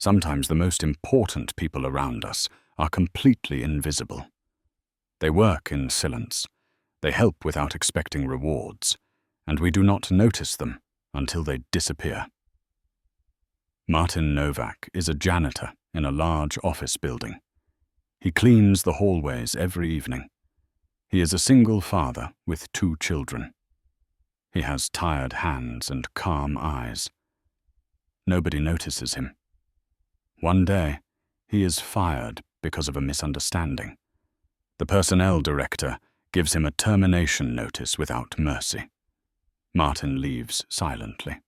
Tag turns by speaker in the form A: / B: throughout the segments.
A: Sometimes the most important people around us are completely invisible. They work in silence, they help without expecting rewards, and we do not notice them until they disappear. Martin Novak is a janitor in a large office building. He cleans the hallways every evening. He is a single father with 2 children. He has tired hands and calm eyes. Nobody notices him. One day, he is fired because of a misunderstanding. The personnel director gives him a termination notice without mercy. Martin leaves silently.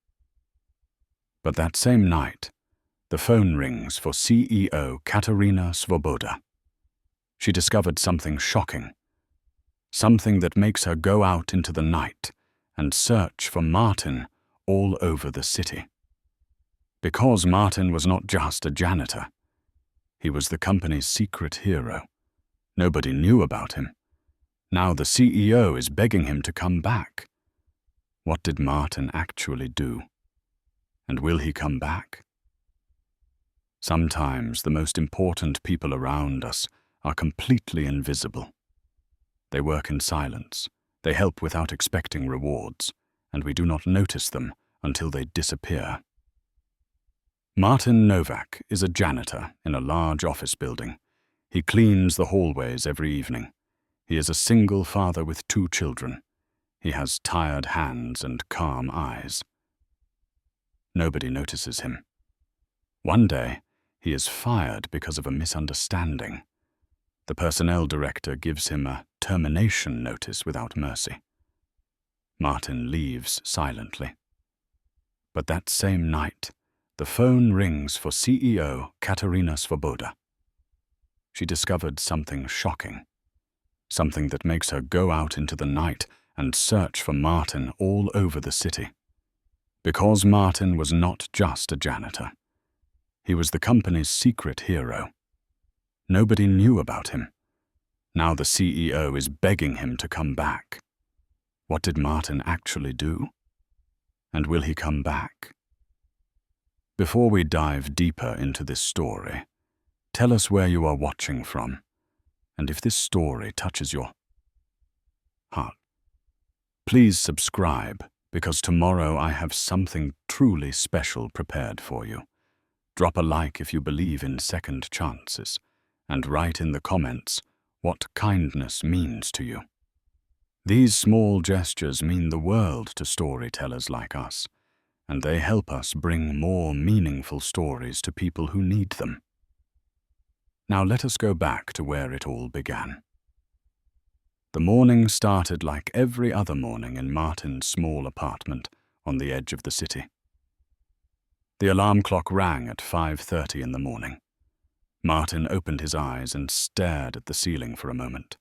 A: But that same night, the phone rings for CEO Katerina Svoboda. She discovered something shocking, something that makes her go out into the night and search for Martin all over the city. Because Martin was not just a janitor, he was the company's secret hero. Nobody knew about him. Now the CEO is begging him to come back. What did Martin actually do? And will he come back? Sometimes the most important people around us are completely invisible. They work in silence, they help without expecting rewards, and we do not notice them until they disappear. Martin Novak is a janitor in a large office building. He cleans the hallways every evening. He is a single father with 2 children. He has tired hands and calm eyes. Nobody notices him. One day, he is fired because of a misunderstanding. The personnel director gives him a termination notice without mercy. Martin leaves silently. But that same night, the phone rings for CEO Katerina Svoboda. She discovered something shocking, something that makes her go out into the night and search for Martin all over the city. Because Martin was not just a janitor. He was the company's secret hero. Nobody knew about him. Now the CEO is begging him to come back. What did Martin actually do? And will he come back? Before we dive deeper into this story, tell us where you are watching from, and if this story touches your heart. Please subscribe, because tomorrow I have something truly special prepared for you. Drop a like if you believe in second chances, and write in the comments what kindness means to you. These small gestures mean the world to storytellers like us, and they help us bring more meaningful stories to people who need them. Now let us go back to where it all began. The morning started like every other morning in Martin's small apartment on the edge of the city. The alarm clock rang at 5:30 in the morning. Martin opened his eyes and stared at the ceiling for a moment.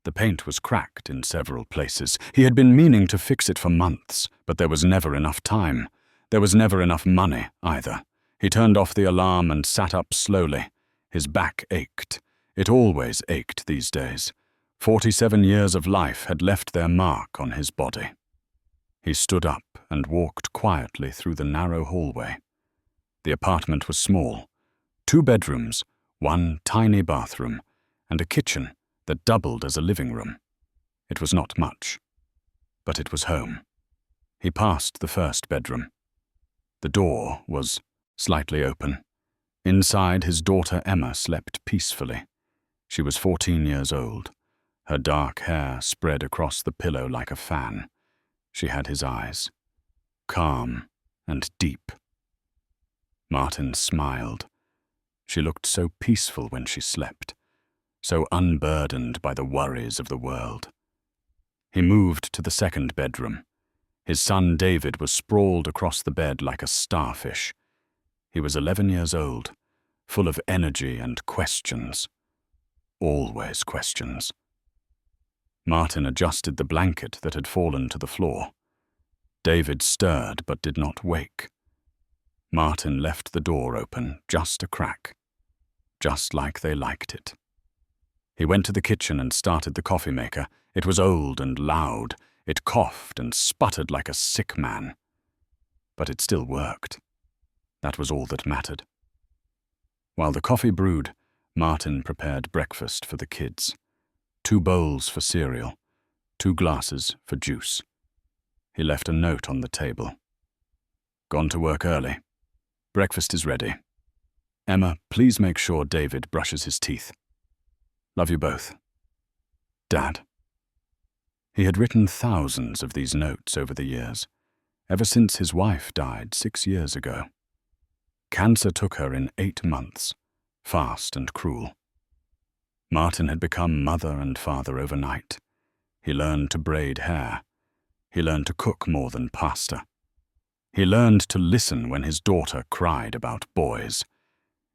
A: The paint was cracked in several places. He had been meaning to fix it for months, but there was never enough time. There was never enough money, either. He turned off the alarm and sat up slowly. His back ached. It always ached these days. 47 years of life had left their mark on his body. He stood up and walked quietly through the narrow hallway. The apartment was small. 2 bedrooms, 1 tiny bathroom, and a kitchen that doubled as a living room. It was not much, but it was home. He passed the first bedroom. The door was slightly open. Inside, his daughter Emma slept peacefully. She was 14 years old. Her dark hair spread across the pillow like a fan. She had his eyes, calm and deep. Martin smiled. She looked so peaceful when she slept, so unburdened by the worries of the world. He moved to the second bedroom. His son David was sprawled across the bed like a starfish. He was 11 years old, full of energy and questions. Always questions. Martin adjusted the blanket that had fallen to the floor. David stirred but did not wake. Martin left the door open, just a crack, just like they liked it. He went to the kitchen and started the coffee maker. It was old and loud. It coughed and sputtered like a sick man. But it still worked. That was all that mattered. While the coffee brewed, Martin prepared breakfast for the kids. 2 bowls for cereal, 2 glasses for juice. He left a note on the table. Gone to work early. Breakfast is ready. Emma, please make sure David brushes his teeth. Love you both. Dad. He had written thousands of these notes over the years, ever since his wife died 6 years ago. Cancer took her in 8 months, fast and cruel. Martin had become mother and father overnight. He learned to braid hair. He learned to cook more than pasta. He learned to listen when his daughter cried about boys.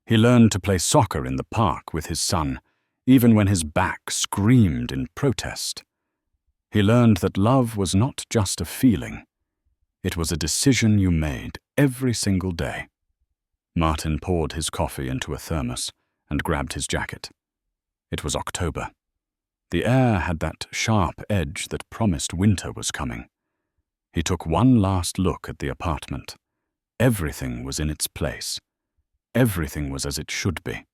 A: He learned to play soccer in the park with his son, even when his back screamed in protest. He learned that love was not just a feeling. It was a decision you made every single day. Martin poured his coffee into a thermos and grabbed his jacket. It was October. The air had that sharp edge that promised winter was coming. He took one last look at the apartment. Everything was in its place. Everything was as it should be.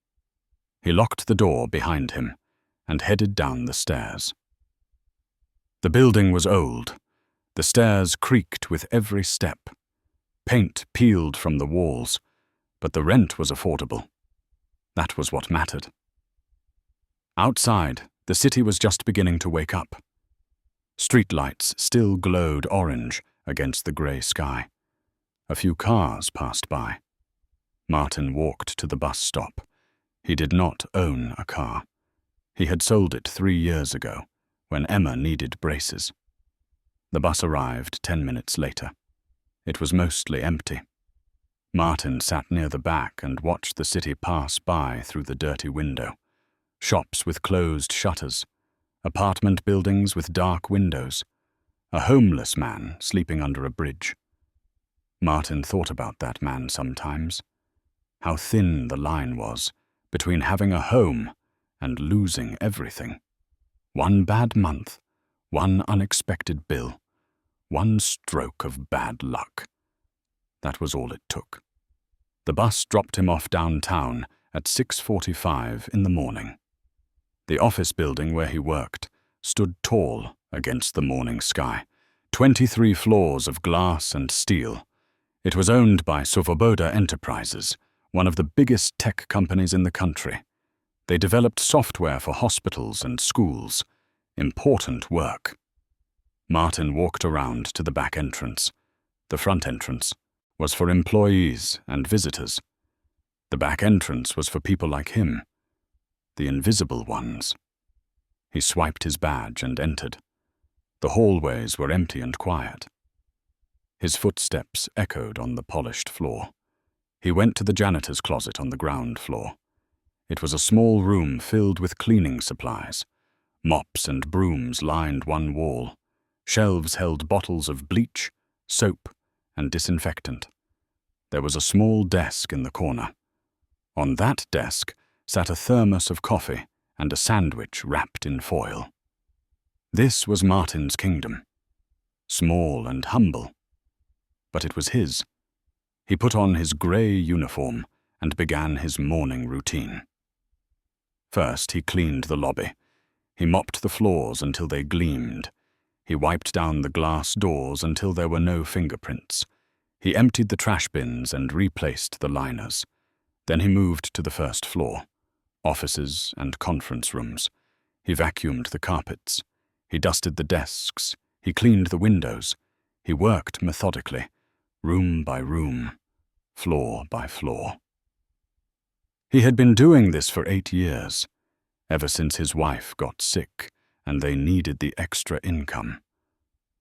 A: He locked the door behind him and headed down the stairs. The building was old. The stairs creaked with every step. Paint peeled from the walls, but the rent was affordable. That was what mattered. Outside, the city was just beginning to wake up. Streetlights still glowed orange against the grey sky. A few cars passed by. Martin walked to the bus stop. He did not own a car. He had sold it 3 years ago, when Emma needed braces. The bus arrived 10 minutes later. It was mostly empty. Martin sat near the back and watched the city pass by through the dirty window. Shops with closed shutters, apartment buildings with dark windows, a homeless man sleeping under a bridge. Martin thought about that man sometimes. How thin the line was between having a home and losing everything. One bad month, one unexpected bill, one stroke of bad luck. That was all it took. The bus dropped him off downtown at 6:45 in the morning. The office building where he worked stood tall against the morning sky, 23 floors of glass and steel. It was owned by Svoboda Enterprises, one of the biggest tech companies in the country. They developed software for hospitals and schools. Important work. Martin walked around to the back entrance. The front entrance was for employees and visitors. The back entrance was for people like him, the invisible ones. He swiped his badge and entered. The hallways were empty and quiet. His footsteps echoed on the polished floor. He went to the janitor's closet on the ground floor. It was a small room filled with cleaning supplies. Mops and brooms lined one wall. Shelves held bottles of bleach, soap, and disinfectant. There was a small desk in the corner. On that desk sat a thermos of coffee and a sandwich wrapped in foil. This was Martin's kingdom. Small and humble. But it was his. He put on his grey uniform and began his morning routine. First, he cleaned the lobby. He mopped the floors until they gleamed. He wiped down the glass doors until there were no fingerprints. He emptied the trash bins and replaced the liners. Then he moved to the first floor, offices and conference rooms. He vacuumed the carpets. He dusted the desks. He cleaned the windows. He worked methodically, room by room, floor by floor. He had been doing this for 8 years, ever since his wife got sick and they needed the extra income.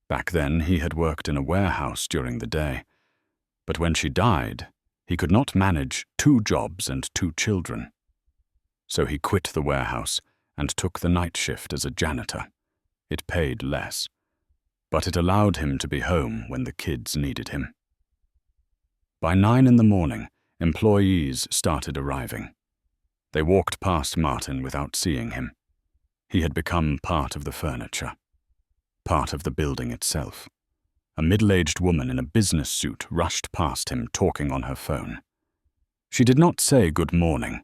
A: Back then, he had worked in a warehouse during the day, but when she died, he could not manage 2 jobs and 2 children. So he quit the warehouse and took the night shift as a janitor. It paid less, but it allowed him to be home when the kids needed him. By 9 in the morning, employees started arriving. They walked past Martin without seeing him. He had become part of the furniture, part of the building itself. A middle-aged woman in a business suit rushed past him, talking on her phone. She did not say good morning.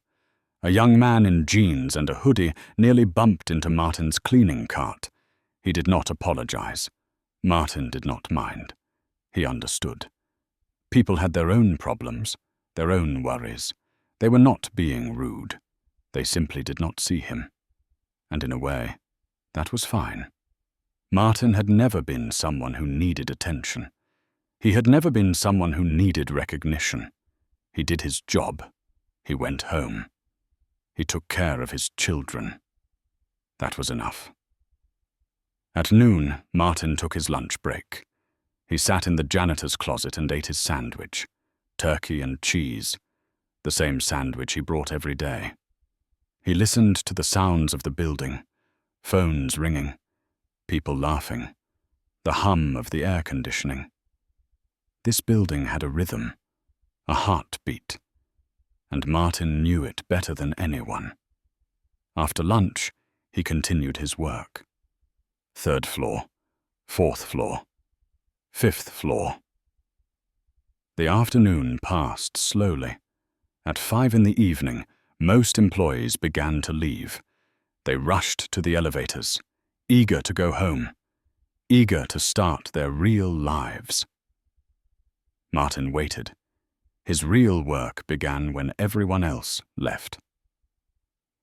A: A young man in jeans and a hoodie nearly bumped into Martin's cleaning cart. He did not apologize. Martin did not mind. He understood. People had their own problems, their own worries. They were not being rude. They simply did not see him. And in a way, that was fine. Martin had never been someone who needed attention. He had never been someone who needed recognition. He did his job. He went home. He took care of his children. That was enough. At noon, Martin took his lunch break. He sat in the janitor's closet and ate his sandwich, turkey and cheese, the same sandwich he brought every day. He listened to the sounds of the building, phones ringing, people laughing, the hum of the air conditioning. This building had a rhythm, a heartbeat, and Martin knew it better than anyone. After lunch, he continued his work. 3rd floor, 4th floor, 5th floor. The afternoon passed slowly. At 5 in the evening, most employees began to leave. They rushed to the elevators, eager to go home, eager to start their real lives. Martin waited. His real work began when everyone else left.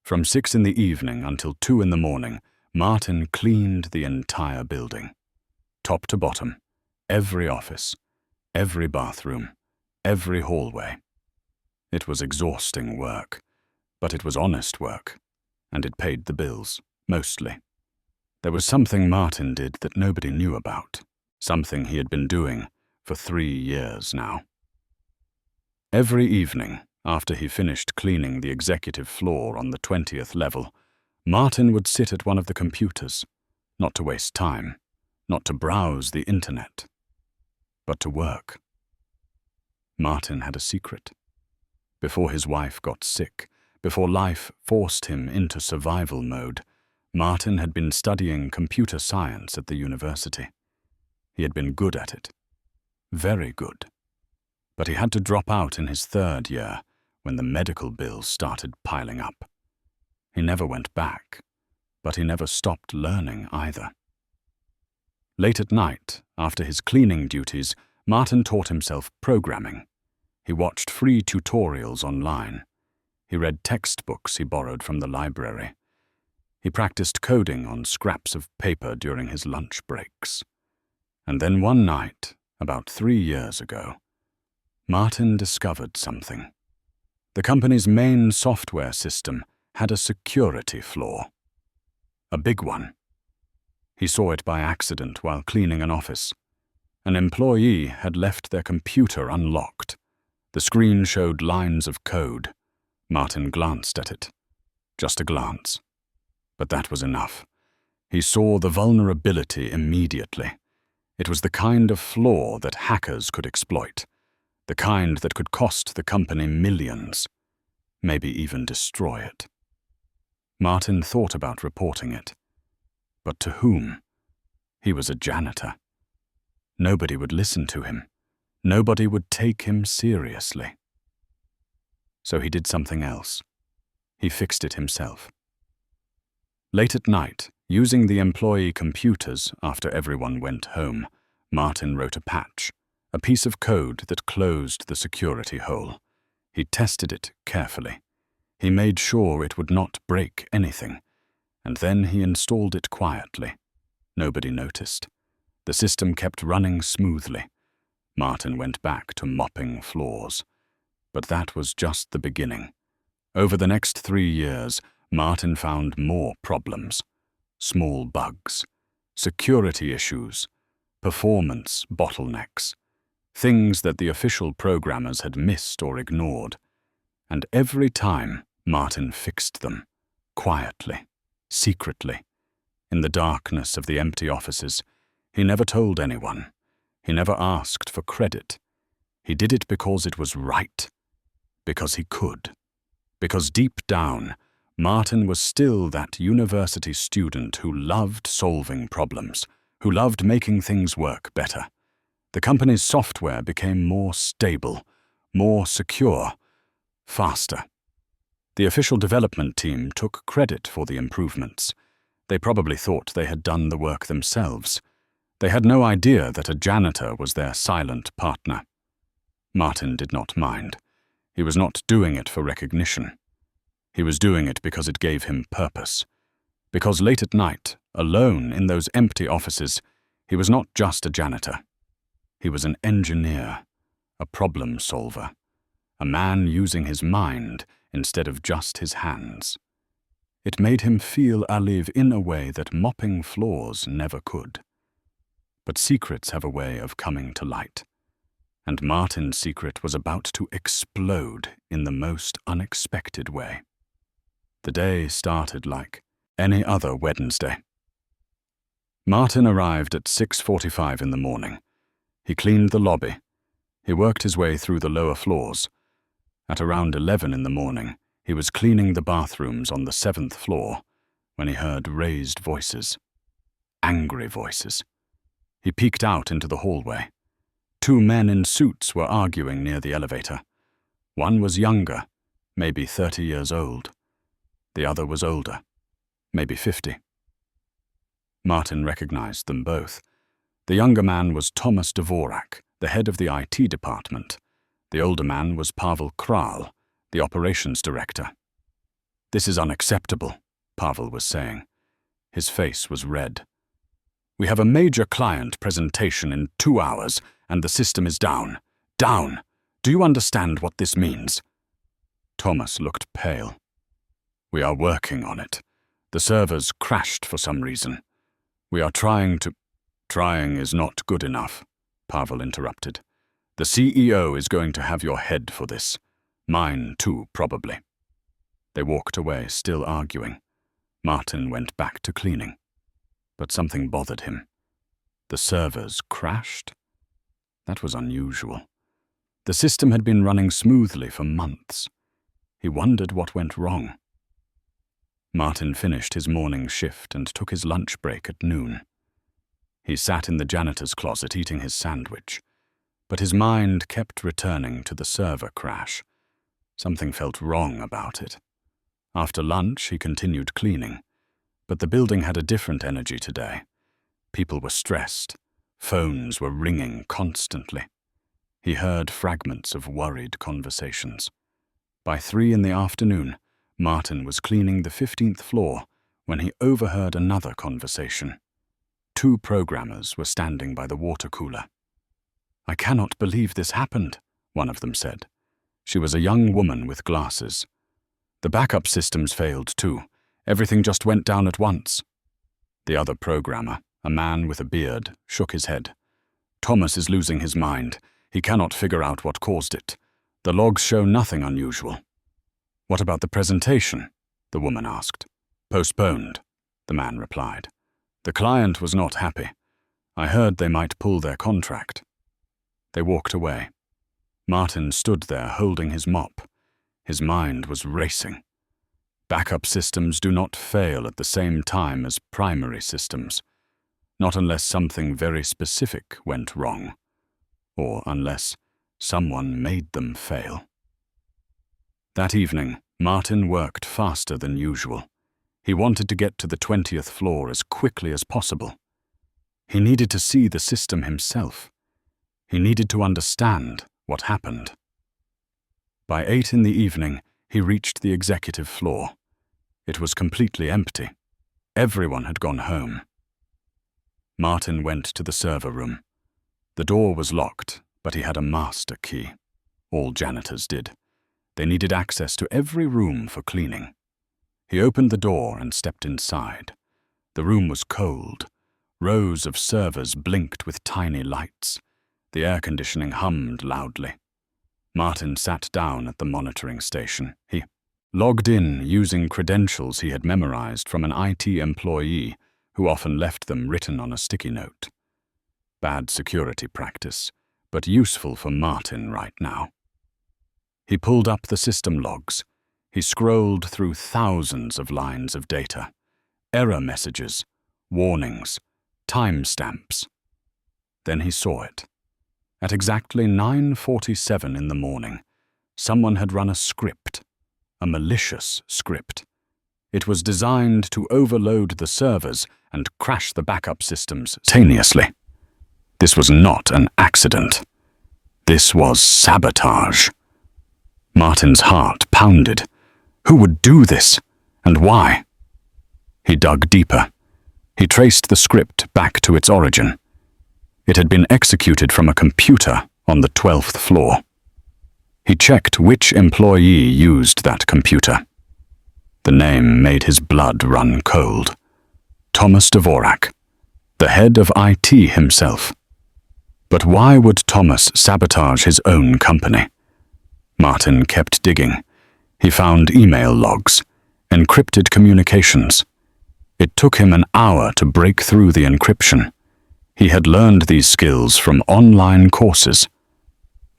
A: From 6 in the evening until 2 in the morning, Martin cleaned the entire building. Top to bottom, every office, every bathroom, every hallway. It was exhausting work, but it was honest work, and it paid the bills, mostly. There was something Martin did that nobody knew about, something he had been doing for 3 years now. Every evening, after he finished cleaning the executive floor on the 20th level, Martin would sit at one of the computers, not to waste time, not to browse the internet, but to work. Martin had a secret. Before his wife got sick, before life forced him into survival mode, Martin had been studying computer science at the university. He had been good at it. Very good. But he had to drop out in his 3rd year when the medical bills started piling up. He never went back, but he never stopped learning either. Late at night, after his cleaning duties, Martin taught himself programming. He watched free tutorials online. He read textbooks he borrowed from the library. He practiced coding on scraps of paper during his lunch breaks. And then one night, about 3 years ago, Martin discovered something. The company's main software system had a security flaw. A big one. He saw it by accident while cleaning an office. An employee had left their computer unlocked. The screen showed lines of code. Martin glanced at it. Just a glance. But that was enough. He saw the vulnerability immediately. It was the kind of flaw that hackers could exploit. The kind that could cost the company millions, maybe even destroy it. Martin thought about reporting it. But to whom? He was a janitor. Nobody would listen to him. Nobody would take him seriously. So he did something else. He fixed it himself. Late at night, using the employee computers after everyone went home, Martin wrote a patch, a piece of code that closed the security hole. He tested it carefully. He made sure it would not break anything, and then he installed it quietly. Nobody noticed. The system kept running smoothly. Martin went back to mopping floors. But that was just the beginning. Over the next 3 years, Martin found more problems. Small bugs, security issues, performance bottlenecks, things that the official programmers had missed or ignored. And every time, Martin fixed them, quietly, secretly. In the darkness of the empty offices, he never told anyone. He never asked for credit. He did it because it was right. Because he could. Because deep down, Martin was still that university student who loved solving problems, who loved making things work better. The company's software became more stable, more secure. faster. The official development team took credit for the improvements. They probably thought they had done the work themselves. They had no idea that a janitor was their silent partner. Martin did not mind. He was not doing it for recognition. He was doing it because it gave him purpose. Because late at night, alone in those empty offices, he was not just a janitor. He was an engineer, a problem solver, a man using his mind instead of just his hands. It made him feel alive in a way that mopping floors never could. But secrets have a way of coming to light, and Martin's secret was about to explode in the most unexpected way. The day started like any other Wednesday. Martin arrived at 6:45 in the morning. He cleaned the lobby. He worked his way through the lower floors. At around 11 in the morning, he was cleaning the bathrooms on the 7th floor when he heard raised voices. Angry voices. He peeked out into the hallway. 2 men in suits were arguing near the elevator. One was younger, maybe 30 years old. The other was older, maybe 50. Martin recognized them both. The younger man was Thomas Dvorak, the head of the IT department. The older man was Pavel Kral, the operations director. "This is unacceptable," Pavel was saying. His face was red. "We have a major client presentation in 2 hours, and the system is down. Down! Do you understand what this means?" Thomas looked pale. "We are working on it. The servers crashed for some reason. We are trying to—" "Trying is not good enough," Pavel interrupted. "The CEO is going to have your head for this. Mine too, probably." They walked away, still arguing. Martin went back to cleaning. But something bothered him. The servers crashed? That was unusual. The system had been running smoothly for months. He wondered what went wrong. Martin finished his morning shift and took his lunch break at noon. He sat in the janitor's closet eating his sandwich, but his mind kept returning to the server crash. Something felt wrong about it. After lunch, he continued cleaning, but the building had a different energy today. People were stressed. Phones were ringing constantly. He heard fragments of worried conversations. By 3 in the afternoon, Martin was cleaning the 15th floor when he overheard another conversation. 2 programmers were standing by the water cooler. "I cannot believe this happened," one of them said. She was a young woman with glasses. "The backup systems failed too. Everything just went down at once." The other programmer, a man with a beard, shook his head. "Thomas is losing his mind. He cannot figure out what caused it. The logs show nothing unusual." "What about the presentation?" the woman asked. "Postponed," the man replied. "The client was not happy. I heard they might pull their contract." They walked away. Martin stood there holding his mop. His mind was racing. Backup systems do not fail at the same time as primary systems, not unless something very specific went wrong, or unless someone made them fail. That evening, Martin worked faster than usual. He wanted to get to the 20th floor as quickly as possible. He needed to see the system himself. He needed to understand what happened. By 8 in the evening, he reached the executive floor. It was completely empty. Everyone had gone home. Martin went to the server room. The door was locked, but he had a master key. All janitors did. They needed access to every room for cleaning. He opened the door and stepped inside. The room was cold. Rows of servers blinked with tiny lights. The air conditioning hummed loudly. Martin sat down at the monitoring station. He logged in using credentials he had memorized from an IT employee who often left them written on a sticky note. Bad security practice, but useful for Martin right now. He pulled up the system logs. He scrolled through thousands of lines of data. Error messages, warnings, timestamps. Then he saw it. At exactly 9:47 in the morning, Someone had run a script, a malicious script. It was designed to overload the servers and crash the backup systems simultaneously. This was not an accident. This was sabotage. Martin's heart pounded. Who would do this, and why? He dug deeper. He traced the script back to its origin. It had been executed from a computer on the 12th floor. He checked which employee used that computer. The name made his blood run cold. Thomas Dvorak, the head of IT himself. But why would Thomas sabotage his own company? Martin kept digging. He found email logs, encrypted communications. It took him an hour to break through the encryption. He had learned these skills from online courses.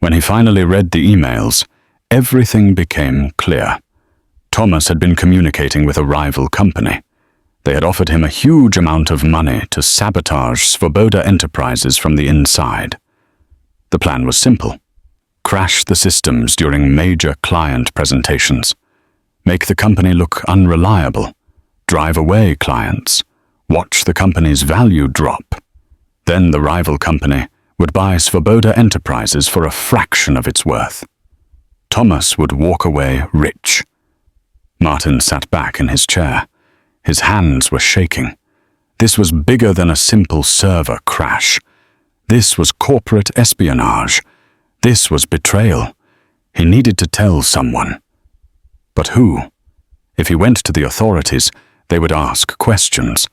A: When he finally read the emails, everything became clear. Thomas had been communicating with a rival company. They had offered him a huge amount of money to sabotage Svoboda Enterprises from the inside. The plan was simple. Crash the systems during major client presentations. Make the company look unreliable. Drive away clients. Watch the company's value drop. Then the rival company would buy Svoboda Enterprises for a fraction of its worth. Thomas would walk away rich. Martin sat back in his chair. His hands were shaking. This was bigger than a simple server crash. This was corporate espionage. This was betrayal. He needed to tell someone. But who? If he went to the authorities, they would ask questions.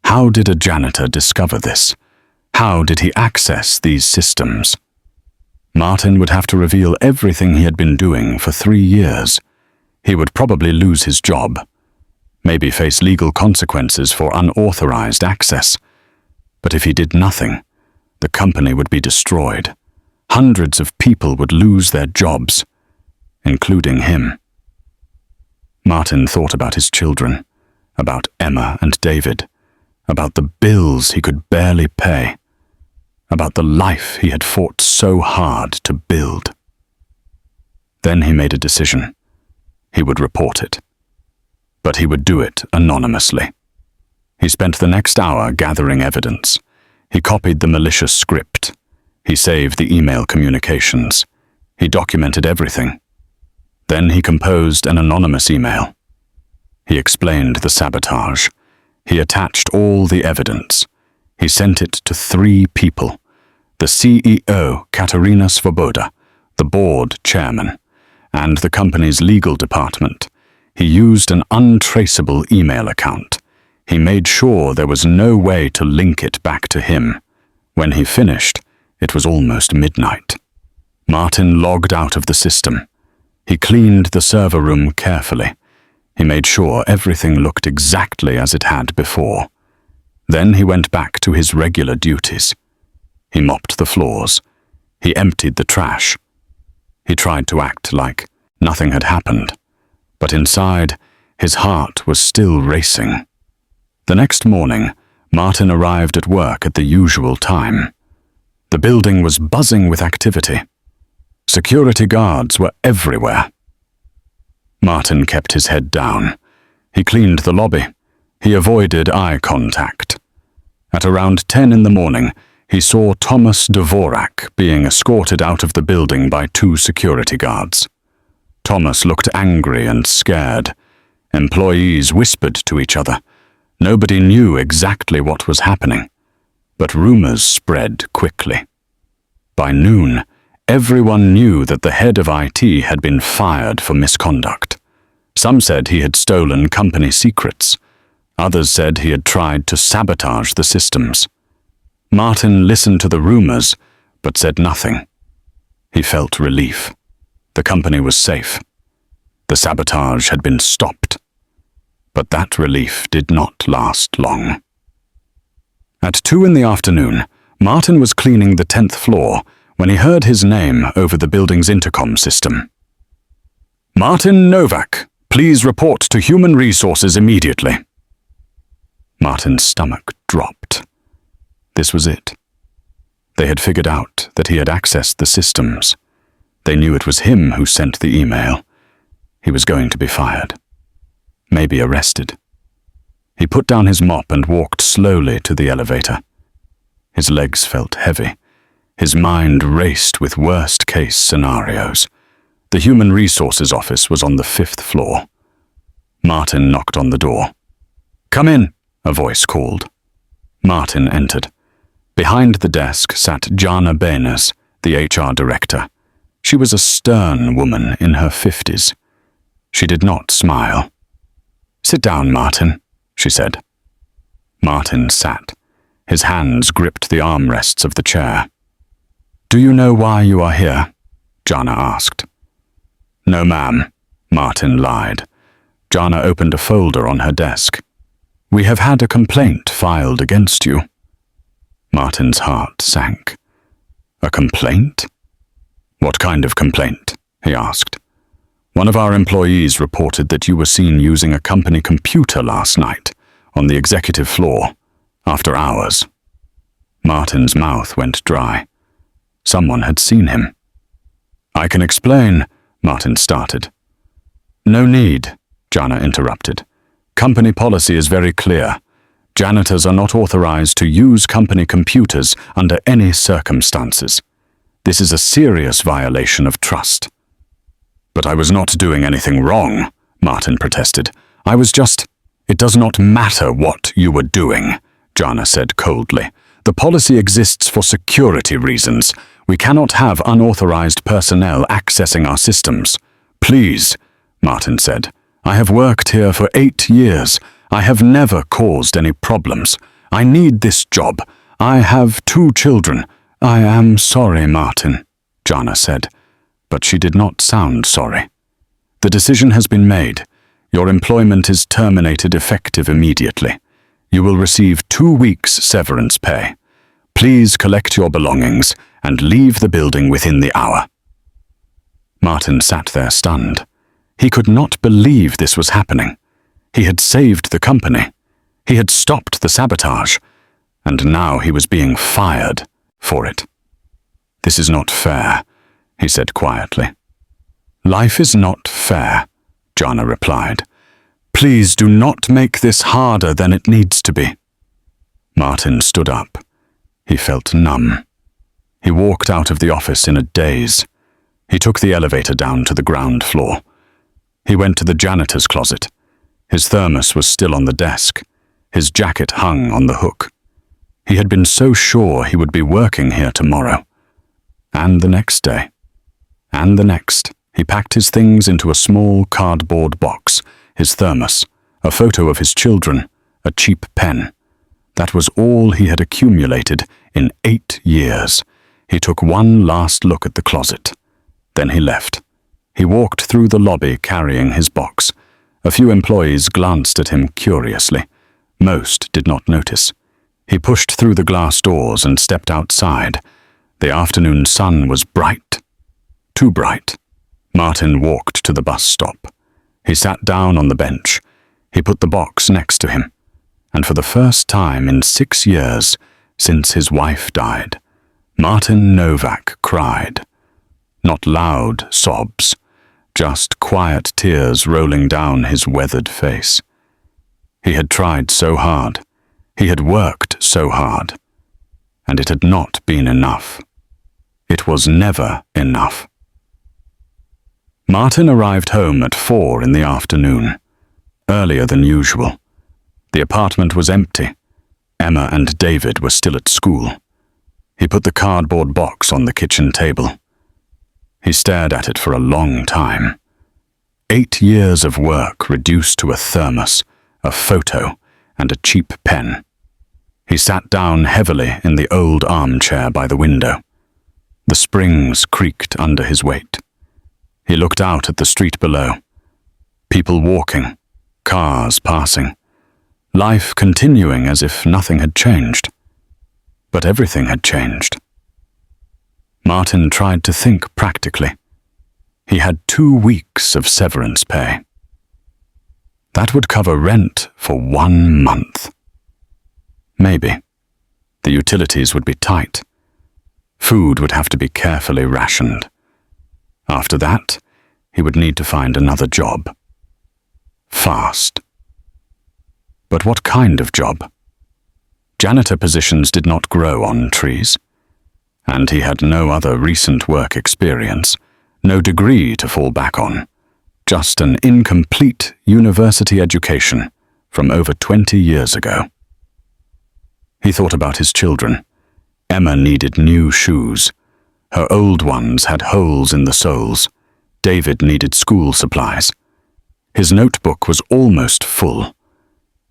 A: How did a janitor discover this? How did he access these systems? Martin would have to reveal everything he had been doing for 3 years. He would probably lose his job. Maybe face legal consequences for unauthorized access. But if he did nothing, the company would be destroyed. Hundreds of people would lose their jobs, including him. Martin thought about his children, about Emma and David, about the bills he could barely pay, about the life he had fought so hard to build. Then he made a decision. He would report it. But he would do it anonymously. He spent the next hour gathering evidence. He copied the malicious script. He saved the email communications. He documented everything. Then he composed an anonymous email. He explained the sabotage. He attached all the evidence. He sent it to 3 people: the CEO, Katerina Svoboda, the board chairman, and the company's legal department. He used an untraceable email account. He made sure there was no way to link it back to him. When he finished, it was almost midnight. Martin logged out of the system. He cleaned the server room carefully. He made sure everything looked exactly as it had before. Then he went back to his regular duties. He mopped the floors. He emptied the trash. He tried to act like nothing had happened. But inside, his heart was still racing. The next morning, Martin arrived at work at the usual time. The building was buzzing with activity. Security guards were everywhere. Martin kept his head down. He cleaned the lobby. He avoided eye contact. At around 10 in the morning, he saw Thomas Dvorak being escorted out of the building by 2 security guards. Thomas looked angry and scared. Employees whispered to each other. Nobody knew exactly what was happening, but rumors spread quickly. By noon, everyone knew that the head of IT had been fired for misconduct. Some said he had stolen company secrets. Others said he had tried to sabotage the systems. Martin listened to the rumors, but said nothing. He felt relief. The company was safe. The sabotage had been stopped. But that relief did not last long. At 2 in the afternoon, Martin was cleaning the 10th floor when he heard his name over the building's intercom system. "Martin Novak, please report to Human Resources immediately." Martin's stomach dropped. This was it. They had figured out that he had accessed the systems. They knew it was him who sent the email. He was going to be fired. Maybe arrested. He put down his mop and walked slowly to the elevator. His legs felt heavy. His mind raced with worst-case scenarios. The Human Resources office was on the 5th floor. Martin knocked on the door. "Come in," a voice called. Martin entered. Behind the desk sat Jana Benes, the HR director. She was a stern woman in her 50s. She did not smile. "Sit down, Martin," she said. Martin sat. His hands gripped the armrests of the chair. "Do you know why you are here?" Jana asked. "No, ma'am," Martin lied. Jana opened a folder on her desk. "We have had a complaint filed against you." Martin's heart sank. "A complaint? What kind of complaint?" he asked. "One of our employees reported that you were seen using a company computer last night on the executive floor, after hours." Martin's mouth went dry. Someone had seen him. "I can explain," Martin started. "No need," Jana interrupted. "Company policy is very clear. Janitors are not authorized to use company computers under any circumstances. This is a serious violation of trust." "But I was not doing anything wrong," Martin protested. "I was just—" "It does not matter what you were doing," Jana said coldly. "The policy exists for security reasons. We cannot have unauthorized personnel accessing our systems." "Please," Martin said. "I have worked here for 8 years. I have never caused any problems. I need this job. I have 2 children. I am sorry, Martin," Jana said, but she did not sound sorry. "The decision has been made. Your employment is terminated effective immediately. You will receive 2 weeks severance pay. Please collect your belongings and leave the building within the hour." Martin sat there stunned. He could not believe this was happening. He had saved the company. He had stopped the sabotage. And now he was being fired for it. "This is not fair," he said quietly. "Life is not fair," Jana replied. "Please do not make this harder than it needs to be." Martin stood up. He felt numb. He walked out of the office in a daze. He took the elevator down to the ground floor. He went to the janitor's closet. His thermos was still on the desk. His jacket hung on the hook. He had been so sure he would be working here tomorrow. And the next day. And the next. He packed his things into a small cardboard box, his thermos, a photo of his children, a cheap pen. That was all he had accumulated in 8 years. He took one last look at the closet. Then he left. He walked through the lobby carrying his box. A few employees glanced at him curiously. Most did not notice. He pushed through the glass doors and stepped outside. The afternoon sun was bright. Too bright. Martin walked to the bus stop. He sat down on the bench. He put the box next to him. And for the first time in 6 years, since his wife died, Martin Novak cried. Not loud sobs, just quiet tears rolling down his weathered face. He had tried so hard. He had worked so hard. And it had not been enough. It was never enough. Martin arrived home at 4 in the afternoon, earlier than usual. The apartment was empty. Emma and David were still at school. He put the cardboard box on the kitchen table. He stared at it for a long time. 8 years of work reduced to a thermos, a photo, and a cheap pen. He sat down heavily in the old armchair by the window. The springs creaked under his weight. He looked out at the street below. People walking, cars passing, life continuing as if nothing had changed. But everything had changed. Martin tried to think practically. He had 2 weeks of severance pay. That would cover rent for 1 month. Maybe. The utilities would be tight. Food would have to be carefully rationed. After that, he would need to find another job. Fast. But what kind of job? Janitor positions did not grow on trees, and he had no other recent work experience, no degree to fall back on, just an incomplete university education from over 20 years ago. He thought about his children. Emma needed new shoes. Her old ones had holes in the soles. David needed school supplies. His notebook was almost full.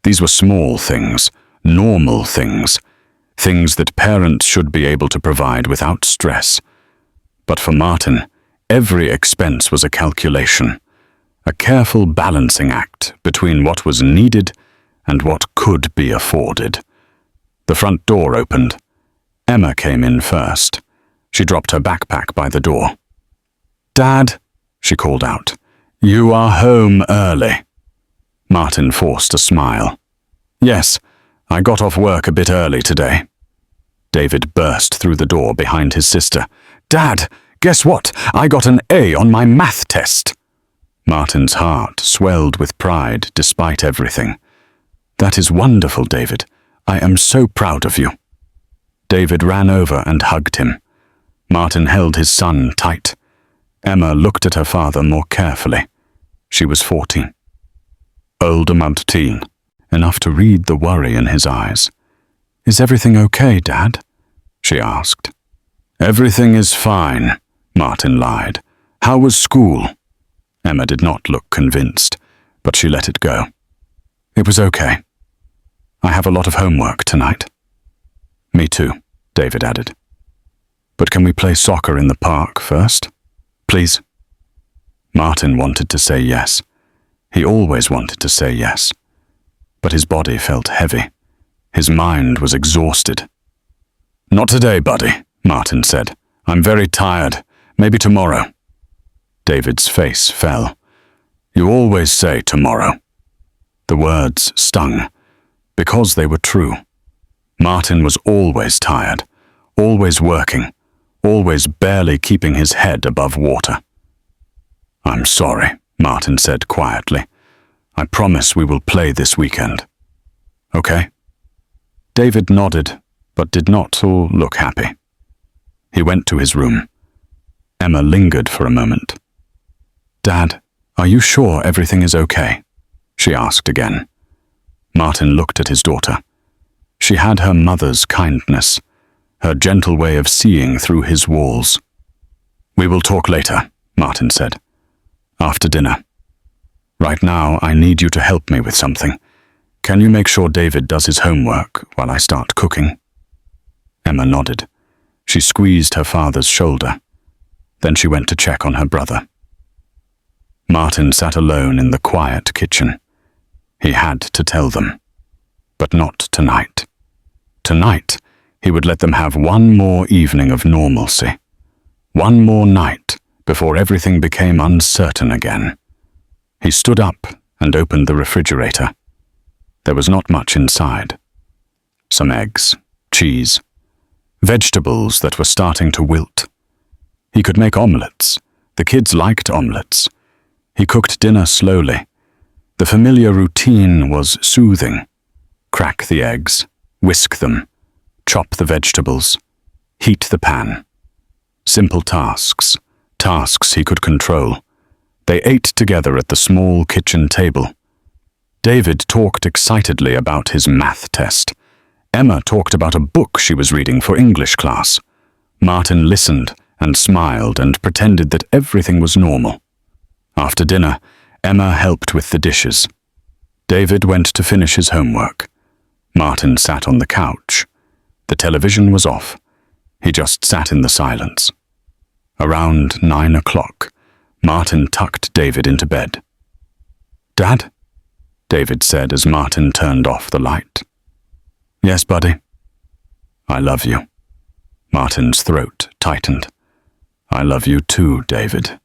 A: These were small things, normal things, things that parents should be able to provide without stress. But for Martin, every expense was a calculation, a careful balancing act between what was needed and what could be afforded. The front door opened. Emma came in first. She dropped her backpack by the door. "Dad," she called out, "you are home early." Martin forced a smile. "Yes, I got off work a bit early today." David burst through the door behind his sister. "Dad, guess what? I got an A on my math test." Martin's heart swelled with pride despite everything. "That is wonderful, David. I am so proud of you." David ran over and hugged him. Martin held his son tight. Emma looked at her father more carefully. She was 14. Older teen, enough to read the worry in his eyes. "Is everything okay, Dad?" she asked. "Everything is fine," Martin lied. "How was school?" Emma did not look convinced, but she let it go. "It was okay. I have a lot of homework tonight." "Me too," David added. "But can we play soccer in the park first? Please?" Martin wanted to say yes. He always wanted to say yes. But his body felt heavy. His mind was exhausted. "Not today, buddy," Martin said. "I'm very tired. Maybe tomorrow." David's face fell. "You always say tomorrow." The words stung, because they were true. Martin was always tired, always working, always barely keeping his head above water. "I'm sorry," Martin said quietly. "I promise we will play this weekend. Okay?" David nodded, but did not look happy. He went to his room. Emma lingered for a moment. "Dad, are you sure everything is okay?" she asked again. Martin looked at his daughter. She had her mother's kindness, her gentle way of seeing through his walls. "We will talk later," Martin said. "After dinner. Right now, I need you to help me with something. Can you make sure David does his homework while I start cooking?" Emma nodded. She squeezed her father's shoulder. Then she went to check on her brother. Martin sat alone in the quiet kitchen. He had to tell them. But not tonight. Tonight, he would let them have one more evening of normalcy. One more night before everything became uncertain again. He stood up and opened the refrigerator. There was not much inside. Some eggs, cheese, vegetables that were starting to wilt. He could make omelettes. The kids liked omelettes. He cooked dinner slowly. The familiar routine was soothing. Crack the eggs, whisk them, chop the vegetables, heat the pan. Simple tasks, tasks he could control. They ate together at the small kitchen table. David talked excitedly about his math test. Emma talked about a book she was reading for English class. Martin listened and smiled and pretended that everything was normal. After dinner, Emma helped with the dishes. David went to finish his homework. Martin sat on the couch. The television was off. He just sat in the silence. Around 9 o'clock, Martin tucked David into bed. "Dad?" David said as Martin turned off the light. "Yes, buddy." "I love you." Martin's throat tightened. "I love you too, David.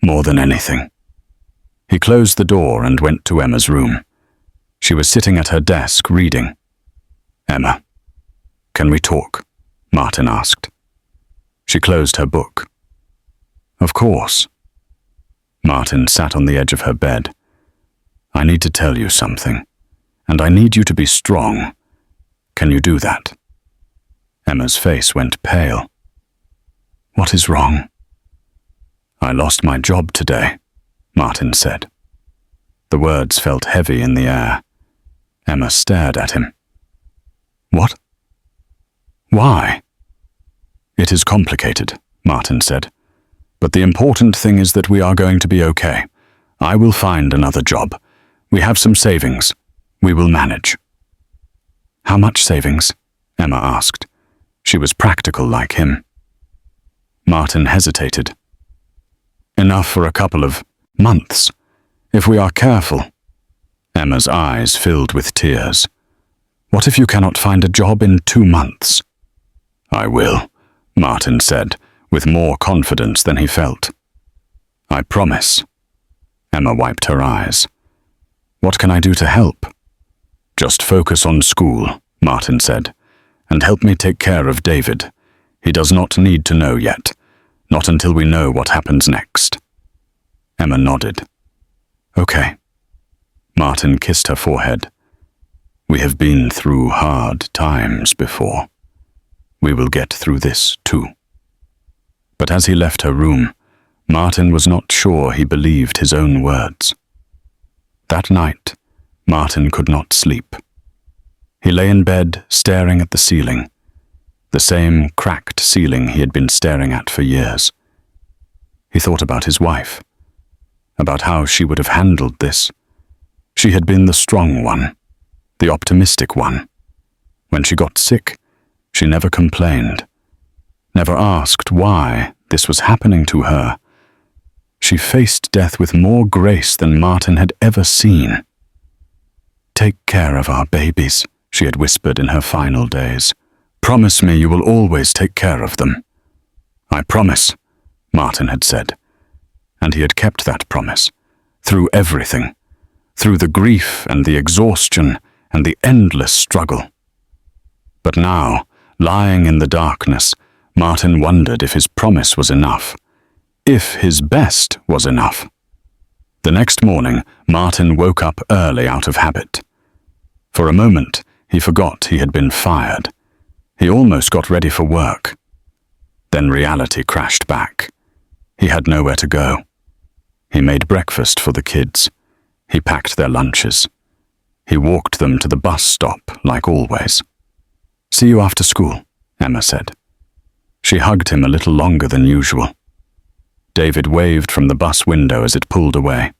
A: More than anything." He closed the door and went to Emma's room. She was sitting at her desk reading. "Emma, can we talk?" Martin asked. She closed her book. Of course. Martin sat on the edge of her bed. I need to tell you something, and I need you to be strong. Can you do that? Emma's face went pale. What is wrong? I lost my job today, Martin said. The words felt heavy in the air. Emma stared at him. What? Why? It is complicated, Martin said. But the important thing is that we are going to be okay. I will find another job. We have some savings. We will manage. How much savings? Emma asked. She was practical like him. Martin hesitated. Enough for a couple of months, if we are careful. Emma's eyes filled with tears. What if you cannot find a job in 2 months? I will, Martin said, with more confidence than he felt. I promise. Emma wiped her eyes. What can I do to help? Just focus on school, Martin said, and help me take care of David. He does not need to know yet, not until we know what happens next. Emma nodded. Okay. Martin kissed her forehead. We have been through hard times before. We will get through this too. But as he left her room, Martin was not sure he believed his own words. That night, Martin could not sleep. He lay in bed staring at the ceiling, the same cracked ceiling he had been staring at for years. He thought about his wife, about how she would have handled this. She had been the strong one, the optimistic one. When she got sick, she never complained, never asked why this was happening to her. She faced death with more grace than Martin had ever seen. Take care of our babies, she had whispered in her final days. Promise me you will always take care of them. I promise, Martin had said. And he had kept that promise, through everything, through the grief and the exhaustion and the endless struggle. But now, lying in the darkness, Martin wondered if his promise was enough, if his best was enough. The next morning, Martin woke up early out of habit. For a moment, he forgot he had been fired. He almost got ready for work. Then reality crashed back. He had nowhere to go. He made breakfast for the kids. He packed their lunches. He walked them to the bus stop, like always. See you after school, Emma said. She hugged him a little longer than usual. David waved from the bus window as it pulled away.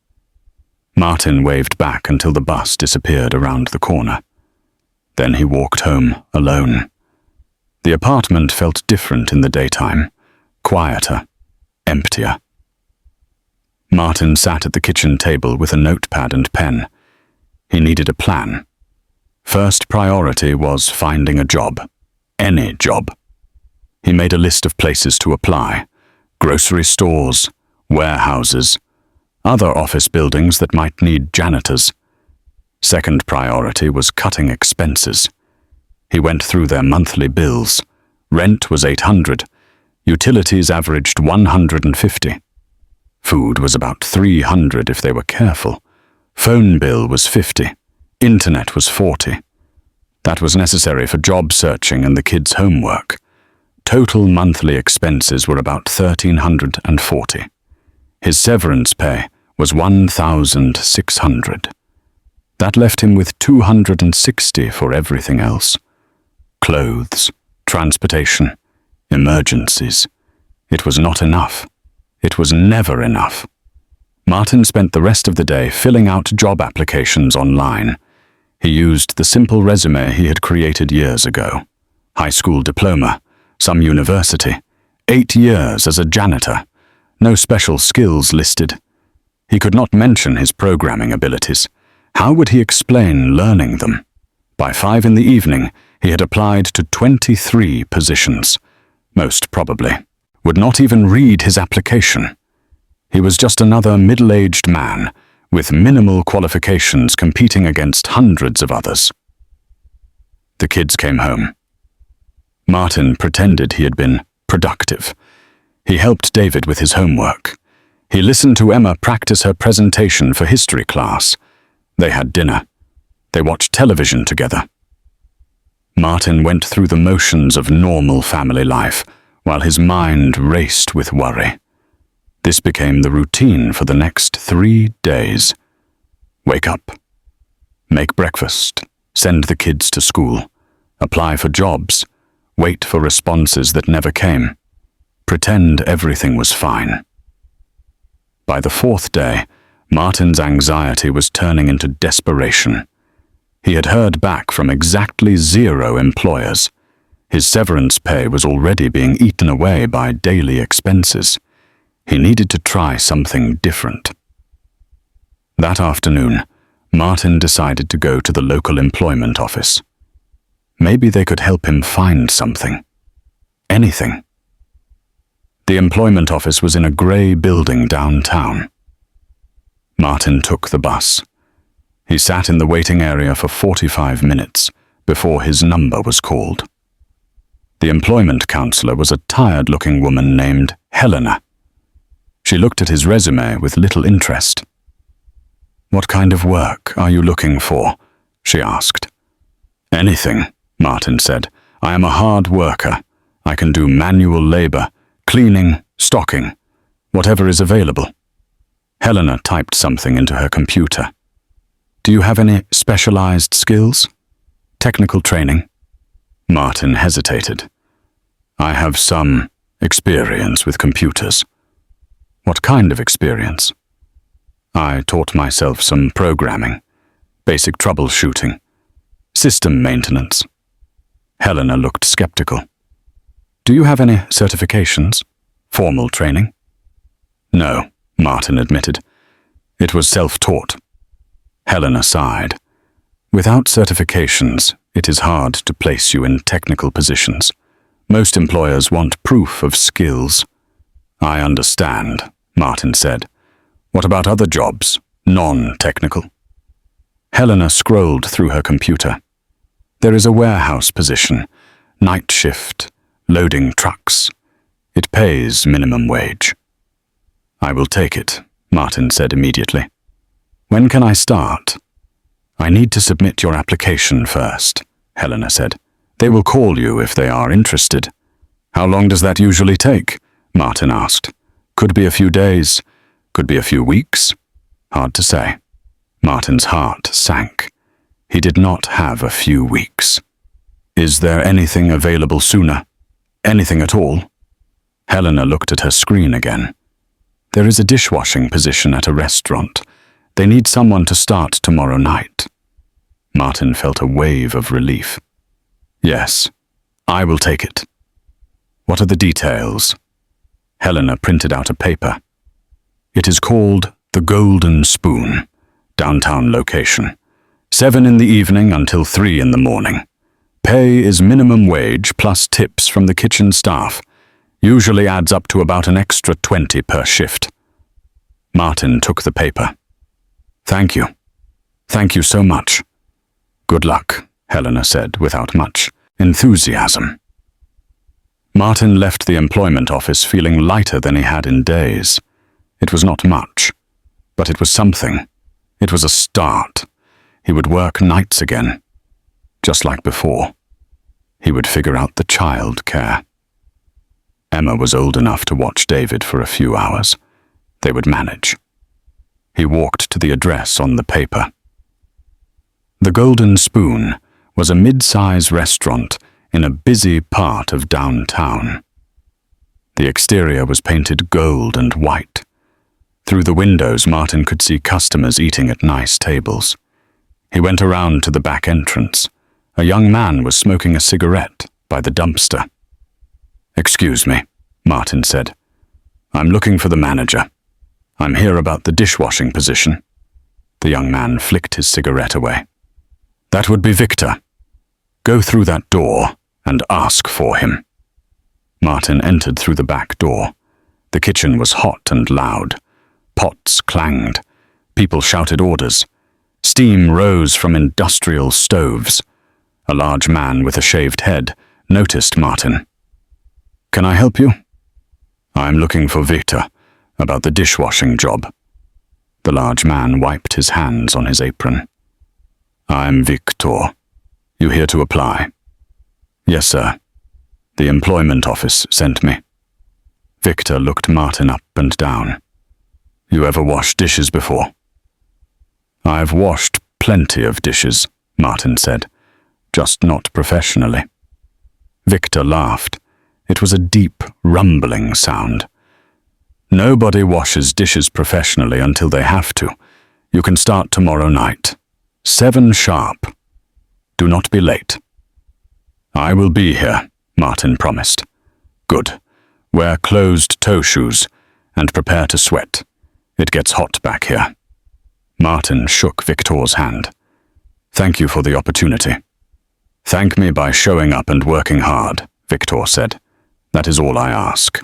A: Martin waved back until the bus disappeared around the corner. Then he walked home alone. The apartment felt different in the daytime, quieter, emptier. Martin sat at the kitchen table with a notepad and pen. He needed a plan. First priority was finding a job, any job. He made a list of places to apply: grocery stores, warehouses, other office buildings that might need janitors. Second priority was cutting expenses. He went through their monthly bills. Rent was $800. Utilities averaged $150. Food was about $300 if they were careful. Phone bill was $50. Internet was $40. That was necessary for job searching and the kids' homework. Total monthly expenses were about $1,340. His severance pay was $1,600. That left him with $260 for everything else. Clothes, transportation, emergencies. It was not enough. It was never enough. Martin spent the rest of the day filling out job applications online. He used the simple resume he had created years ago. High school diploma, some university, 8 years as a janitor, no special skills listed. He could not mention his programming abilities. How would he explain learning them? By 5 in the evening, he had applied to 23 positions. Most probably would not even read his application. He was just another middle-aged man with minimal qualifications competing against hundreds of others. The kids came home. Martin pretended he had been productive. He helped David with his homework. He listened to Emma practice her presentation for history class. They had dinner. They watched television together. Martin went through the motions of normal family life while his mind raced with worry. This became the routine for the next 3 days. Wake up. Make breakfast. Send the kids to school. Apply for jobs. Wait for responses that never came. Pretend everything was fine. By the 4th day, Martin's anxiety was turning into desperation. He had heard back from exactly 0 employers. His severance pay was already being eaten away by daily expenses. He needed to try something different. That afternoon, Martin decided to go to the local employment office. Maybe they could help him find something. Anything. The employment office was in a grey building downtown. Martin took the bus. He sat in the waiting area for 45 minutes before his number was called. The employment counselor was a tired-looking woman named Helena. She looked at his resume with little interest. "What kind of work are you looking for?" she asked. "Anything," Martin said. "I am a hard worker. I can do manual labor, cleaning, stocking, whatever is available." Helena typed something into her computer. "Do you have any specialized skills? Technical training?" Martin hesitated. "I have some experience with computers." "What kind of experience?" "I taught myself some programming, basic troubleshooting, system maintenance." Helena looked skeptical. "Do you have any certifications? Formal training?" "No," Martin admitted. "It was self-taught." Helena sighed. "Without certifications, it is hard to place you in technical positions. Most employers want proof of skills." "I understand," Martin said. "What about other jobs, non-technical?" Helena scrolled through her computer. "There is a warehouse position, night shift, loading trucks. It pays minimum wage." "I will take it," Martin said immediately. "When can I start?" "I need to submit your application first," Helena said. "They will call you if they are interested." "How long does that usually take?" Martin asked. "Could be a few days, could be a few weeks. Hard to say." Martin's heart sank. He did not have a few weeks. "Is there anything available sooner? Anything at all?" Helena looked at her screen again. "There is a dishwashing position at a restaurant. They need someone to start tomorrow night." Martin felt a wave of relief. "Yes, I will take it." "What are the details?" Helena printed out a paper. "It is called the Golden Spoon, downtown location. 7 in the evening until 3 in the morning. Pay is minimum wage plus tips from the kitchen staff. Usually adds up to about an extra 20 per shift." Martin took the paper. "Thank you. Thank you so much." "Good luck," Helena said without much enthusiasm. Martin left the employment office feeling lighter than he had in days. It was not much, but it was something. It was a start. He would work nights again, just like before. He would figure out the child care. Emma was old enough to watch David for a few hours. They would manage. He walked to the address on the paper. The Golden Spoon was a mid-size restaurant in a busy part of downtown. The exterior was painted gold and white. Through the windows, Martin could see customers eating at nice tables. He went around to the back entrance. A young man was smoking a cigarette by the dumpster. "Excuse me," Martin said. "I'm looking for the manager. I'm here about the dishwashing position." The young man flicked his cigarette away. "That would be Victor. Go through that door and ask for him." Martin entered through the back door. The kitchen was hot and loud. Pots clanged. People shouted orders. Steam rose from industrial stoves. A large man with a shaved head noticed Martin. "Can I help you?" I'm looking for Victor, about the dishwashing job. The large man wiped his hands on his apron. I'm Victor. You here to apply? Yes, sir. The employment office sent me. Victor looked Martin up and down. You ever washed dishes before? I've washed plenty of dishes, Martin said, just not professionally. Victor laughed. It was a deep, rumbling sound. Nobody washes dishes professionally until they have to. You can start tomorrow night. 7 sharp. Do not be late. I will be here, Martin promised. Good. Wear closed-toe shoes and prepare to sweat. It gets hot back here. Martin shook Victor's hand. Thank you for the opportunity. Thank me by showing up and working hard, Victor said. That is all I ask.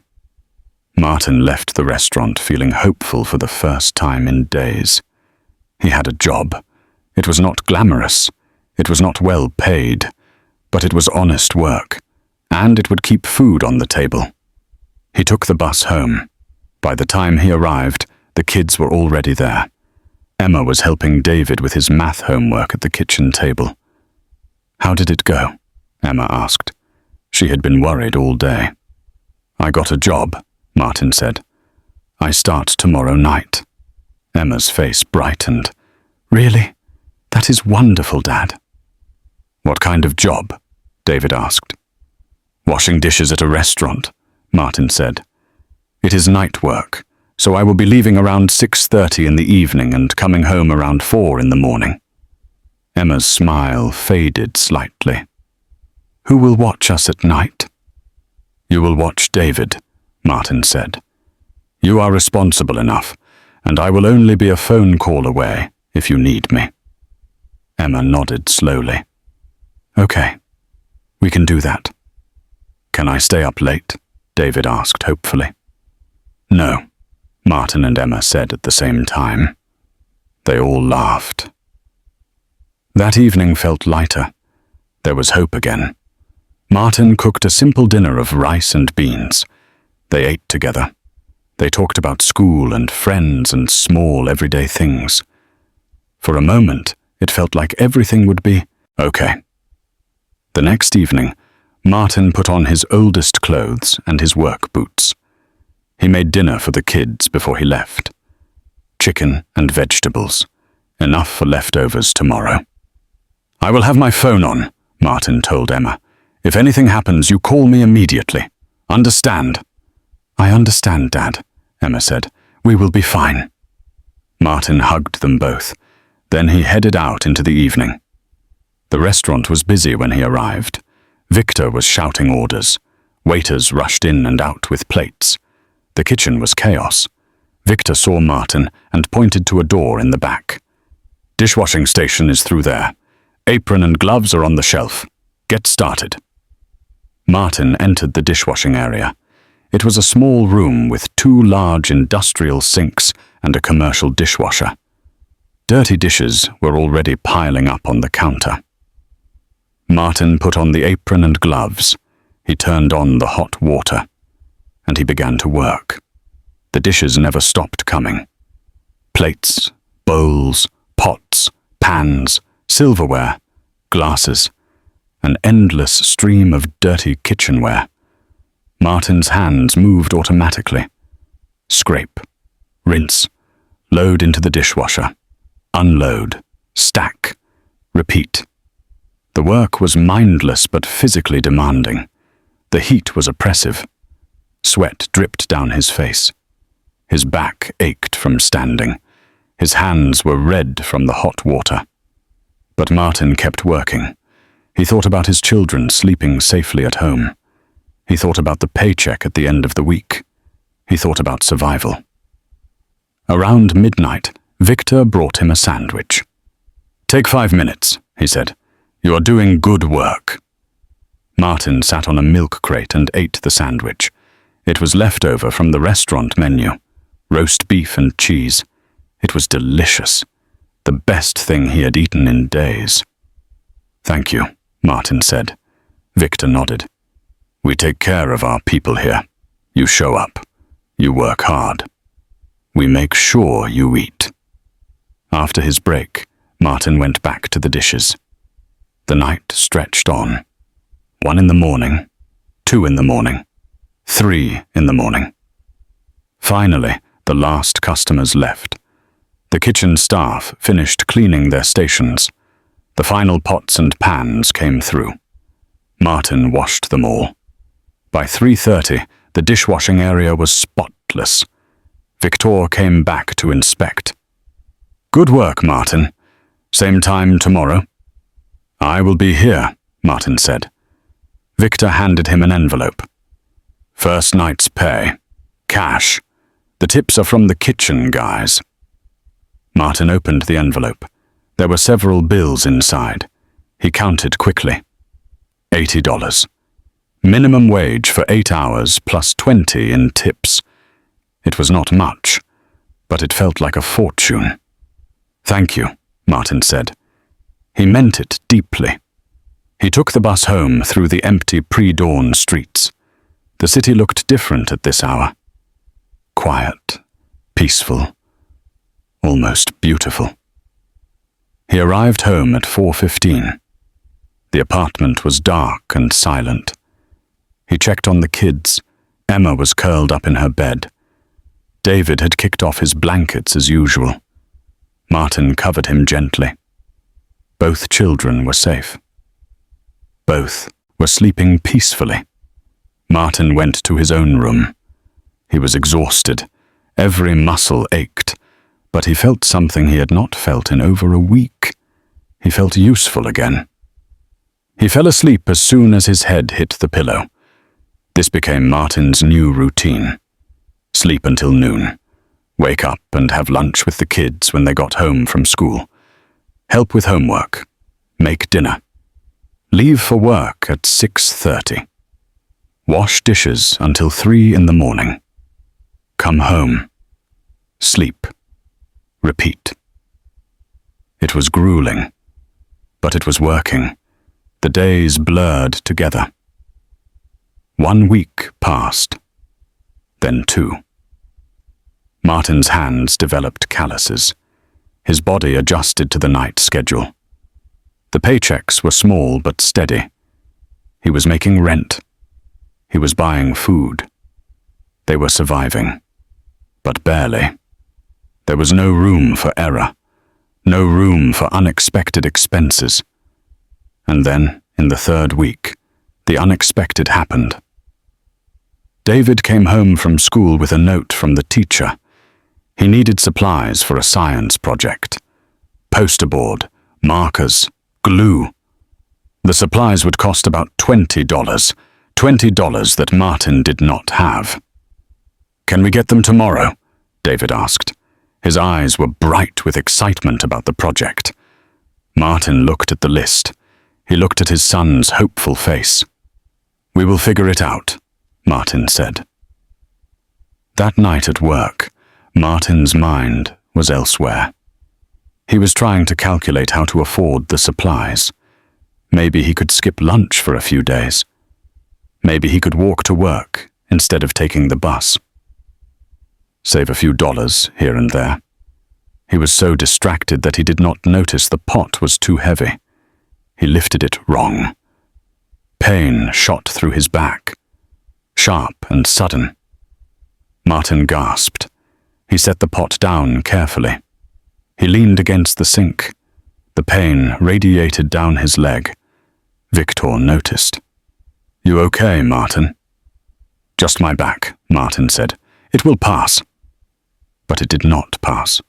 A: Martin left the restaurant feeling hopeful for the first time in days. He had a job. It was not glamorous. It was not well paid. But it was honest work, and it would keep food on the table. He took the bus home. By the time he arrived, the kids were already there. Emma was helping David with his math homework at the kitchen table. How did it go? Emma asked. She had been worried all day. I got a job, Martin said. I start tomorrow night. Emma's face brightened. Really? That is wonderful, Dad. What kind of job? David asked. Washing dishes at a restaurant, Martin said. It is night work, so I will be leaving around 6:30 in the evening and coming home around 4 in the morning. Emma's smile faded slightly. Who will watch us at night? You will watch David, Martin said. You are responsible enough, and I will only be a phone call away if you need me. Emma nodded slowly. Okay, we can do that. Can I stay up late? David asked hopefully. No, Martin and Emma said at the same time. They all laughed. That evening felt lighter. There was hope again. Martin cooked a simple dinner of rice and beans. They ate together. They talked about school and friends and small everyday things. For a moment, it felt like everything would be okay. The next evening, Martin put on his oldest clothes and his work boots. He made dinner for the kids before he left. Chicken and vegetables, enough for leftovers tomorrow. I will have my phone on, Martin told Emma. If anything happens, you call me immediately. Understand? I understand, Dad, Emma said. We will be fine. Martin hugged them both. Then he headed out into the evening. The restaurant was busy when he arrived. Victor was shouting orders. Waiters rushed in and out with plates. The kitchen was chaos. Victor saw Martin and pointed to a door in the back. Dishwashing station is through there. Apron and gloves are on the shelf. Get started. Martin entered the dishwashing area. It was a small room with 2 large industrial sinks and a commercial dishwasher. Dirty dishes were already piling up on the counter. Martin put on the apron and gloves. He turned on the hot water, and he began to work. The dishes never stopped coming. Plates, bowls, pots, pans, silverware, glasses, an endless stream of dirty kitchenware. Martin's hands moved automatically. Scrape, rinse, load into the dishwasher, unload, stack, repeat. The work was mindless but physically demanding. The heat was oppressive. Sweat dripped down his face. His back ached from standing. His hands were red from the hot water. But Martin kept working. He thought about his children sleeping safely at home. He thought about the paycheck at the end of the week. He thought about survival. Around midnight, Victor brought him a sandwich. Take 5 minutes, he said. You are doing good work. Martin sat on a milk crate and ate the sandwich. It was leftover from the restaurant menu. Roast beef and cheese. It was delicious. The best thing he had eaten in days. Thank you, Martin said. Victor nodded. We take care of our people here. You show up. You work hard. We make sure you eat." After his break, Martin went back to the dishes. The night stretched on. 1 in the morning, 2 in the morning, 3 in the morning. Finally, the last customers left. The kitchen staff finished cleaning their stations. The final pots and pans came through. Martin washed them all. By 3:30, the dishwashing area was spotless. Victor came back to inspect. "Good work, Martin. Same time tomorrow?" "I will be here," Martin said. Victor handed him an envelope. "First night's pay. Cash. The tips are from the kitchen guys." Martin opened the envelope. There were several bills inside. He counted quickly. $80. Minimum wage for 8 hours plus 20 in tips. It was not much, but it felt like a fortune. "Thank you," Martin said. He meant it deeply. He took the bus home through the empty pre-dawn streets. The city looked different at this hour. Quiet, peaceful, almost beautiful. He arrived home at 4:15. The apartment was dark and silent. He checked on the kids. Emma was curled up in her bed. David had kicked off his blankets as usual. Martin covered him gently. Both children were safe. Both were sleeping peacefully. Martin went to his own room. He was exhausted. Every muscle ached, but he felt something he had not felt in over a week. He felt useful again. He fell asleep as soon as his head hit the pillow. This became Martin's new routine. Sleep until noon. Wake up and have lunch with the kids when they got home from school. Help with homework. Make dinner. Leave for work at 6:30. Wash dishes until 3 in the morning. Come home. Sleep. Repeat. It was grueling, but it was working. The days blurred together. 1 week passed, then 2. Martin's hands developed calluses. His body adjusted to the night schedule. The paychecks were small but steady. He was making rent. He was buying food. They were surviving, but barely. There was no room for error, no room for unexpected expenses. And then, in the 3rd week, the unexpected happened. David came home from school with a note from the teacher. He needed supplies for a science project. Poster board, markers, glue. The supplies would cost about $20. $20 that Martin did not have. "Can we get them tomorrow?" David asked. His eyes were bright with excitement about the project. Martin looked at the list. He looked at his son's hopeful face. "We will figure it out," Martin said. That night at work, Martin's mind was elsewhere. He was trying to calculate how to afford the supplies. Maybe he could skip lunch for a few days. Maybe he could walk to work instead of taking the bus. Save a few dollars here and there. He was so distracted that he did not notice the pot was too heavy. He lifted it wrong. Pain shot through his back, sharp and sudden. Martin gasped. He set the pot down carefully. He leaned against the sink. The pain radiated down his leg. Victor noticed. "You okay, Martin?" "Just my back," Martin said. "It will pass." But it did not pass.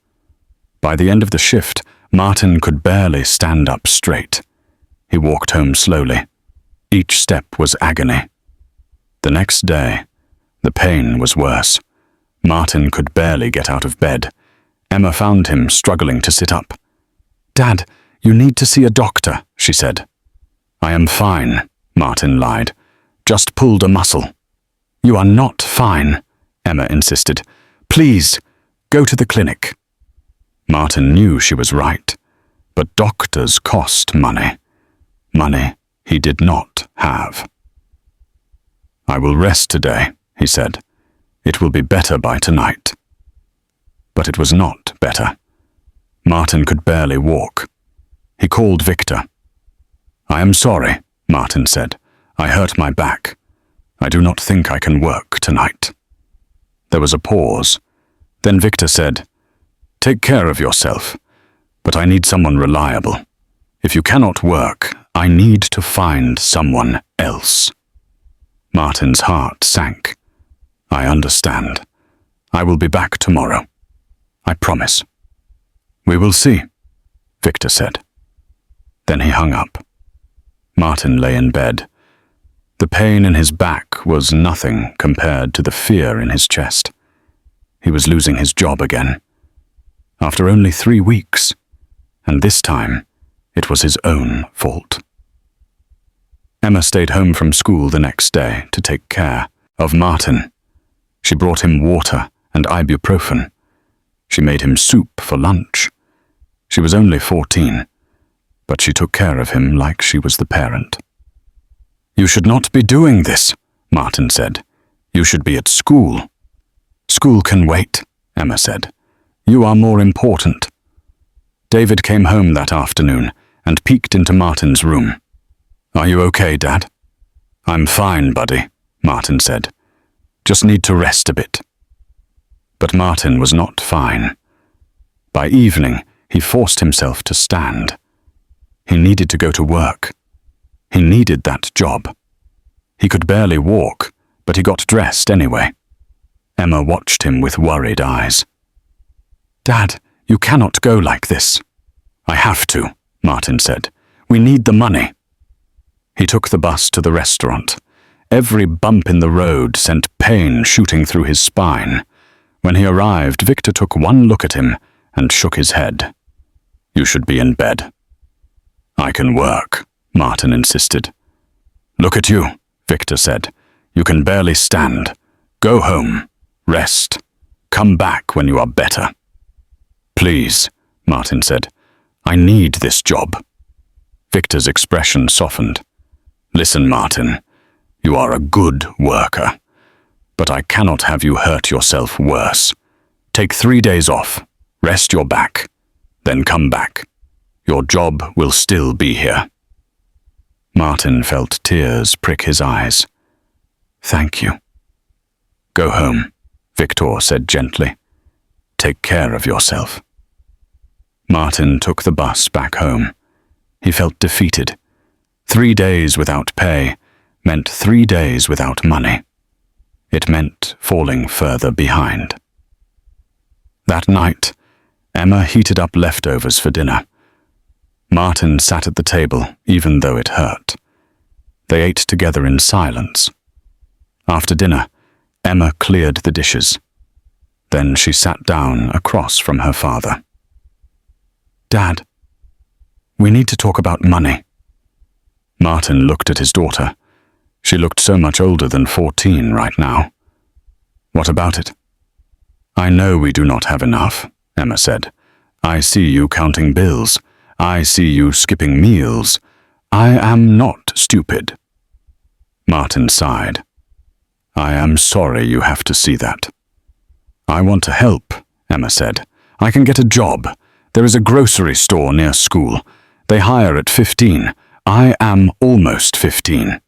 A: By the end of the shift, Martin could barely stand up straight. He walked home slowly. Each step was agony. The next day, the pain was worse. Martin could barely get out of bed. Emma found him struggling to sit up. "Dad, you need to see a doctor," she said. "I am fine," Martin lied. "Just pulled a muscle." "You are not fine," Emma insisted. "Please, go to the clinic." Martin knew she was right, but doctors cost money. Money he did not have. "I will rest today," he said. It will be better by tonight. But it was not better. Martin could barely walk. He called Victor. "I am sorry," Martin said. "I hurt my back. I do not think I can work tonight." There was a pause. Then Victor said, "Take care of yourself, but I need someone reliable. If you cannot work, I need to find someone else." Martin's heart sank. "I understand. I will be back tomorrow. I promise." "We will see," Victor said. Then he hung up. Martin lay in bed. The pain in his back was nothing compared to the fear in his chest. He was losing his job again. After only 3 weeks, and this time it was his own fault. Emma stayed home from school the next day to take care of Martin. She brought him water and ibuprofen. She made him soup for lunch. She was only 14, but she took care of him like she was the parent. "You should not be doing this," Martin said. "You should be at school." "School can wait," Emma said. "You are more important." David came home that afternoon and peeked into Martin's room. "Are you okay, Dad?" "I'm fine, buddy," Martin said. "Just need to rest a bit." But Martin was not fine. By evening, he forced himself to stand. He needed to go to work. He needed that job. He could barely walk, but he got dressed anyway. Emma watched him with worried eyes. "Dad, you cannot go like this." "I have to," Martin said. "We need the money." He took the bus to the restaurant. Every bump in the road sent pain shooting through his spine. When he arrived, Victor took one look at him and shook his head. "You should be in bed." "I can work," Martin insisted. "Look at you," Victor said. "You can barely stand. Go home. Rest. Come back when you are better." "Please," Martin said. "I need this job." Victor's expression softened. "Listen, Martin, you are a good worker, but I cannot have you hurt yourself worse. Take 3 days off, rest your back, then come back. Your job will still be here." Martin felt tears prick his eyes. "Thank you." "Go home," Victor said gently. "Take care of yourself." Martin took the bus back home. He felt defeated. 3 days without pay meant 3 days without money. It meant falling further behind. That night, Emma heated up leftovers for dinner. Martin sat at the table, even though it hurt. They ate together in silence. After dinner, Emma cleared the dishes. Then she sat down across from her father. "Dad, we need to talk about money." Martin looked at his daughter. She looked so much older than 14 right now. "What about it?" "I know we do not have enough," Emma said. "I see you counting bills. I see you skipping meals. I am not stupid." Martin sighed. "I am sorry you have to see that." "I want to help," Emma said. "I can get a job. There is a grocery store near school. They hire at 15. I am almost 15.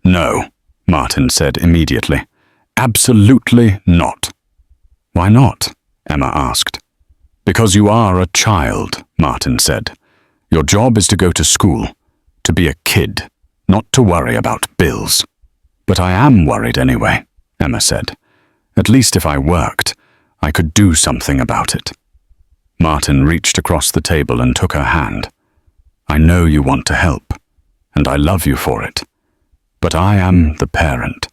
A: "No," Martin said immediately. "Absolutely not." "Why not?" Emma asked. "Because you are a child," Martin said. "Your job is to go to school, to be a kid, not to worry about bills." "But I am worried anyway," Emma said. "At least if I worked, I could do something about it." Martin reached across the table and took her hand. "I know you want to help, and I love you for it. But I am the parent.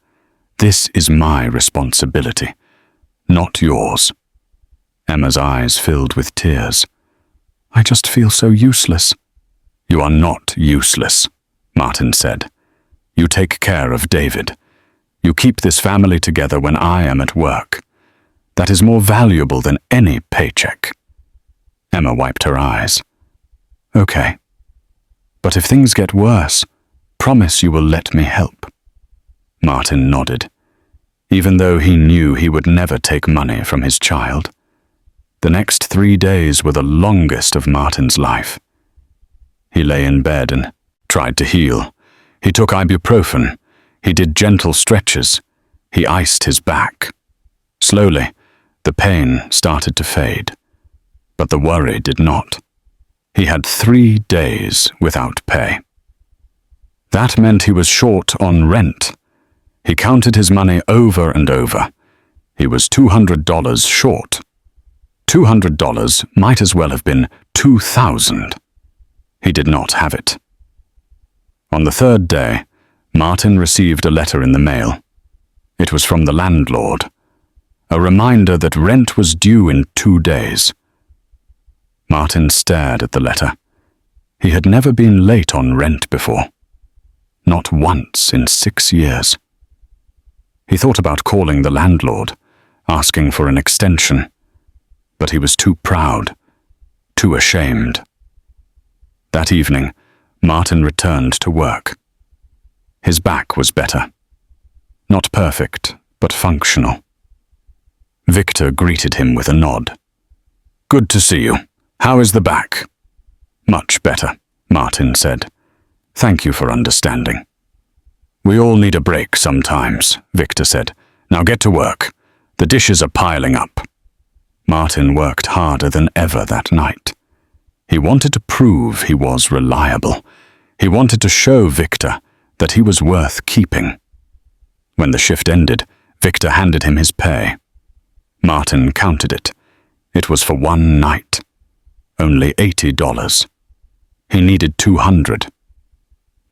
A: This is my responsibility, not yours." Emma's eyes filled with tears. "I just feel so useless." "You are not useless," Martin said. "You take care of David. You keep this family together when I am at work. That is more valuable than any paycheck." Emma wiped her eyes. "Okay. But if things get worse, promise you will let me help." Martin nodded. even though he knew he would never take money from his child. The next 3 days were the longest of Martin's life. He lay in bed and tried to heal. He took ibuprofen. He did gentle stretches. He iced his back. Slowly, the pain started to fade, but the worry did not. He had 3 days without pay. That meant he was short on rent. He counted his money over and over. He was $200 short. $200 might as well have been $2,000. He did not have it. On the 3rd day, Martin received a letter in the mail. It was from the landlord, a reminder that rent was due in 2 days. Martin stared at the letter. He had never been late on rent before. Not once in 6 years. He thought about calling the landlord, asking for an extension, but he was too proud, too ashamed. That evening, Martin returned to work. His back was better. Not perfect, but functional. Victor greeted him with a nod. "Good to see you. How is the back?" "Much better," Martin said. "Thank you for understanding." "We all need a break sometimes," Victor said. "Now get to work. The dishes are piling up." Martin worked harder than ever that night. He wanted to prove he was reliable. He wanted to show Victor that he was worth keeping. When the shift ended, Victor handed him his pay. Martin counted it. It was for 1 night. Only $80. He needed 200.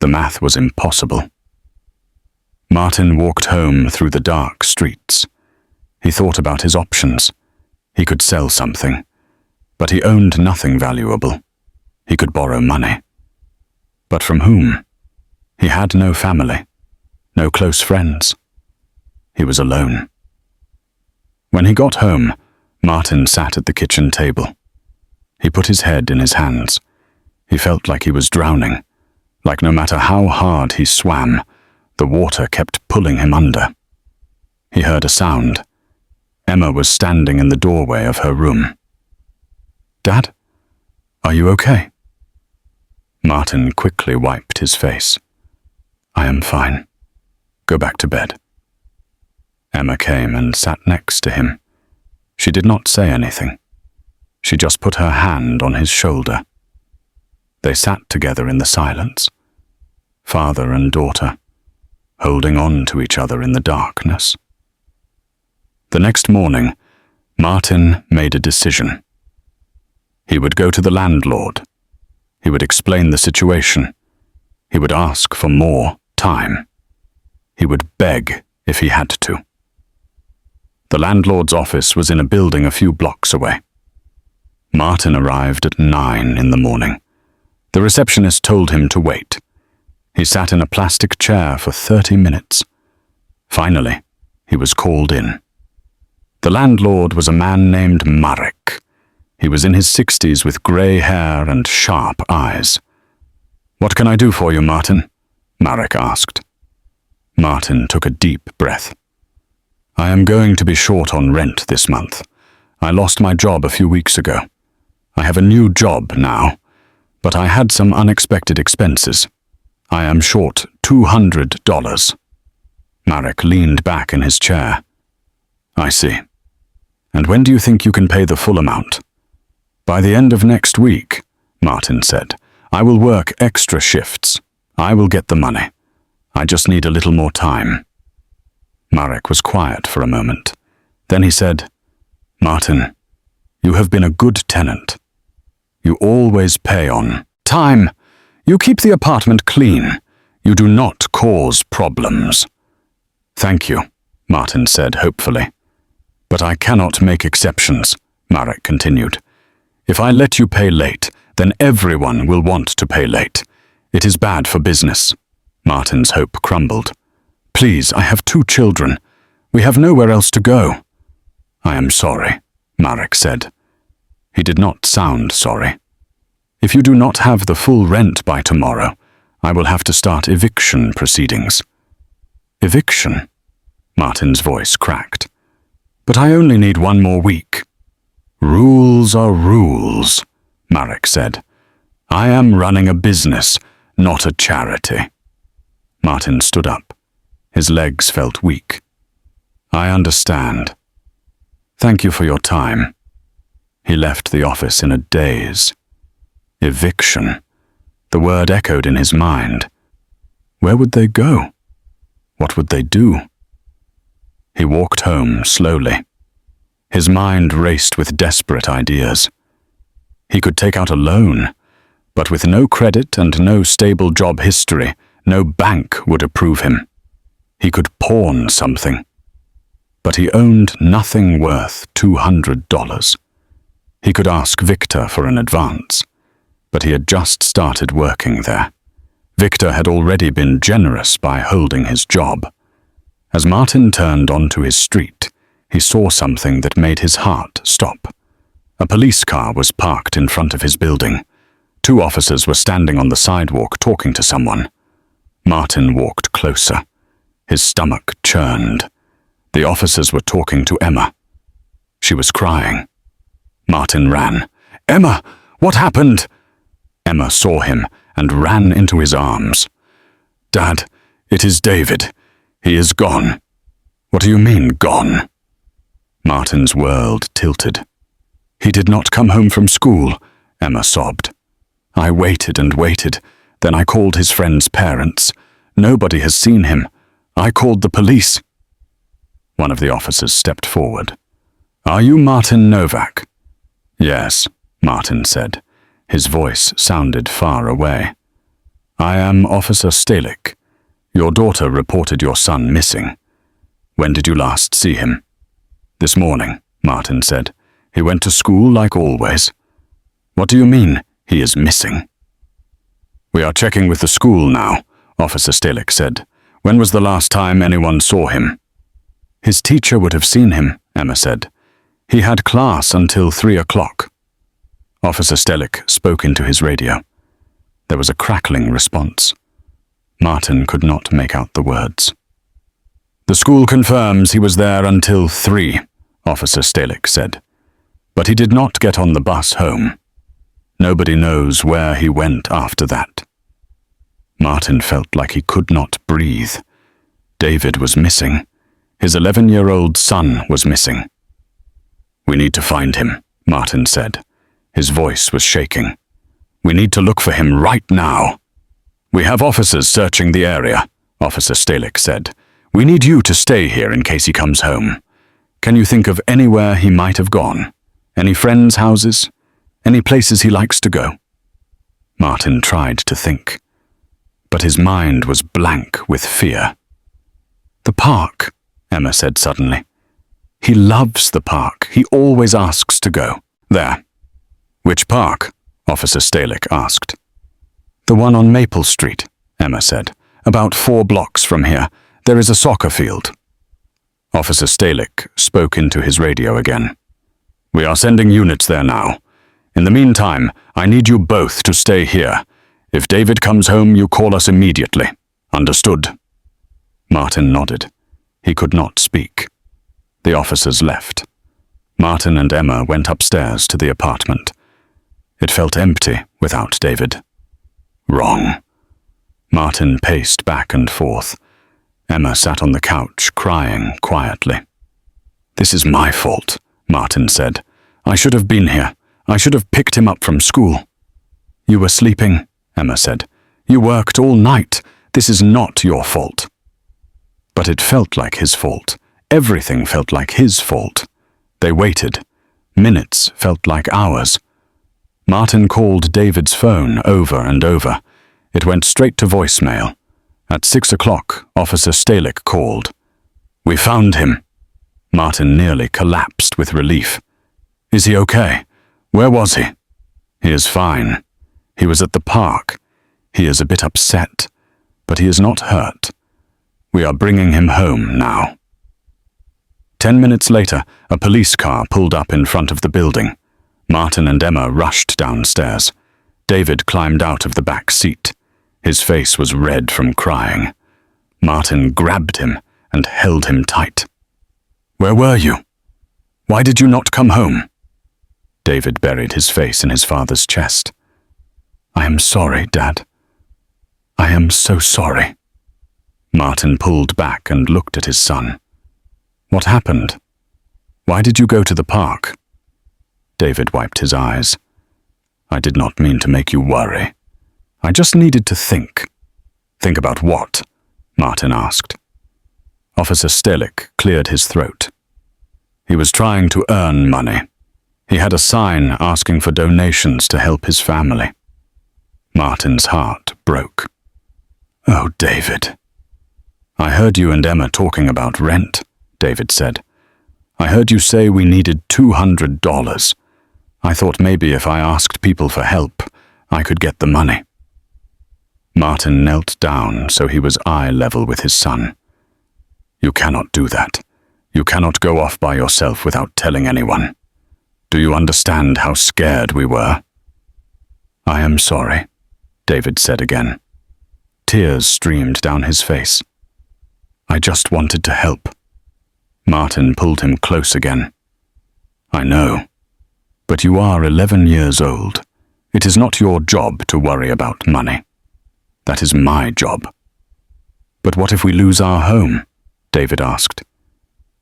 A: The math was impossible. Martin walked home through the dark streets. He thought about his options. He could sell something, but he owned nothing valuable. He could borrow money. But from whom? He had no family, no close friends. He was alone. When he got home, Martin sat at the kitchen table. He put his head in his hands. He felt like he was drowning, like no matter how hard he swam, the water kept pulling him under. He heard a sound. Emma was standing in the doorway of her room. "Dad, are you okay?" Martin quickly wiped his face. "I am fine. Go back to bed." Emma came and sat next to him. She did not say anything. She just put her hand on his shoulder. They sat together in the silence, father and daughter, holding on to each other in the darkness. The next morning, Martin made a decision. He would go to the landlord. He would explain the situation. He would ask for more time. He would beg if he had to. The landlord's office was in a building a few blocks away. Martin arrived at 9 in the morning. The receptionist told him to wait. He sat in a plastic chair for 30 minutes. Finally, he was called in. The landlord was a man named Marek. He was in his 60s with grey hair and sharp eyes. "What can I do for you, Martin?" Marek asked. Martin took a deep breath. "I am going to be short on rent this month. I lost my job a few weeks ago. I have a new job now, but I had some unexpected expenses. I am short $200. Marek leaned back in his chair. "I see. And when do you think you can pay the full amount?" "By the end of next week," Martin said. "I will work extra shifts. I will get the money. I just need a little more time." Marek was quiet for a moment. Then he said, "Martin, you have been a good tenant. You always pay on time. You keep the apartment clean. You do not cause problems." "Thank you," Martin said hopefully. "But I cannot make exceptions," Marek continued. "If I let you pay late, then everyone will want to pay late. It is bad for business." Martin's hope crumbled. "Please, I have 2 children. We have nowhere else to go." "I am sorry," Marek said. He did not sound sorry. "If you do not have the full rent by tomorrow, I will have to start eviction proceedings." "Eviction?" Martin's voice cracked. "But I only need 1 more week." "Rules are rules," Marek said. "I am running a business, not a charity." Martin stood up. His legs felt weak. "I understand. Thank you for your time." He left the office in a daze. Eviction. The word echoed in his mind. Where would they go? What would they do? He walked home slowly. His mind raced with desperate ideas. He could take out a loan, but with no credit and no stable job history, no bank would approve him. He could pawn something, but he owned nothing worth $200. He could ask Victor for an advance, but he had just started working there. Victor had already been generous by holding his job. As Martin turned onto his street, he saw something that made his heart stop. A police car was parked in front of his building. 2 officers were standing on the sidewalk talking to someone. Martin walked closer. His stomach churned. The officers were talking to Emma. She was crying. Martin ran. "Emma, what happened?" Emma saw him and ran into his arms. "Dad, it is David. He is gone." "What do you mean, gone?" Martin's world tilted. "He did not come home from school," Emma sobbed. "I waited and waited. Then I called his friend's parents. Nobody has seen him. I called the police." One of the officers stepped forward. "Are you Martin Novak?" "Yes," Martin said. His voice sounded far away. "I am Officer Stalik. Your daughter reported your son missing. When did you last see him?" "This morning," Martin said. "He went to school like always." "What do you mean, he is missing?" "We are checking with the school now," Officer Stalik said. "When was the last time anyone saw him?" "His teacher would have seen him," Emma said. "He had class until 3 o'clock." Officer Stalik spoke into his radio. There was a crackling response. Martin could not make out the words. "The school confirms he was there until 3, Officer Stalik said. "But he did not get on the bus home. Nobody knows where he went after that." Martin felt like he could not breathe. David was missing. His 11-year-old son was missing. "We need to find him," Martin said. His voice was shaking. "We need to look for him right now." "We have officers searching the area," Officer Stalik said. "We need you to stay here in case he comes home. Can you think of anywhere he might have gone? Any friends' houses? Any places he likes to go?" Martin tried to think, but his mind was blank with fear. "The park," Emma said suddenly. "He loves the park. He always asks to go." "There." "Which park?" Officer Stalik asked. "The one on Maple Street," Emma said. "About 4 blocks from here. There is a soccer field." Officer Stalik spoke into his radio again. "We are sending units there now. In the meantime, I need you both to stay here. If David comes home, you call us immediately. Understood?" Martin nodded. He could not speak. The officers left. Martin and Emma went upstairs to the apartment. It felt empty without David. Wrong. Martin paced back and forth. Emma sat on the couch, crying quietly. "This is my fault," Martin said. "I should have been here. I should have picked him up from school." "You were sleeping," Emma said. "You worked all night. This is not your fault." But it felt like his fault. Everything felt like his fault. They waited. Minutes felt like hours. Martin called David's phone over and over. It went straight to voicemail. At 6 o'clock, Officer Stalik called. "We found him." Martin nearly collapsed with relief. "Is he okay? Where was he?" "He is fine. He was at the park. He is a bit upset, but he is not hurt. We are bringing him home now." 10 minutes later, a police car pulled up in front of the building. Martin and Emma rushed downstairs. David climbed out of the back seat. His face was red from crying. Martin grabbed him and held him tight. "Where were you? Why did you not come home?" David buried his face in his father's chest. "I am sorry, Dad. I am so sorry." Martin pulled back and looked at his son. "What happened? Why did you go to the park?" David wiped his eyes. "I did not mean to make you worry. I just needed to think." "Think about what?" Martin asked. Officer Stelick cleared his throat. He was trying to earn money. He had a sign asking for donations to help his family. Martin's heart broke. "Oh, David." "I heard you and Emma talking about rent," David said. "I heard you say we needed $200. I thought maybe if I asked people for help, I could get the money." Martin knelt down so he was eye level with his son. "You cannot do that. You cannot go off by yourself without telling anyone. Do you understand how scared we were?" "I am sorry," David said again. Tears streamed down his face. "I just wanted to help." Martin pulled him close again. "I know, but you are 11 years old. It is not your job to worry about money. That is my job." "But what if we lose our home?" David asked.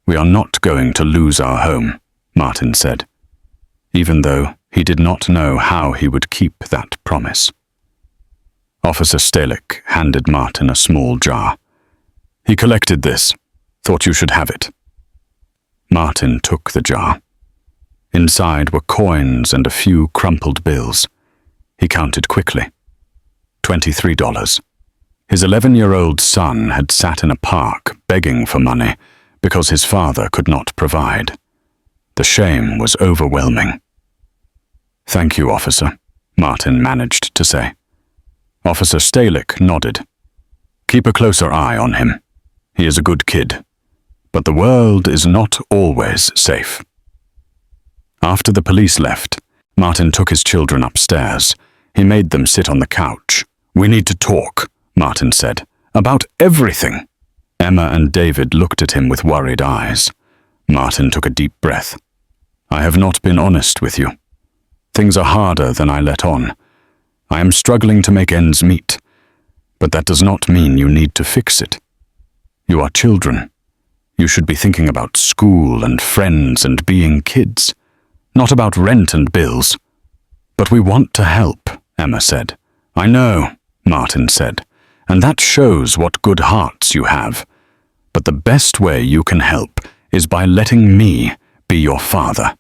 A: "We are not going to lose our home," Martin said, even though he did not know how he would keep that promise. Officer Stelick handed Martin a small jar. "He collected this. Thought you should have it." Martin took the jar. Inside were coins and a few crumpled bills. He counted quickly. $23. His 11-year-old son had sat in a park begging for money because his father could not provide. The shame was overwhelming. "Thank you, officer," Martin managed to say. Officer Stelick nodded. "Keep a closer eye on him. He is a good kid. But the world is not always safe." After the police left, Martin took his children upstairs. He made them sit on the couch. "We need to talk," Martin said, "about everything." Emma and David looked at him with worried eyes. Martin took a deep breath. "I have not been honest with you. Things are harder than I let on. I am struggling to make ends meet, but that does not mean you need to fix it. You are children. You should be thinking about school and friends and being kids, not about rent and bills." "But we want to help," Emma said. "I know," Martin said, "and that shows what good hearts you have. But the best way you can help is by letting me be your father,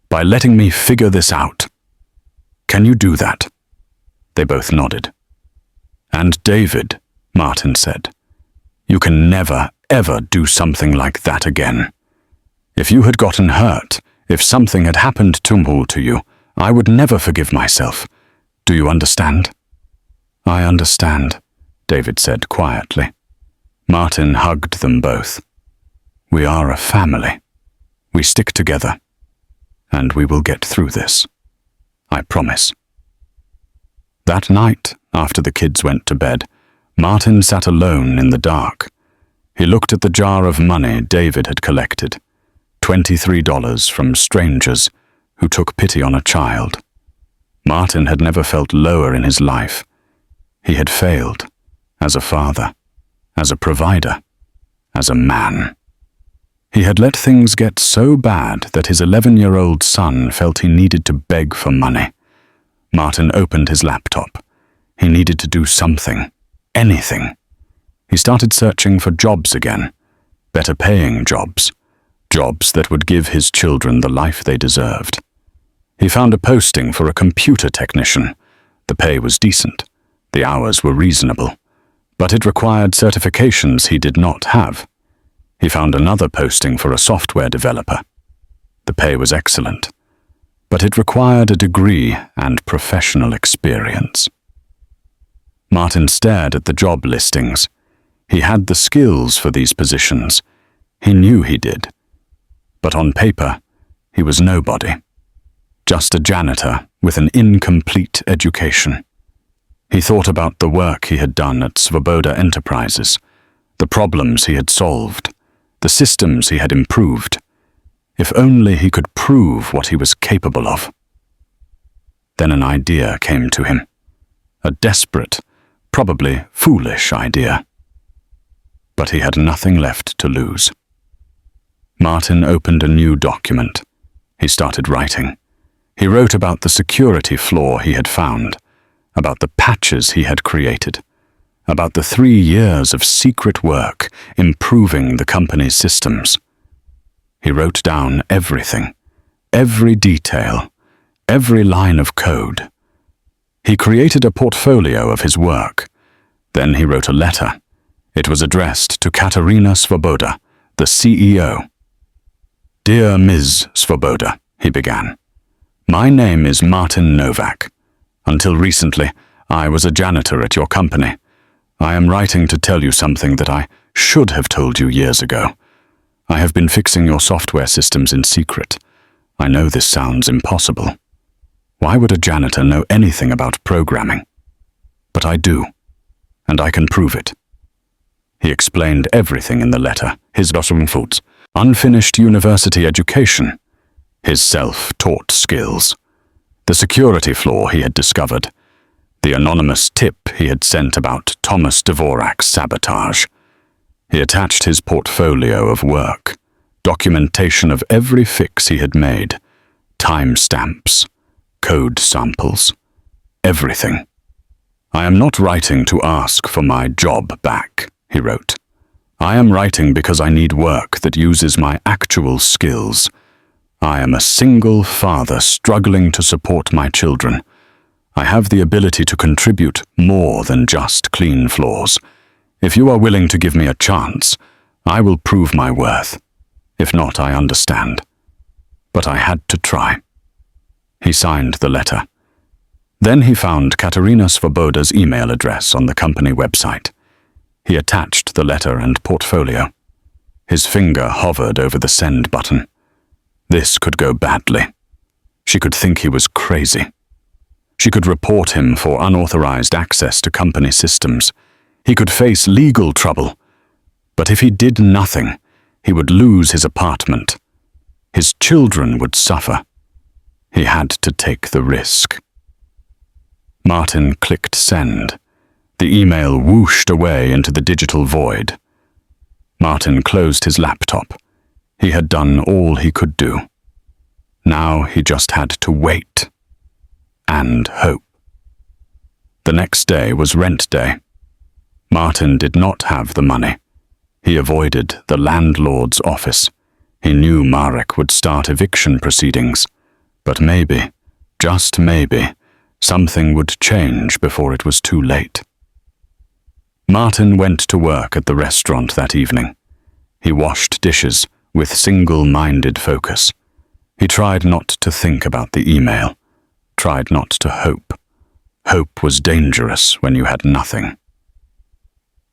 A: by letting me figure this out. Can you do that?" They both nodded. "And David," Martin said, "you can never, ever do something like that again. If you had gotten hurt, if something had happened to you, I would never forgive myself. Do you understand?" "I understand," David said quietly. Martin hugged them both. "We are a family. We stick together. And we will get through this. I promise." That night, after the kids went to bed, Martin sat alone in the dark. He looked at the jar of money David had collected, $23 from strangers who took pity on a child. Martin had never felt lower in his life. He had failed, as a father, as a provider, as a man. He had let things get so bad that his 11-year-old son felt he needed to beg for money. Martin opened his laptop. He needed to do something, anything. He started searching for jobs again, better-paying jobs, jobs that would give his children the life they deserved. He found a posting for a computer technician. The pay was decent. The hours were reasonable, but it required certifications he did not have. He found another posting for a software developer. The pay was excellent, but it required a degree and professional experience. Martin stared at the job listings. He had the skills for these positions. He knew he did. But on paper, he was nobody. Just a janitor with an incomplete education. He thought about the work he had done at Svoboda Enterprises, the problems he had solved, the systems he had improved. If only he could prove what he was capable of. Then an idea came to him. A desperate, probably foolish idea. But he had nothing left to lose. Martin opened a new document. He started writing. He wrote about the security flaw he had found, about the patches he had created, about the 3 years of secret work improving the company's systems. He wrote down everything, every detail, every line of code. He created a portfolio of his work. Then he wrote a letter. It was addressed to Katerina Svoboda, the CEO. "Dear Ms. Svoboda," he began. "My name is Martin Novak. Until recently, I was a janitor at your company. I am writing to tell you something that I should have told you years ago. I have been fixing your software systems in secret. I know this sounds impossible. Why would a janitor know anything about programming? But I do, and I can prove it." He explained everything in the letter, his foods, unfinished university education, his self-taught skills, the security flaw he had discovered, the anonymous tip he had sent about Thomas Dvorak's sabotage. He attached his portfolio of work, documentation of every fix he had made, timestamps, code samples, everything. "I am not writing to ask for my job back," he wrote. "I am writing because I need work that uses my actual skills. I am a single father struggling to support my children. I have the ability to contribute more than just clean floors. If you are willing to give me a chance, I will prove my worth. If not, I understand. But I had to try." He signed the letter. Then he found Katerina Svoboda's email address on the company website. He attached the letter and portfolio. His finger hovered over the send button. This could go badly. She could think he was crazy. She could report him for unauthorized access to company systems. He could face legal trouble. But if he did nothing, he would lose his apartment. His children would suffer. He had to take the risk. Martin clicked send. The email whooshed away into the digital void. Martin closed his laptop. He had done all he could do. Now he just had to wait. And hope. The next day was rent day. Martin did not have the money. He avoided the landlord's office. He knew Marek would start eviction proceedings. But maybe, just maybe, something would change before it was too late. Martin went to work at the restaurant that evening. He washed dishes with single-minded focus. He tried not to think about the email, tried not to hope. Hope was dangerous when you had nothing.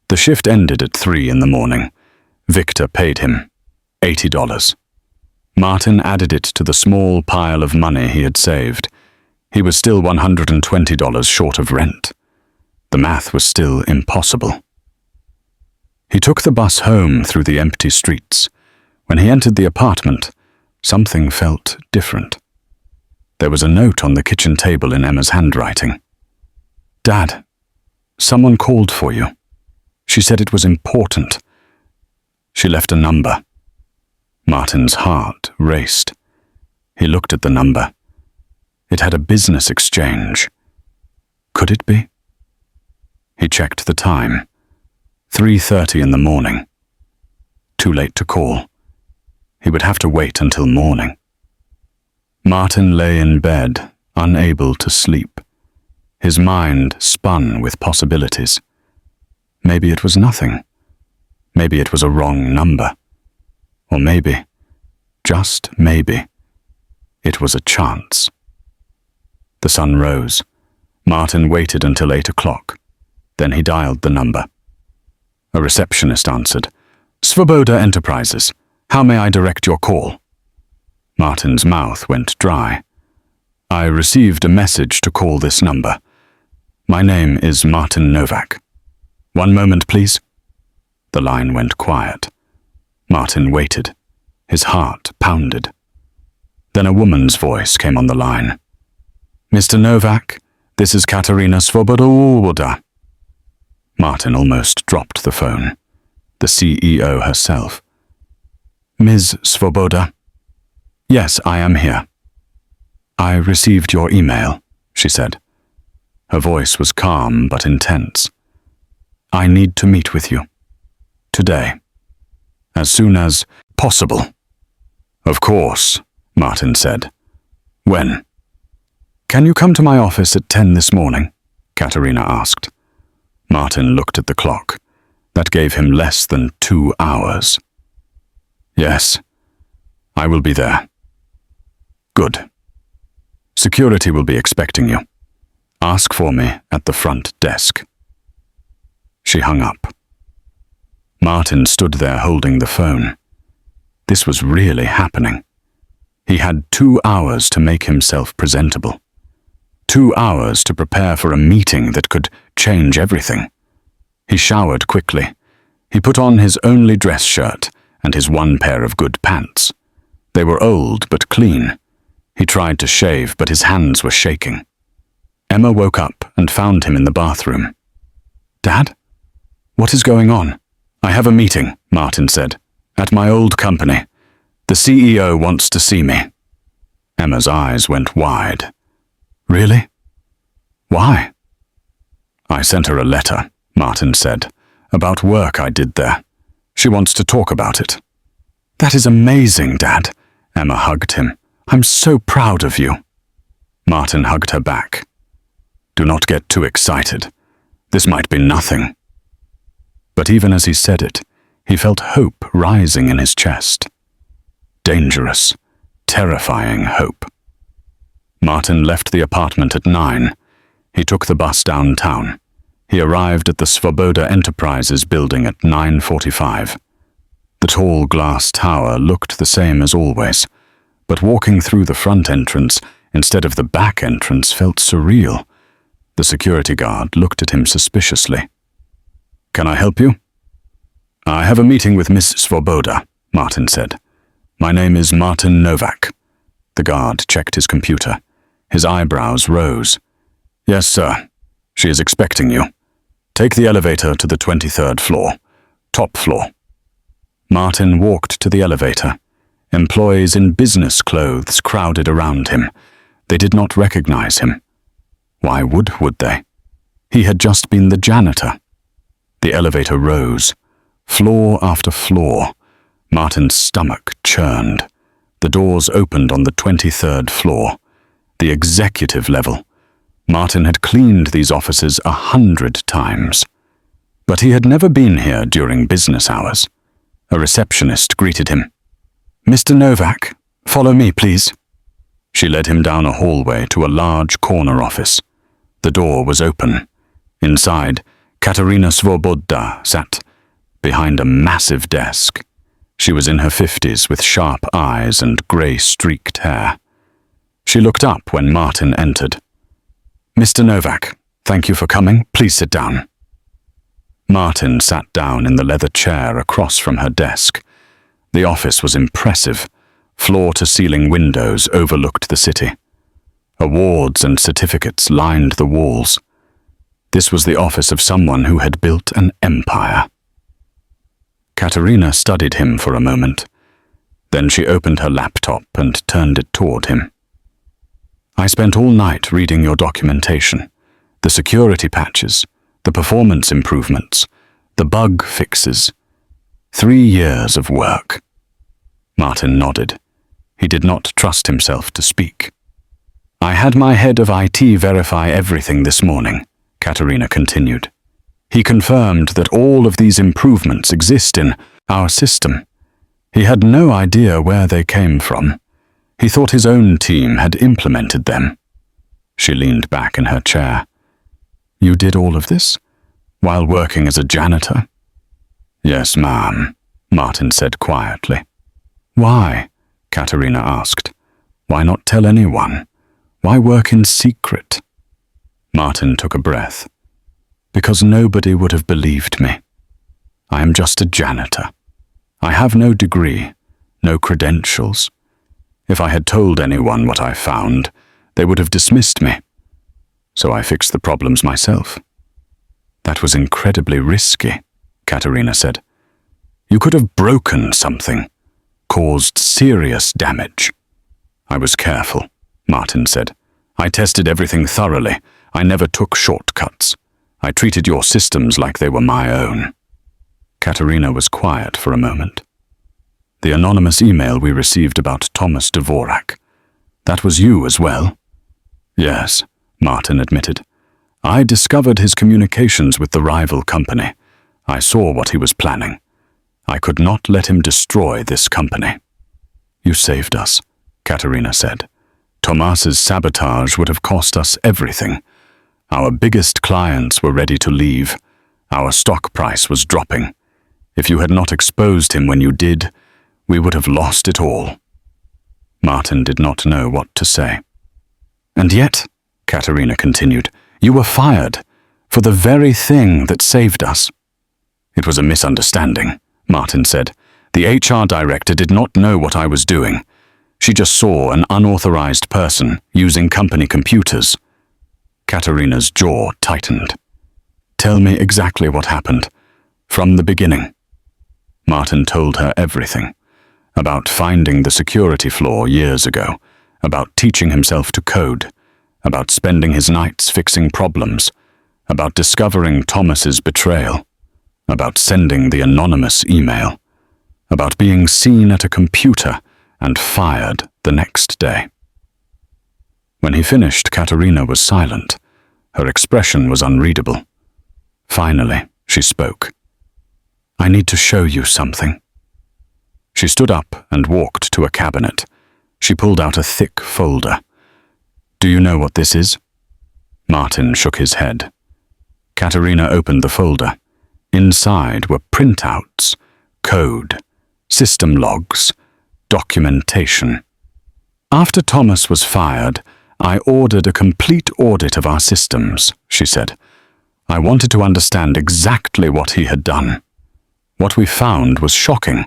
A: The shift ended at 3 in the morning. Victor paid him $80. Martin added it to the small pile of money he had saved. He was still $120 short of rent. The math was still impossible. He took the bus home through the empty streets. When he entered the apartment, something felt different. There was a note on the kitchen table in Emma's handwriting. "Dad, someone called for you. She said it was important. She left a number." Martin's heart raced. He looked at the number. It had a business exchange. Could it be? He checked the time. 3:30 in the morning. Too late to call. He would have to wait until morning. Martin lay in bed, unable to sleep. His mind spun with possibilities. Maybe it was nothing. Maybe it was a wrong number. Or maybe, just maybe, it was a chance. The sun rose. Martin waited until 8 o'clock. Then he dialed the number. A receptionist answered. "Svoboda Enterprises. How may I direct your call?" Martin's mouth went dry. "I received a message to call this number. My name is Martin Novak. One moment, please." The line went quiet. Martin waited. His heart pounded. Then a woman's voice came on the line. "Mr. Novak, this is Katerina Svoboda." Martin almost dropped the phone. The CEO herself. "Ms. Svoboda?" "Yes, I am here." "I received your email," she said. Her voice was calm but intense. "I need to meet with you. Today. As soon as possible." "Of course," Martin said. "When?" "Can you come to my office at 10 this morning?" Katerina asked. Martin looked at the clock. That gave him less than 2 hours. "Yes, I will be there." "Good. Security will be expecting you. Ask for me at the front desk." She hung up. Martin stood there holding the phone. This was really happening. He had 2 hours to make himself presentable. 2 hours to prepare for a meeting that could change everything. He showered quickly. He put on his only dress shirt and his one pair of good pants. They were old but clean. He tried to shave, but his hands were shaking. Emma woke up and found him in the bathroom. "Dad? What is going on?" "I have a meeting," Martin said, "at my old company. The CEO wants to see me." Emma's eyes went wide. "Really? Why?" "I sent her a letter," Martin said, "about work I did there. She wants to talk about it." "That is amazing, Dad." Emma hugged him. "I'm so proud of you." Martin hugged her back. "Do not get too excited. This might be nothing." But even as he said it, he felt hope rising in his chest. Dangerous, terrifying hope. Martin left the apartment at 9. He took the bus downtown. He arrived at the Svoboda Enterprises building at 9:45. The tall glass tower looked the same as always, but walking through the front entrance instead of the back entrance felt surreal. The security guard looked at him suspiciously. "Can I help you?" "I have a meeting with Miss Svoboda," Martin said. "My name is Martin Novak." The guard checked his computer. His eyebrows rose. "Yes, sir. She is expecting you. Take the elevator to the 23rd floor. Top floor." Martin walked to the elevator. Employees in business clothes crowded around him. They did not recognize him. Why would they? He had just been the janitor. The elevator rose. Floor after floor. Martin's stomach churned. The doors opened on the 23rd floor. The executive level. Martin had cleaned these offices 100 times. But he had never been here during business hours. A receptionist greeted him. "Mr. Novak, follow me, please." She led him down a hallway to a large corner office. The door was open. Inside, Katerina Svoboda sat behind a massive desk. She was in her 50s with sharp eyes and grey-streaked hair. She looked up when Martin entered. "Mr. Novak, thank you for coming. Please sit down." Martin sat down in the leather chair across from her desk. The office was impressive. Floor-to-ceiling windows overlooked the city. Awards and certificates lined the walls. This was the office of someone who had built an empire. Katerina studied him for a moment. Then she opened her laptop and turned it toward him. "I spent all night reading your documentation, the security patches, the performance improvements, the bug fixes. 3 years of work." Martin nodded. He did not trust himself to speak. "I had my head of IT verify everything this morning," Katerina continued. "He confirmed that all of these improvements exist in our system. He had no idea where they came from. He thought his own team had implemented them." She leaned back in her chair. "You did all of this? While working as a janitor?" "Yes, ma'am," Martin said quietly. "Why?" Katerina asked. "Why not tell anyone? Why work in secret?" Martin took a breath. "Because nobody would have believed me. I am just a janitor. I have no degree, no credentials. If I had told anyone what I found, they would have dismissed me. So I fixed the problems myself. That was incredibly risky, Katerina said. You could have broken something, caused serious damage. I was careful, Martin said. I tested everything thoroughly. I never took shortcuts. I treated your systems like they were my own. Katerina was quiet for a moment. The anonymous email we received about Thomas Dvorak. That was you as well? Yes, Martin admitted. I discovered his communications with the rival company. I saw what he was planning. I could not let him destroy this company. You saved us, Katerina said. Thomas's sabotage would have cost us everything. Our biggest clients were ready to leave. Our stock price was dropping. If you had not exposed him when you did, we would have lost it all. Martin did not know what to say. And yet, Katerina continued, you were fired for the very thing that saved us. It was a misunderstanding, Martin said. The HR director did not know what I was doing. She just saw an unauthorized person using company computers. Katerina's jaw tightened. Tell me exactly what happened, from the beginning. Martin told her everything. About finding the security flaw years ago, about teaching himself to code, about spending his nights fixing problems, about discovering Thomas's betrayal, about sending the anonymous email, about being seen at a computer and fired the next day. When he finished, Katerina was silent. Her expression was unreadable. Finally, she spoke. I need to show you something. She stood up and walked to a cabinet. She pulled out a thick folder. Do you know what this is? Martin shook his head. Katerina opened the folder. Inside were printouts, code, system logs, documentation. After Thomas was fired, I ordered a complete audit of our systems, she said. I wanted to understand exactly what he had done. What we found was shocking.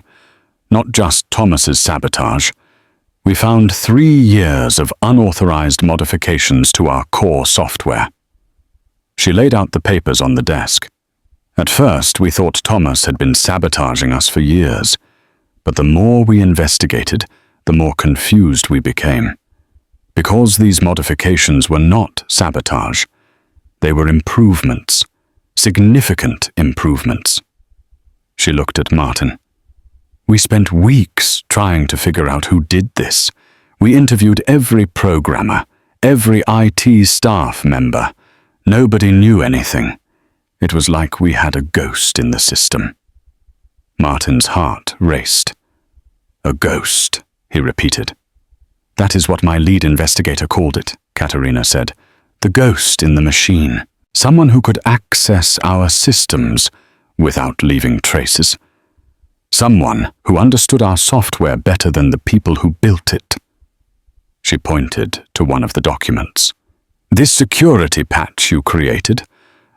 A: Not just Thomas's sabotage. We found 3 years of unauthorized modifications to our core software. She laid out the papers on the desk. At first, we thought Thomas had been sabotaging us for years, but the more we investigated, the more confused we became. Because these modifications were not sabotage, they were improvements, significant improvements. She looked at Martin. We spent weeks trying to figure out who did this. We interviewed every programmer, every IT staff member. Nobody knew anything. It was like we had a ghost in the system. Martin's heart raced. A ghost, he repeated. That is what my lead investigator called it, Katerina said. The ghost in the machine. Someone who could access our systems without leaving traces. Someone who understood our software better than the people who built it. She pointed to one of the documents. This security patch you created,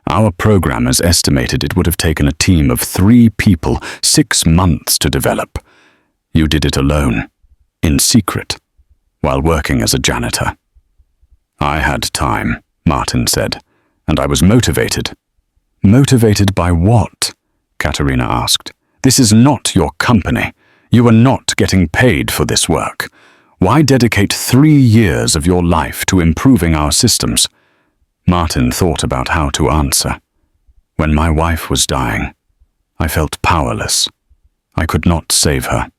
A: our programmers estimated it would have taken a team of 3 people 6 months to develop. You did it alone, in secret, while working as a janitor. I had time, Martin said, and I was motivated. Motivated by what? Katerina asked. This is not your company. You are not getting paid for this work. Why dedicate 3 years of your life to improving our systems? Martin thought about how to answer. When my wife was dying, I felt powerless. I could not save her.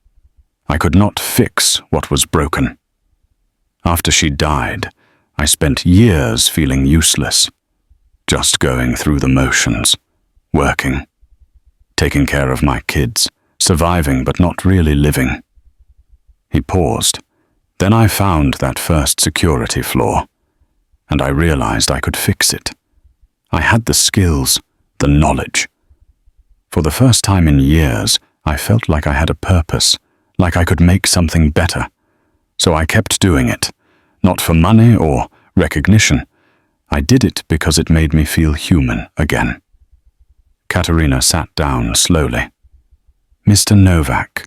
A: I could not fix what was broken. After she died, I spent years feeling useless, just going through the motions, working, taking care of my kids, surviving but not really living. He paused. Then I found that first security flaw, and I realized I could fix it. I had the skills, the knowledge. For the first time in years, I felt like I had a purpose, like I could make something better. So I kept doing it, not for money or recognition. I did it because it made me feel human again. Katerina sat down slowly. Mr. Novak,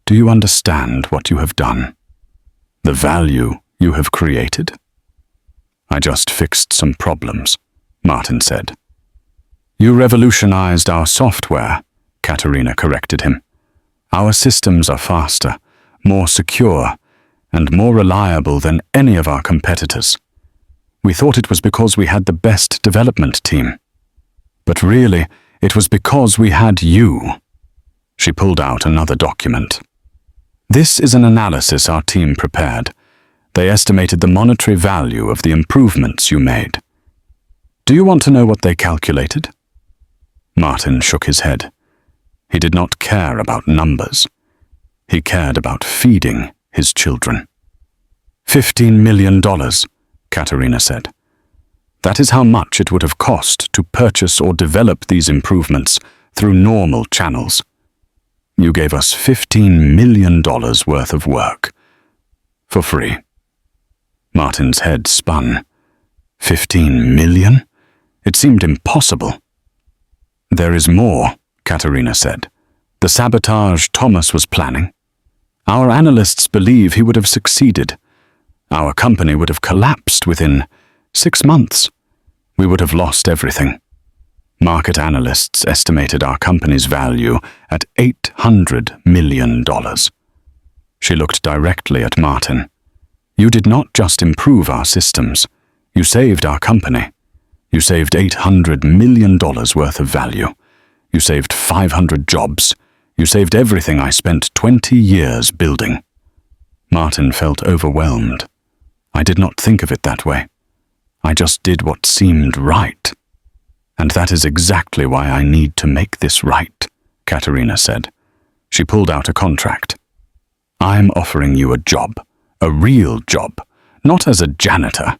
A: do you understand what you have done? The value you have created? I just fixed some problems, Martin said. You revolutionized our software, Katerina corrected him. Our systems are faster, more secure, and more reliable than any of our competitors. We thought it was because we had the best development team. But really, it was because we had you. She pulled out another document. This is an analysis our team prepared. They estimated the monetary value of the improvements you made. Do you want to know what they calculated? Martin shook his head. He did not care about numbers. He cared about feeding his children. $15 million, Katerina said. That is how much it would have cost to purchase or develop these improvements through normal channels. You gave us $15 million worth of work. For free. Martin's head spun. 15 million? It seemed impossible. There is more, Katerina said. The sabotage Thomas was planning. Our analysts believe he would have succeeded. Our company would have collapsed within 6 months. We would have lost everything. Market analysts estimated our company's value at $800 million. She looked directly at Martin. You did not just improve our systems. You saved our company. You saved $800 million worth of value. You saved 500 jobs. You saved everything I spent 20 years building. Martin felt overwhelmed. I did not think of it that way. I just did what seemed right. And that is exactly why I need to make this right, Katerina said. She pulled out a contract. I'm offering you a job, a real job, not as a janitor,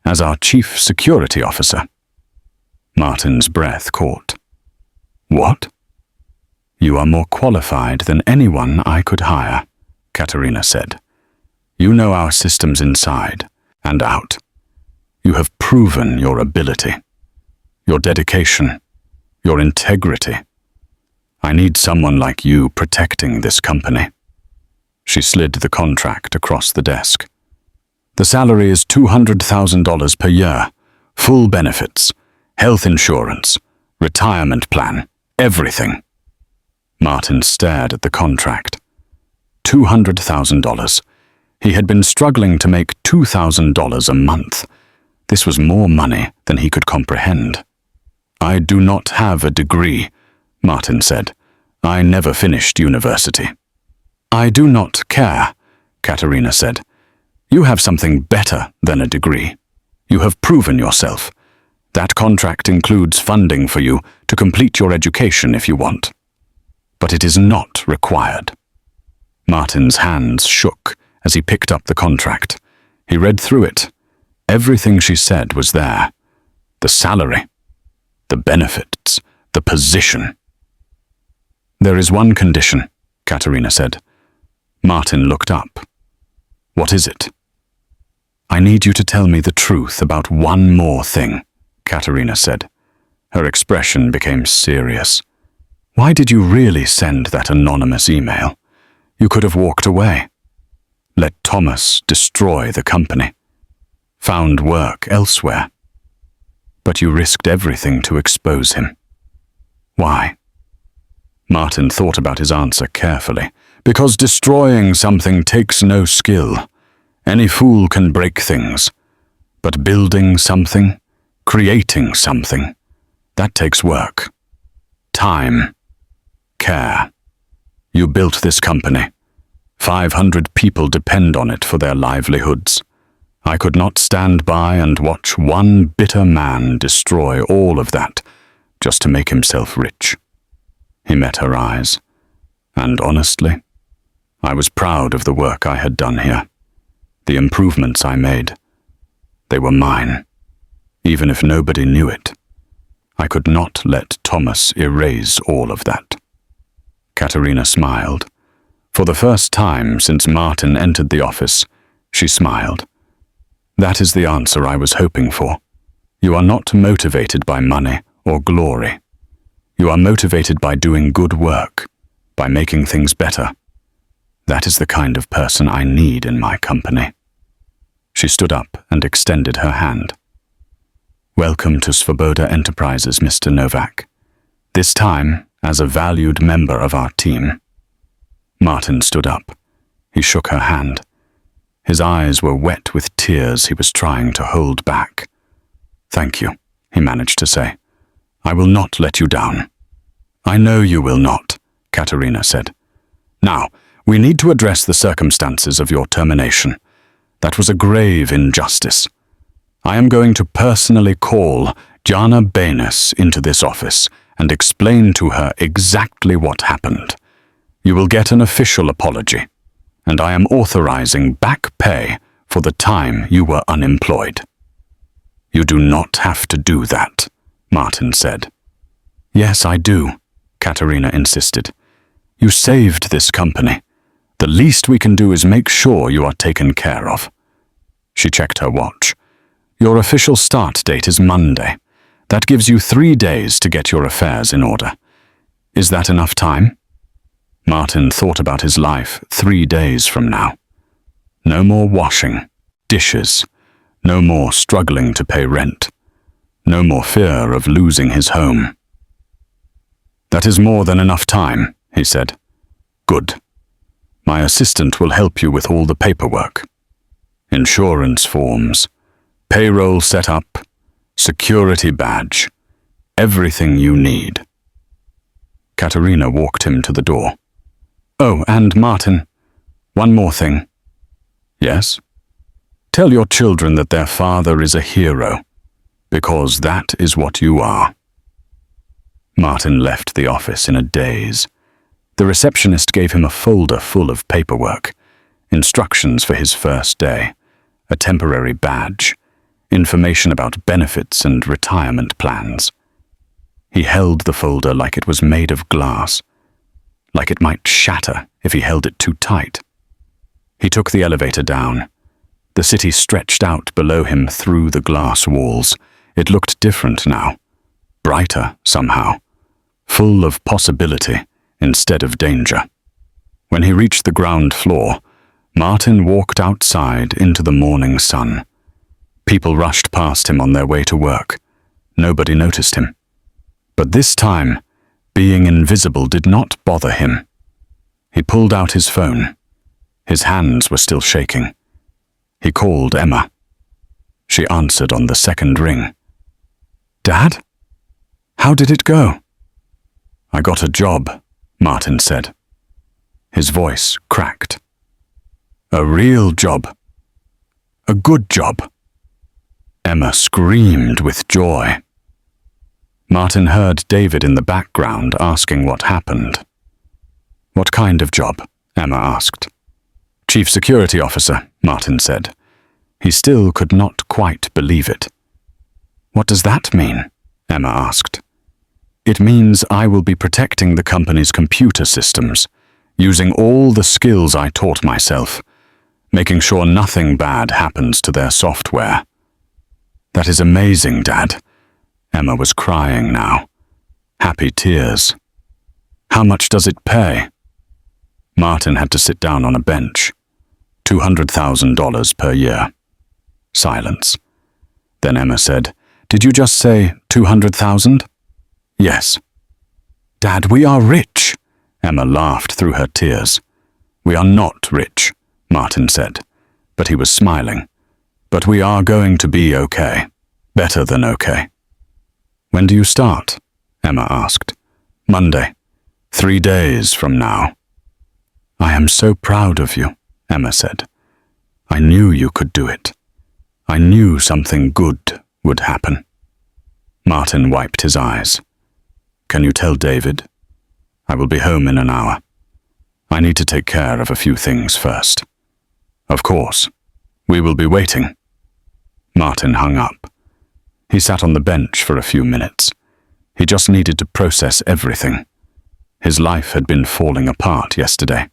A: as our chief security officer. Martin's breath caught. What? You are more qualified than anyone I could hire, Katerina said. You know our systems inside and out. You have proven your ability, your dedication, your integrity. I need someone like you protecting this company. She slid the contract across the desk. The salary is $200,000 per year, full benefits, health insurance, retirement plan, everything. Martin stared at the contract. $200,000. He had been struggling to make $2,000 a month. This was more money than he could comprehend. I do not have a degree, Martin said. I never finished university. I do not care, Katerina said. You have something better than a degree. You have proven yourself. That contract includes funding for you to complete your education if you want. But it is not required. Martin's hands shook as he picked up the contract. He read through it. Everything she said was there. The salary, the benefits, the position. There is one condition, Katerina said. Martin looked up. What is it? I need you to tell me the truth about one more thing, Katerina said. Her expression became serious. Why did you really send that anonymous email? You could have walked away. Let Thomas destroy the company. Found work elsewhere. But you risked everything to expose him. Why? Martin thought about his answer carefully. Because destroying something takes no skill. Any fool can break things. But building something, creating something, that takes work. Time. Care. You built this company. 500 people depend on it for their livelihoods. I could not stand by and watch one bitter man destroy all of that just to make himself rich. He met her eyes, and honestly, I was proud of the work I had done here, the improvements I made. They were mine, even if nobody knew it. I could not let Thomas erase all of that. Katerina smiled. For the first time since Martin entered the office, she smiled. That is the answer I was hoping for. You are not motivated by money or glory. You are motivated by doing good work. by making things better. That is the kind of person I need in my company. She stood up and extended her hand. Welcome to Svoboda Enterprises, Mr. Novak. This time, as a valued member of our team. Martin stood up. He shook her hand. His eyes were wet with tears he was trying to hold back. Thank you, he managed to say. I will not let you down. I know you will not, Katerina said. Now, we need to address the circumstances of your termination. That was a grave injustice. I am going to personally call Jana Baines into this office and explain to her exactly what happened. You will get an official apology, and I am authorizing back pay for the time you were unemployed. You do not have to do that, Martin said. Yes, I do, Katerina insisted. You saved this company. The least we can do is make sure you are taken care of. She checked her watch. Your official start date is Monday. That gives you 3 days to get your affairs in order. Is that enough time? Martin thought about his life 3 days from now. No more washing, dishes, no more struggling to pay rent, no more fear of losing his home. That is more than enough time, he said. Good. My assistant will help you with all the paperwork. Insurance forms, payroll setup, security badge, everything you need. Katerina walked him to the door. Oh, and Martin, one more thing. Yes? Tell your children that their father is a hero, because that is what you are. Martin left the office in a daze. The receptionist gave him a folder full of paperwork, instructions for his first day, a temporary badge, information about benefits and retirement plans. He held the folder like it was made of glass, like it might shatter if he held it too tight. He took the elevator down. The city stretched out below him through the glass walls. It looked different now, brighter somehow, full of possibility instead of danger. When he reached the ground floor, Martin walked outside into the morning sun. People rushed past him on their way to work. Nobody noticed him. But this time, being invisible did not bother him. He pulled out his phone. His hands were still shaking. He called Emma. She answered on the second ring. Dad? How did it go? I got a job, Martin said. His voice cracked. A real job. A good job. Emma screamed with joy. Martin heard David in the background asking what happened. What kind of job? Emma asked. Chief Security Officer, Martin said. He still could not quite believe it. What does that mean? Emma asked. It means I will be protecting the company's computer systems, using all the skills I taught myself, making sure nothing bad happens to their software. That is amazing, Dad. Emma was crying now. Happy tears. How much does it pay? Martin had to sit down on a bench. $200,000 per year. Silence. Then Emma said, Did you just say 200,000? Yes. Dad, we are rich. Emma laughed through her tears. We are not rich, Martin said, but he was smiling. But we are going to be okay. Better than okay. When do you start? Emma asked. Monday. 3 days from now. I am so proud of you, Emma said. I knew you could do it. I knew something good would happen. Martin wiped his eyes. Can you tell David? I will be home in an hour. I need to take care of a few things first. Of course. We will be waiting. Martin hung up. He sat on the bench for a few minutes. He just needed to process everything. His life had been falling apart yesterday.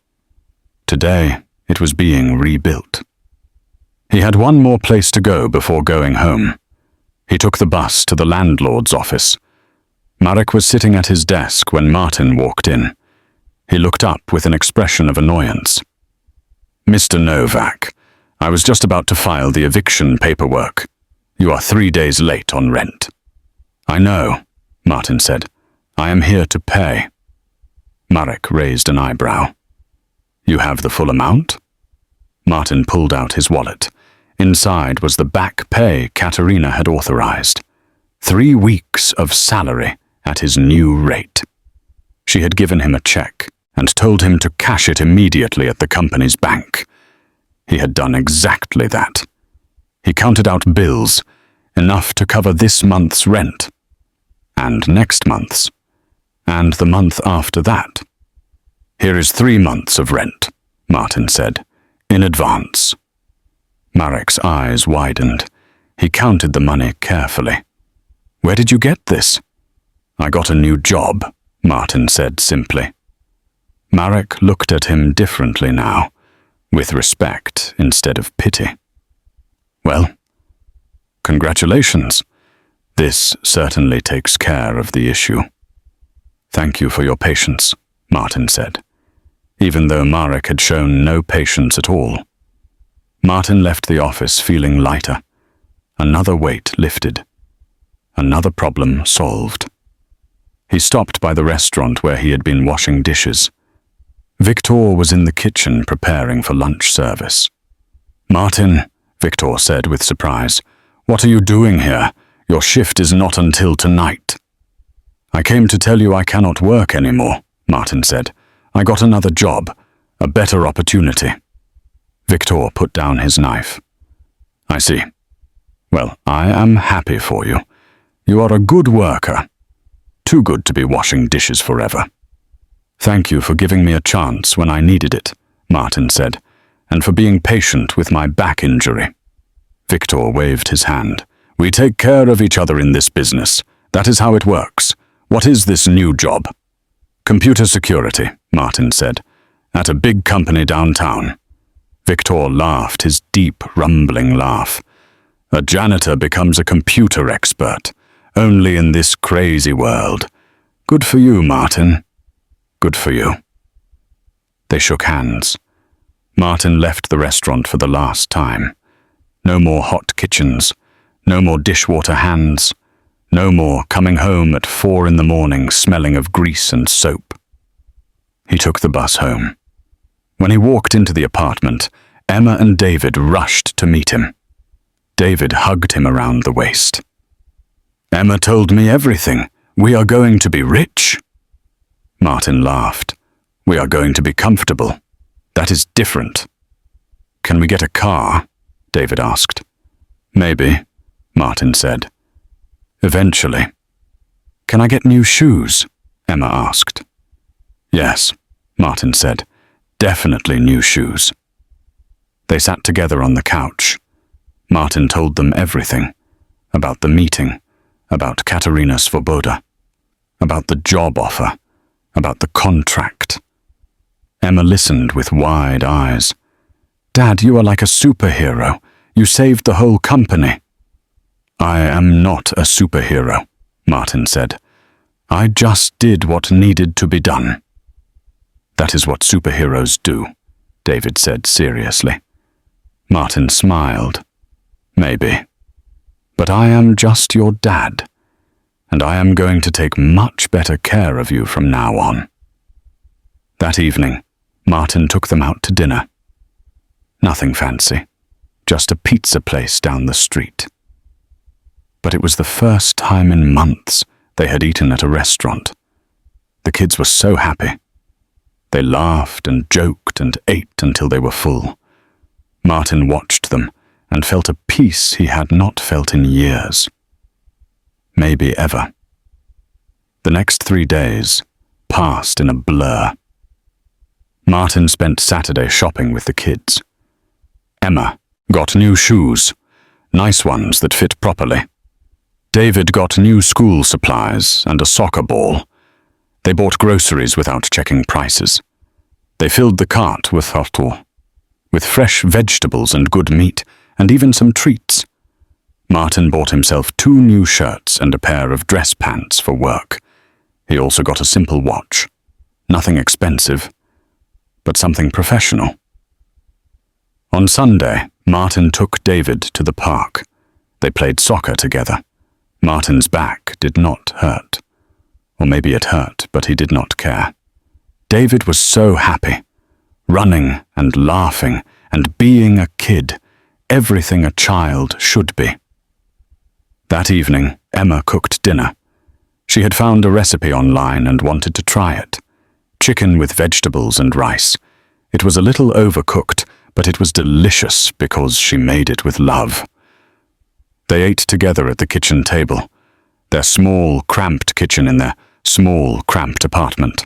A: Today, it was being rebuilt. He had one more place to go before going home. He took the bus to the landlord's office. Marek was sitting at his desk when Martin walked in. He looked up with an expression of annoyance. "Mr. Novak, I was just about to file the eviction paperwork. You are 3 days late on rent." "I know," Martin said. "I am here to pay." Marek raised an eyebrow. "You have the full amount?" Martin pulled out his wallet. Inside was the back pay Katerina had authorized. 3 weeks of salary at his new rate. She had given him a check and told him to cash it immediately at the company's bank. He had done exactly that. He counted out bills, enough to cover this month's rent, and next month's, and the month after that. "Here is 3 months of rent," Martin said, "in advance." Marek's eyes widened. He counted the money carefully. "Where did you get this?" "I got a new job," Martin said simply. Marek looked at him differently now, with respect instead of pity. "Well, congratulations. This certainly takes care of the issue." "Thank you for your patience," Martin said, even though Marek had shown no patience at all. Martin left the office feeling lighter. Another weight lifted. Another problem solved. He stopped by the restaurant where he had been washing dishes. Victor was in the kitchen preparing for lunch service. "Martin," Victor said with surprise, "what are you doing here? Your shift is not until tonight." "I came to tell you I cannot work anymore," Martin said. "I got another job, a better opportunity." Victor put down his knife. "I see. Well, I am happy for you. You are a good worker. Too good to be washing dishes forever." "Thank you for giving me a chance when I needed it," Martin said, "and for being patient with my back injury." Victor waved his hand. "We take care of each other in this business. That is how it works. What is this new job?" "Computer security," Martin said, "at a big company downtown." Victor laughed his deep, rumbling laugh. "A janitor becomes a computer expert, only in this crazy world. Good for you, Martin. Good for you." They shook hands. Martin left the restaurant for the last time. No more hot kitchens, no more dishwater hands, no more coming home at 4 in the morning smelling of grease and soap. He took the bus home. When he walked into the apartment, Emma and David rushed to meet him. David hugged him around the waist. "Emma told me everything. We are going to be rich." Martin laughed. "We are going to be comfortable. That is different." "Can we get a car?" David asked. "Maybe," Martin said. "Eventually." "Can I get new shoes?" Emma asked. "Yes," Martin said. "Definitely new shoes." They sat together on the couch. Martin told them everything. About the meeting, about Katerina Svoboda, about the job offer, about the contract. Emma listened with wide eyes. "Dad, you are like a superhero. You saved the whole company." "I am not a superhero," Martin said. "I just did what needed to be done." "That is what superheroes do," David said seriously. Martin smiled. "Maybe. But I am just your dad, and I am going to take much better care of you from now on." That evening, Martin took them out to dinner. Nothing fancy, just a pizza place down the street. But it was the first time in months they had eaten at a restaurant. The kids were so happy. They laughed and joked and ate until they were full. Martin watched them and felt a peace he had not felt in years. Maybe ever. The next 3 days passed in a blur. Martin spent Saturday shopping with the kids. Emma got new shoes, nice ones that fit properly. David got new school supplies and a soccer ball. They bought groceries without checking prices. They filled the cart with hotl, with fresh vegetables and good meat, and even some treats. Martin bought himself 2 new shirts and a pair of dress pants for work. He also got a simple watch. Nothing expensive, but something professional. On Sunday, Martin took David to the park. They played soccer together. Martin's back did not hurt. Or maybe it hurt, but he did not care. David was so happy, running and laughing and being a kid, everything a child should be. That evening, Emma cooked dinner. She had found a recipe online and wanted to try it. Chicken with vegetables and rice. It was a little overcooked, but it was delicious because she made it with love. They ate together at the kitchen table, their small, cramped kitchen in their small, cramped apartment.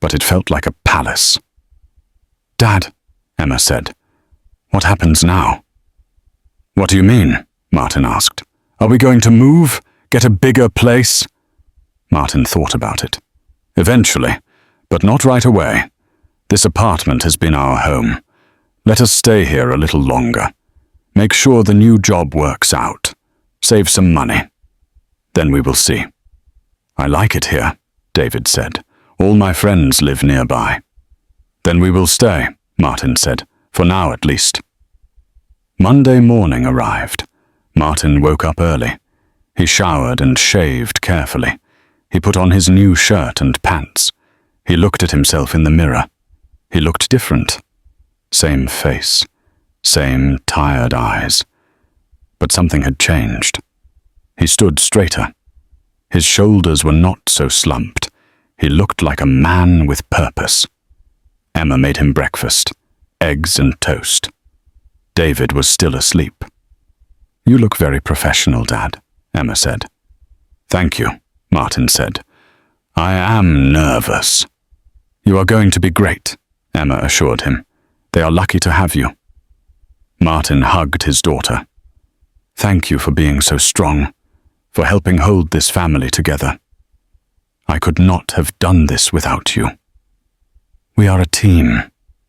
A: But it felt like a palace. "Dad," Emma said, "what happens now?" "What do you mean?" Martin asked. "Are we going to move? Get a bigger place?" Martin thought about it. "Eventually, but not right away. This apartment has been our home. Let us stay here a little longer. Make sure the new job works out. Save some money. Then we will see." "I like it here," David said. "All my friends live nearby." "Then we will stay," Martin said, "for now at least." Monday morning arrived. Martin woke up early. He showered and shaved carefully. He put on his new shirt and pants. He looked at himself in the mirror. He looked different. Same face, same tired eyes. But something had changed. He stood straighter. His shoulders were not so slumped. He looked like a man with purpose. Emma made him breakfast, eggs and toast. David was still asleep. "You look very professional, Dad," Emma said. "Thank you," Martin said. "I am nervous." "You are going to be great," Emma assured him. "They are lucky to have you." Martin hugged his daughter. "Thank you for being so strong, for helping hold this family together. I could not have done this without you." "We are a team,"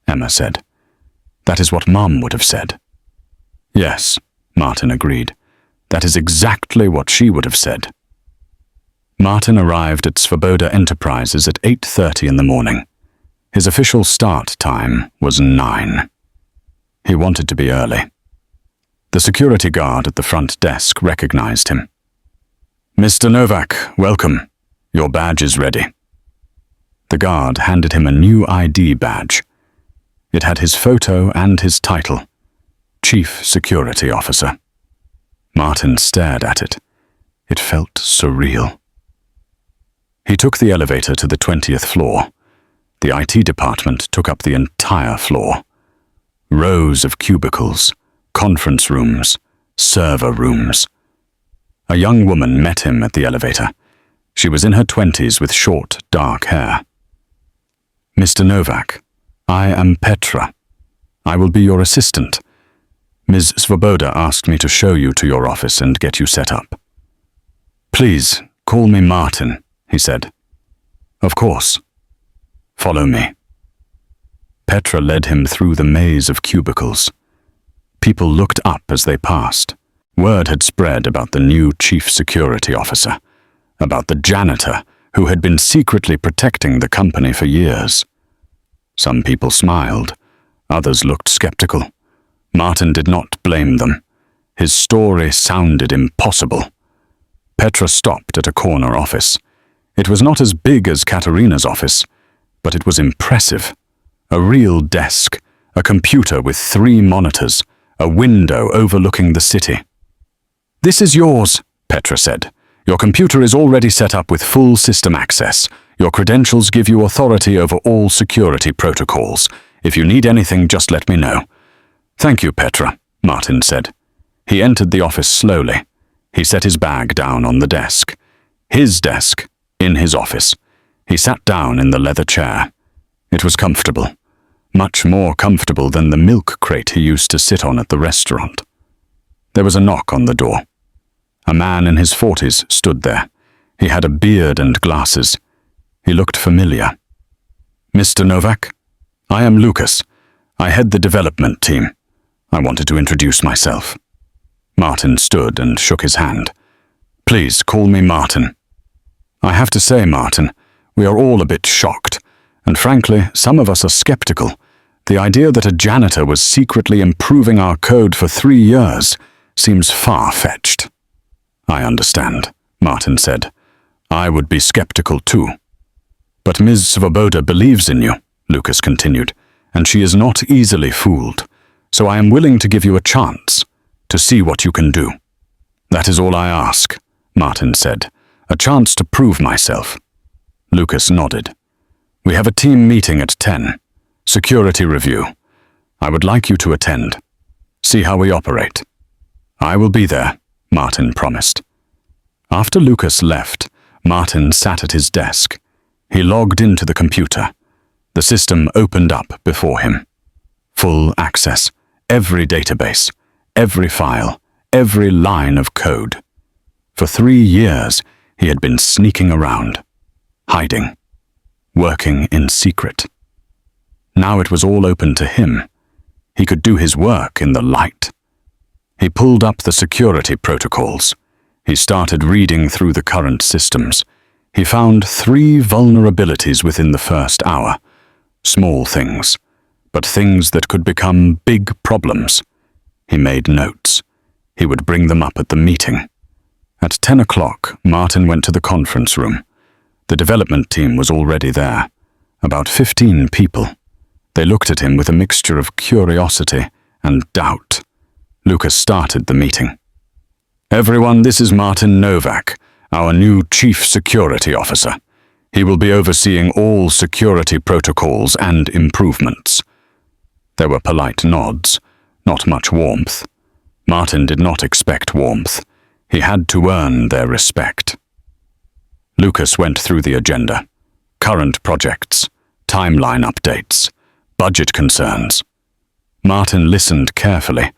A: Emma said. "That is what Mom would have said." "Yes," Martin agreed. "That is exactly what she would have said." Martin arrived at Svoboda Enterprises at 8:30 in the morning. His official start time was 9. He wanted to be early. The security guard at the front desk recognized him. "Mr. Novak, welcome. Your badge is ready." The guard handed him a new ID badge. It had his photo and his title, Chief Security Officer. Martin stared at it. It felt surreal. He took the elevator to the 20th floor. The IT department took up the entire floor. Rows of cubicles, conference rooms, server rooms. A young woman met him at the elevator. She was in her 20s with short, dark hair. "Mr. Novak, I am Petra. I will be your assistant. Ms. Svoboda asked me to show you to your office and get you set up." "Please, call me Martin," he said. "Of course. Follow me." Petra led him through the maze of cubicles. People looked up as they passed. Word had spread about the new chief security officer, about the janitor who had been secretly protecting the company for years. Some people smiled, others looked skeptical. Martin did not blame them. His story sounded impossible. Petra stopped at a corner office. It was not as big as Katerina's office, but it was impressive. A real desk, a computer with 3 monitors, a window overlooking the city. "This is yours," Petra said. "Your computer is already set up with full system access. Your credentials give you authority over all security protocols. If you need anything, just let me know." "Thank you, Petra," Martin said. He entered the office slowly. He set his bag down on the desk. His desk, in his office. He sat down in the leather chair. It was comfortable. Much more comfortable than the milk crate he used to sit on at the restaurant. There was a knock on the door. A man in his 40s stood there. He had a beard and glasses. He looked familiar. "Mr. Novak? I am Lucas. I head the development team. I wanted to introduce myself." Martin stood and shook his hand. "Please call me Martin." "I have to say, Martin, we are all a bit shocked. And frankly, some of us are skeptical. The idea that a janitor was secretly improving our code for 3 years seems far-fetched. I understand, Martin said. I would be skeptical too. But Ms. Svoboda believes in you, Lucas continued, and she is not easily fooled, so I am willing to give you a chance to see what you can do. That is all I ask, Martin said, a chance to prove myself. Lucas nodded. We have a team meeting at 10. Security review. I would like you to attend. See how we operate. I will be there, Martin promised. After Lucas left, Martin sat at his desk. He logged into the computer. The system opened up before him. Full access, every database, every file, every line of code. For 3 years, he had been sneaking around, hiding, working in secret. Now it was all open to him. He could do his work in the light. He pulled up the security protocols. He started reading through the current systems. He found 3 vulnerabilities within the first hour. Small things, but things that could become big problems. He made notes. He would bring them up at the meeting. At 10 o'clock, Martin went to the conference room. The development team was already there. About 15 people. They looked at him with a mixture of curiosity and doubt. Lucas started the meeting. Everyone, this is Martin Novak, our new Chief Security Officer. He will be overseeing all security protocols and improvements. There were polite nods, not much warmth. Martin did not expect warmth. He had to earn their respect. Lucas went through the agenda. Current projects, timeline updates, budget concerns. Martin listened carefully.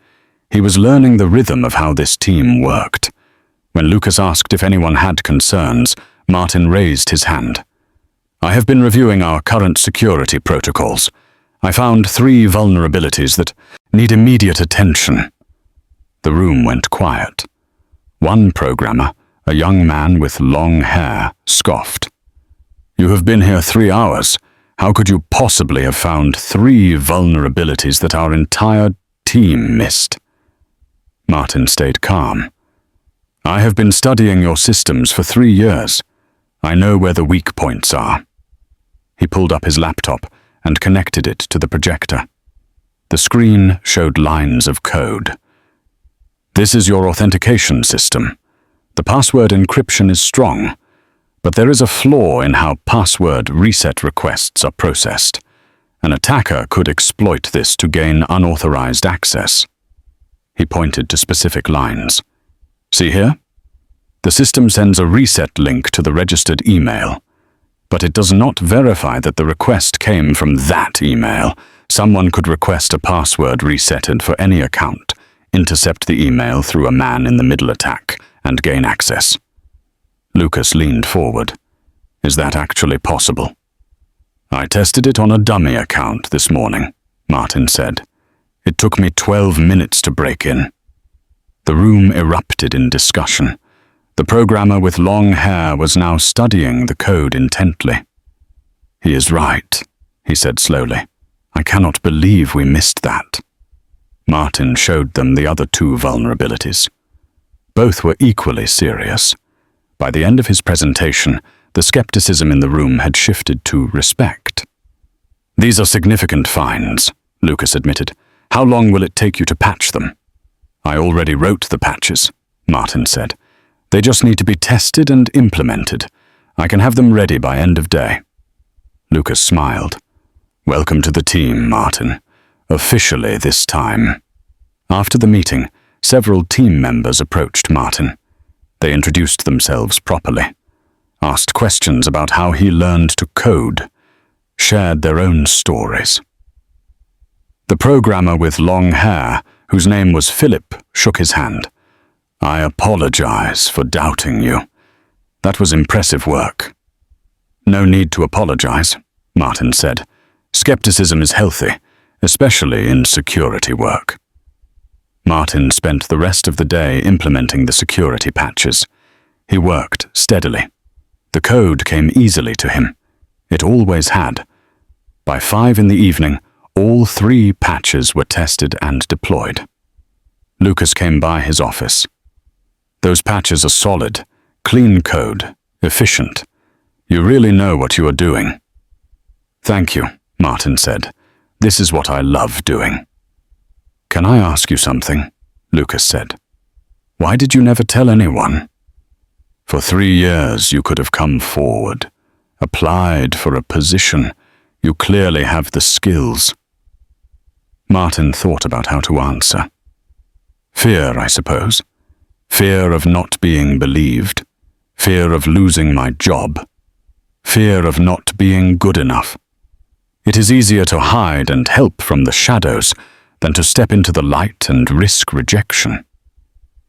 A: He was learning the rhythm of how this team worked. When Lucas asked if anyone had concerns, Martin raised his hand. I have been reviewing our current security protocols. I found 3 vulnerabilities that need immediate attention. The room went quiet. One programmer, a young man with long hair, scoffed. You have been here 3 hours. How could you possibly have found 3 vulnerabilities that our entire team missed? Martin stayed calm. I have been studying your systems for 3 years. I know where the weak points are. He pulled up his laptop and connected it to the projector. The screen showed lines of code. This is your authentication system. The password encryption is strong, but there is a flaw in how password reset requests are processed. An attacker could exploit this to gain unauthorized access. He pointed to specific lines. See here? The system sends a reset link to the registered email, but it does not verify that the request came from that email. Someone could request a password resetted for any account, intercept the email through a man-in-the-middle attack, and gain access. Lucas leaned forward. Is that actually possible? I tested it on a dummy account this morning, Martin said. It took me 12 minutes to break in. The room erupted in discussion. The programmer with long hair was now studying the code intently. He is right, he said slowly. I cannot believe we missed that. Martin showed them the other 2 vulnerabilities. Both were equally serious. By the end of his presentation, the skepticism in the room had shifted to respect. These are significant finds, Lucas admitted. How long will it take you to patch them? I already wrote the patches, Martin said. They just need to be tested and implemented. I can have them ready by end of day. Lucas smiled. Welcome to the team, Martin. Officially this time. After the meeting, several team members approached Martin. They introduced themselves properly, asked questions about how he learned to code, shared their own stories. The programmer with long hair, whose name was Philip, shook his hand. I apologize for doubting you. That was impressive work. No need to apologize, Martin said. Skepticism is healthy, especially in security work. Martin spent the rest of the day implementing the security patches. He worked steadily. The code came easily to him. It always had. By 5 in the evening, all 3 patches were tested and deployed. Lucas came by his office. Those patches are solid, clean code, efficient. You really know what you are doing. Thank you, Martin said. This is what I love doing. Can I ask you something? Lucas said. Why did you never tell anyone? For 3 years you could have come forward, applied for a position. You clearly have the skills. Martin thought about how to answer. Fear, I suppose. Fear of not being believed. Fear of losing my job. Fear of not being good enough. It is easier to hide and help from the shadows than to step into the light and risk rejection.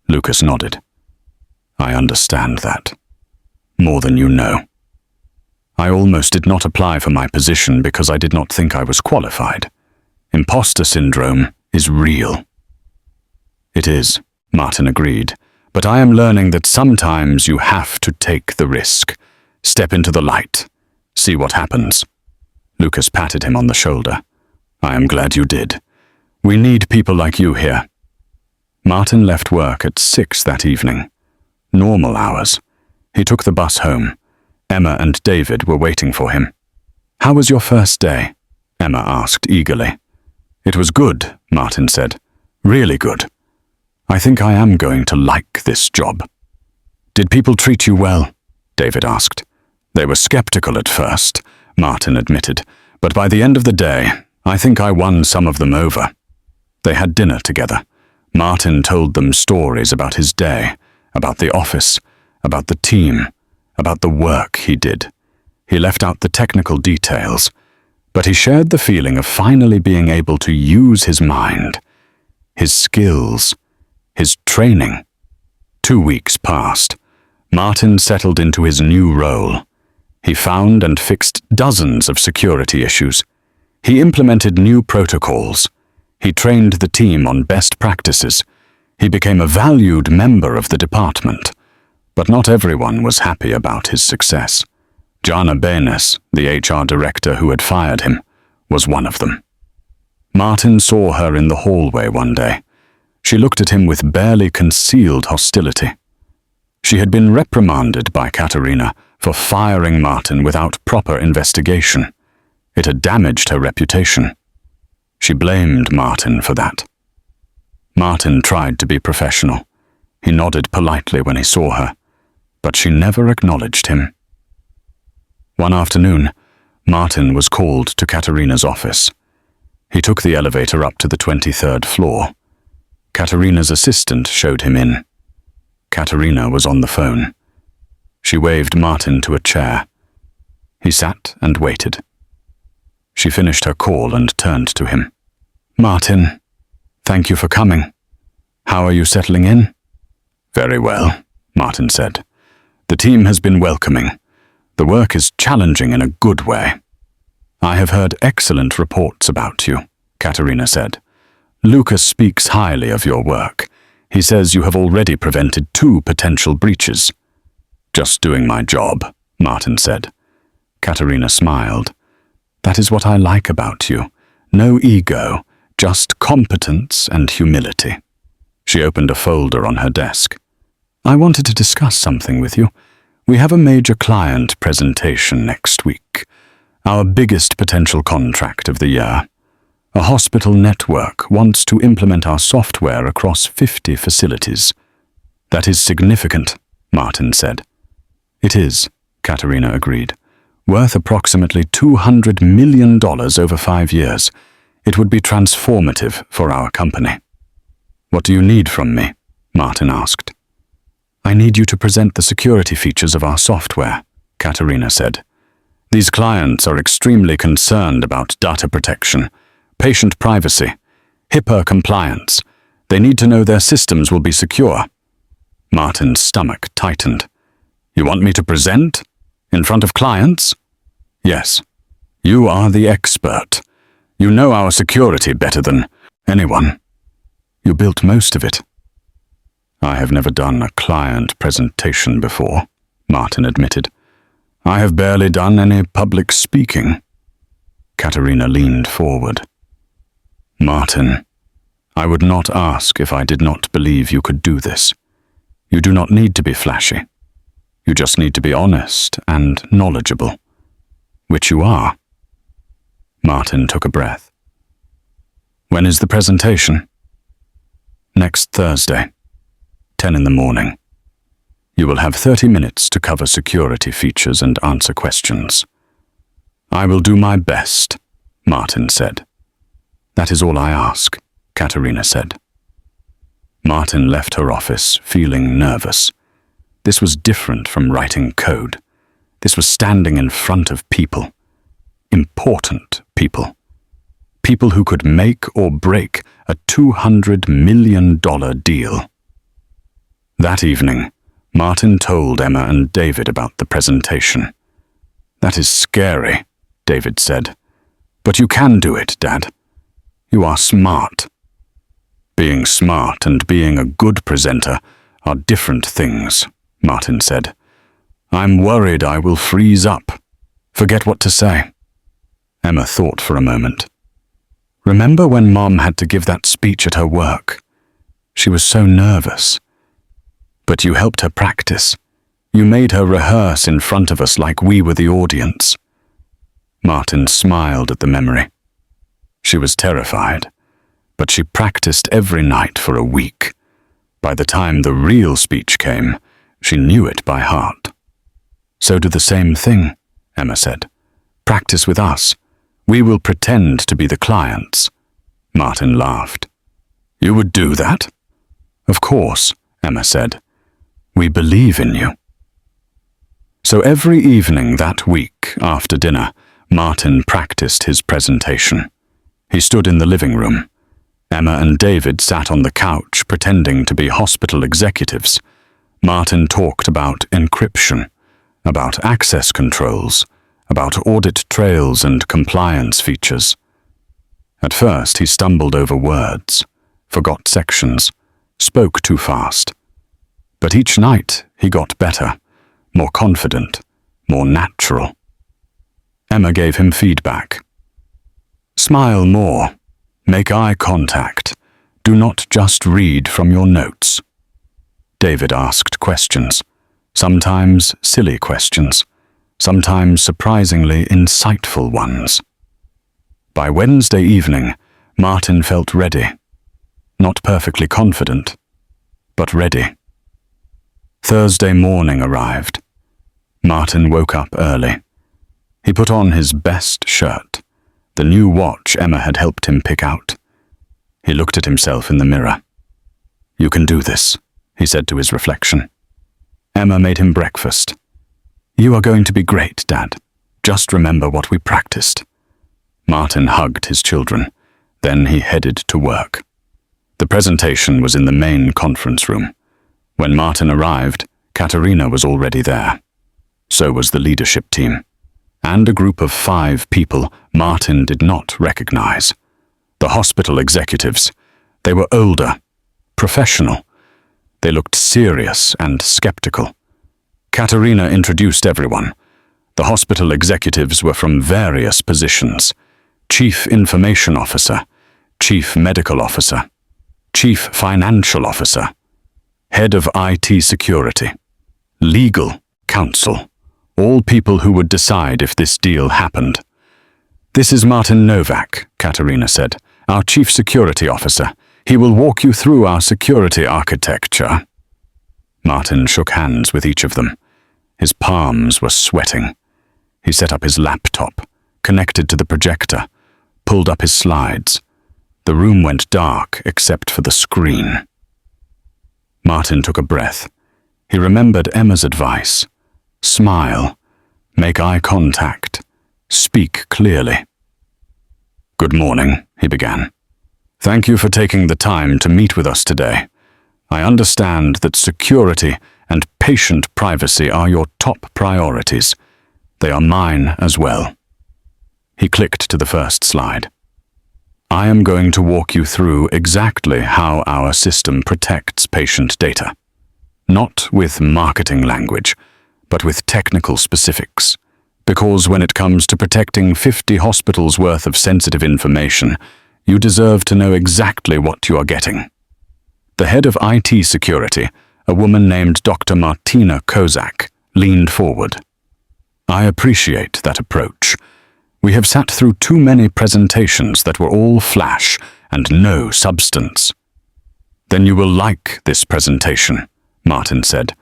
A: Lucas nodded. I understand that. More than you know. I almost did not apply for my position because I did not think I was qualified. Imposter syndrome is real. It is, Martin agreed, but I am learning that sometimes you have to take the risk. Step into the light. See what happens. Lucas patted him on the shoulder. I am glad you did. We need people like you here. Martin left work at 6 that evening. Normal hours. He took the bus home. Emma and David were waiting for him. How was your first day? Emma asked eagerly. It was good, Martin said. Really good. I think I am going to like this job. Did people treat you well? David asked. They were skeptical at first, Martin admitted, but by the end of the day, I think I won some of them over. They had dinner together. Martin told them stories about his day, about the office, about the team, about the work he did. He left out the technical details, but he shared the feeling of finally being able to use his mind, his skills, his training. 2 weeks passed. Martin settled into his new role. He found and fixed dozens of security issues. He implemented new protocols. He trained the team on best practices. He became a valued member of the department. But not everyone was happy about his success. Jana Benes, the HR director who had fired him, was one of them. Martin saw her in the hallway one day. She looked at him with barely concealed hostility. She had been reprimanded by Katerina for firing Martin without proper investigation. It had damaged her reputation. She blamed Martin for that. Martin tried to be professional. He nodded politely when he saw her, but she never acknowledged him. One afternoon, Martin was called to Katerina's office. He took the elevator up to the 23rd floor. Katerina's assistant showed him in. Katerina was on the phone. She waved Martin to a chair. He sat and waited. She finished her call and turned to him. Martin, thank you for coming. How are you settling in? Very well, Martin said. The team has been welcoming. The work is challenging in a good way. I have heard excellent reports about you, Katerina said. Lucas speaks highly of your work. He says you have already prevented 2 potential breaches. Just doing my job, Martin said. Katerina smiled. That is what I like about you. No ego, just competence and humility. She opened a folder on her desk. I wanted to discuss something with you. We have a major client presentation next week. Our biggest potential contract of the year. A hospital network wants to implement our software across 50 facilities. That is significant, Martin said. It is, Katerina agreed. Worth approximately $200 million over 5 years. It would be transformative for our company. What do you need from me? Martin asked. I need you to present the security features of our software, Katerina said. These clients are extremely concerned about data protection, patient privacy, HIPAA compliance. They need to know their systems will be secure. Martin's stomach tightened. You want me to present? In front of clients? Yes. You are the expert. You know our security better than anyone. You built most of it. I have never done a client presentation before, Martin admitted. I have barely done any public speaking. Katerina leaned forward. Martin, I would not ask if I did not believe you could do this. You do not need to be flashy. You just need to be honest and knowledgeable, which you are. Martin took a breath. When is the presentation? Next Thursday, 10 in the morning. You will have 30 minutes to cover security features and answer questions. I will do my best, Martin said. That is all I ask, Katerina said. Martin left her office feeling nervous. This was different from writing code. This was standing in front of people. Important people. People who could make or break a $200 million deal. That evening, Martin told Emma and David about the presentation. That is scary, David said. But you can do it, Dad. You are smart. Being smart and being a good presenter are different things, Martin said. I'm worried I will freeze up. Forget what to say. Emma thought for a moment. Remember when Mom had to give that speech at her work? She was so nervous. But you helped her practice. You made her rehearse in front of us like we were the audience. Martin smiled at the memory. She was terrified, but she practiced every night for a week. By the time the real speech came, she knew it by heart. So do the same thing, Emma said. Practice with us. We will pretend to be the clients. Martin laughed. You would do that? Of course, Emma said. We believe in you. So every evening that week, after dinner, Martin practiced his presentation. He stood in the living room. Emma and David sat on the couch pretending to be hospital executives. Martin talked about encryption, about access controls, about audit trails and compliance features. At first he stumbled over words, forgot sections, spoke too fast. But each night he got better, more confident, more natural. Emma gave him feedback. Smile more. Make eye contact. Do not just read from your notes. David asked questions, sometimes silly questions, sometimes surprisingly insightful ones. By Wednesday evening, Martin felt ready. Not perfectly confident, but ready. Thursday morning arrived. Martin woke up early. He put on his best shirt, the new watch Emma had helped him pick out. He looked at himself in the mirror. You can do this, he said to his reflection. Emma made him breakfast. You are going to be great, Dad. Just remember what we practiced. Martin hugged his children. Then he headed to work. The presentation was in the main conference room. When Martin arrived, Katerina was already there. So was the leadership team. And a group of 5 people Martin did not recognize. The hospital executives. They were older, professional. They looked serious and skeptical. Katerina introduced everyone. The hospital executives were from various positions: Chief Information Officer, Chief Medical Officer, Chief Financial Officer, Head of IT Security, Legal Counsel, all people who would decide if this deal happened. This is Martin Novak, Katerina said, our Chief Security Officer. He will walk you through our security architecture. Martin shook hands with each of them. His palms were sweating. He set up his laptop, connected to the projector, pulled up his slides. The room went dark except for the screen. Martin took a breath. He remembered Emma's advice. Smile. Make eye contact. Speak clearly. Good morning, he began. Thank you for taking the time to meet with us today. I understand that security and patient privacy are your top priorities. They are mine as well. He clicked to the first slide. I am going to walk you through exactly how our system protects patient data. Not with marketing language, but with technical specifics, Because when it comes to protecting 50 hospitals' worth of sensitive information, you deserve to know exactly what you are getting. The head of IT security, a woman named Dr. Martina Kozak, leaned forward. I appreciate that approach. We have sat through too many presentations that were all flash and no substance. Then you will like this presentation, Martin said,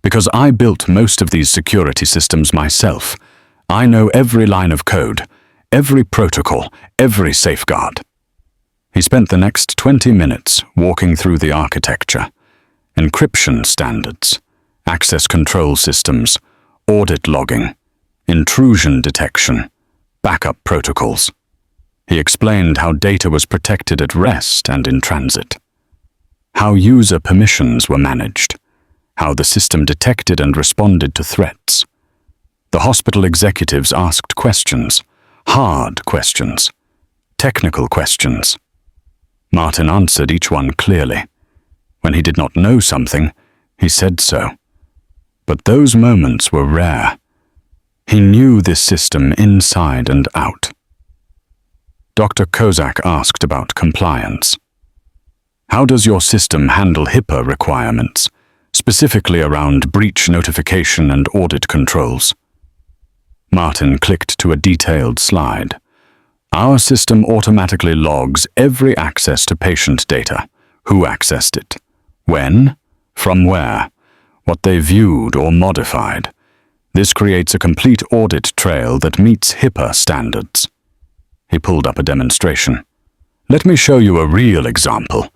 A: because I built most of these security systems myself. I know every line of code, every protocol, every safeguard. He spent the next 20 minutes walking through the architecture, encryption standards, access control systems, audit logging, intrusion detection, backup protocols. He explained how data was protected at rest and in transit, how user permissions were managed, how the system detected and responded to threats. The hospital executives asked questions, hard questions, technical questions. Martin answered each one clearly. When he did not know something, he said so. But those moments were rare. He knew this system inside and out. Dr. Kozak asked about compliance. How does your system handle HIPAA requirements, specifically around breach notification and audit controls? Martin clicked to a detailed slide. Our system automatically logs every access to patient data, who accessed it, when, from where, what they viewed or modified. This creates a complete audit trail that meets HIPAA standards. He pulled up a demonstration. Let me show you a real example.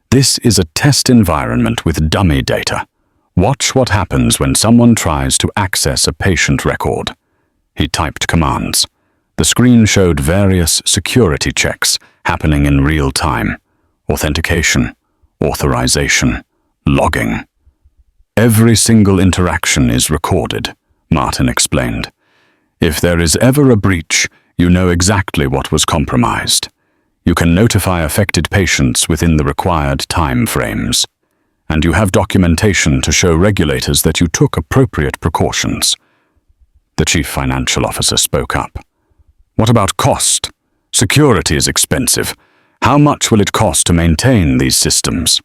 A: This is a test environment with dummy data. Watch what happens when someone tries to access a patient record. He typed commands. The screen showed various security checks happening in real time. Authentication, authorization, logging. Every single interaction is recorded, Martin explained. If there is ever a breach, you know exactly what was compromised. You can notify affected patients within the required time frames. And you have documentation to show regulators that you took appropriate precautions. The chief financial officer spoke up. What about cost? Security is expensive. How much will it cost to maintain these systems?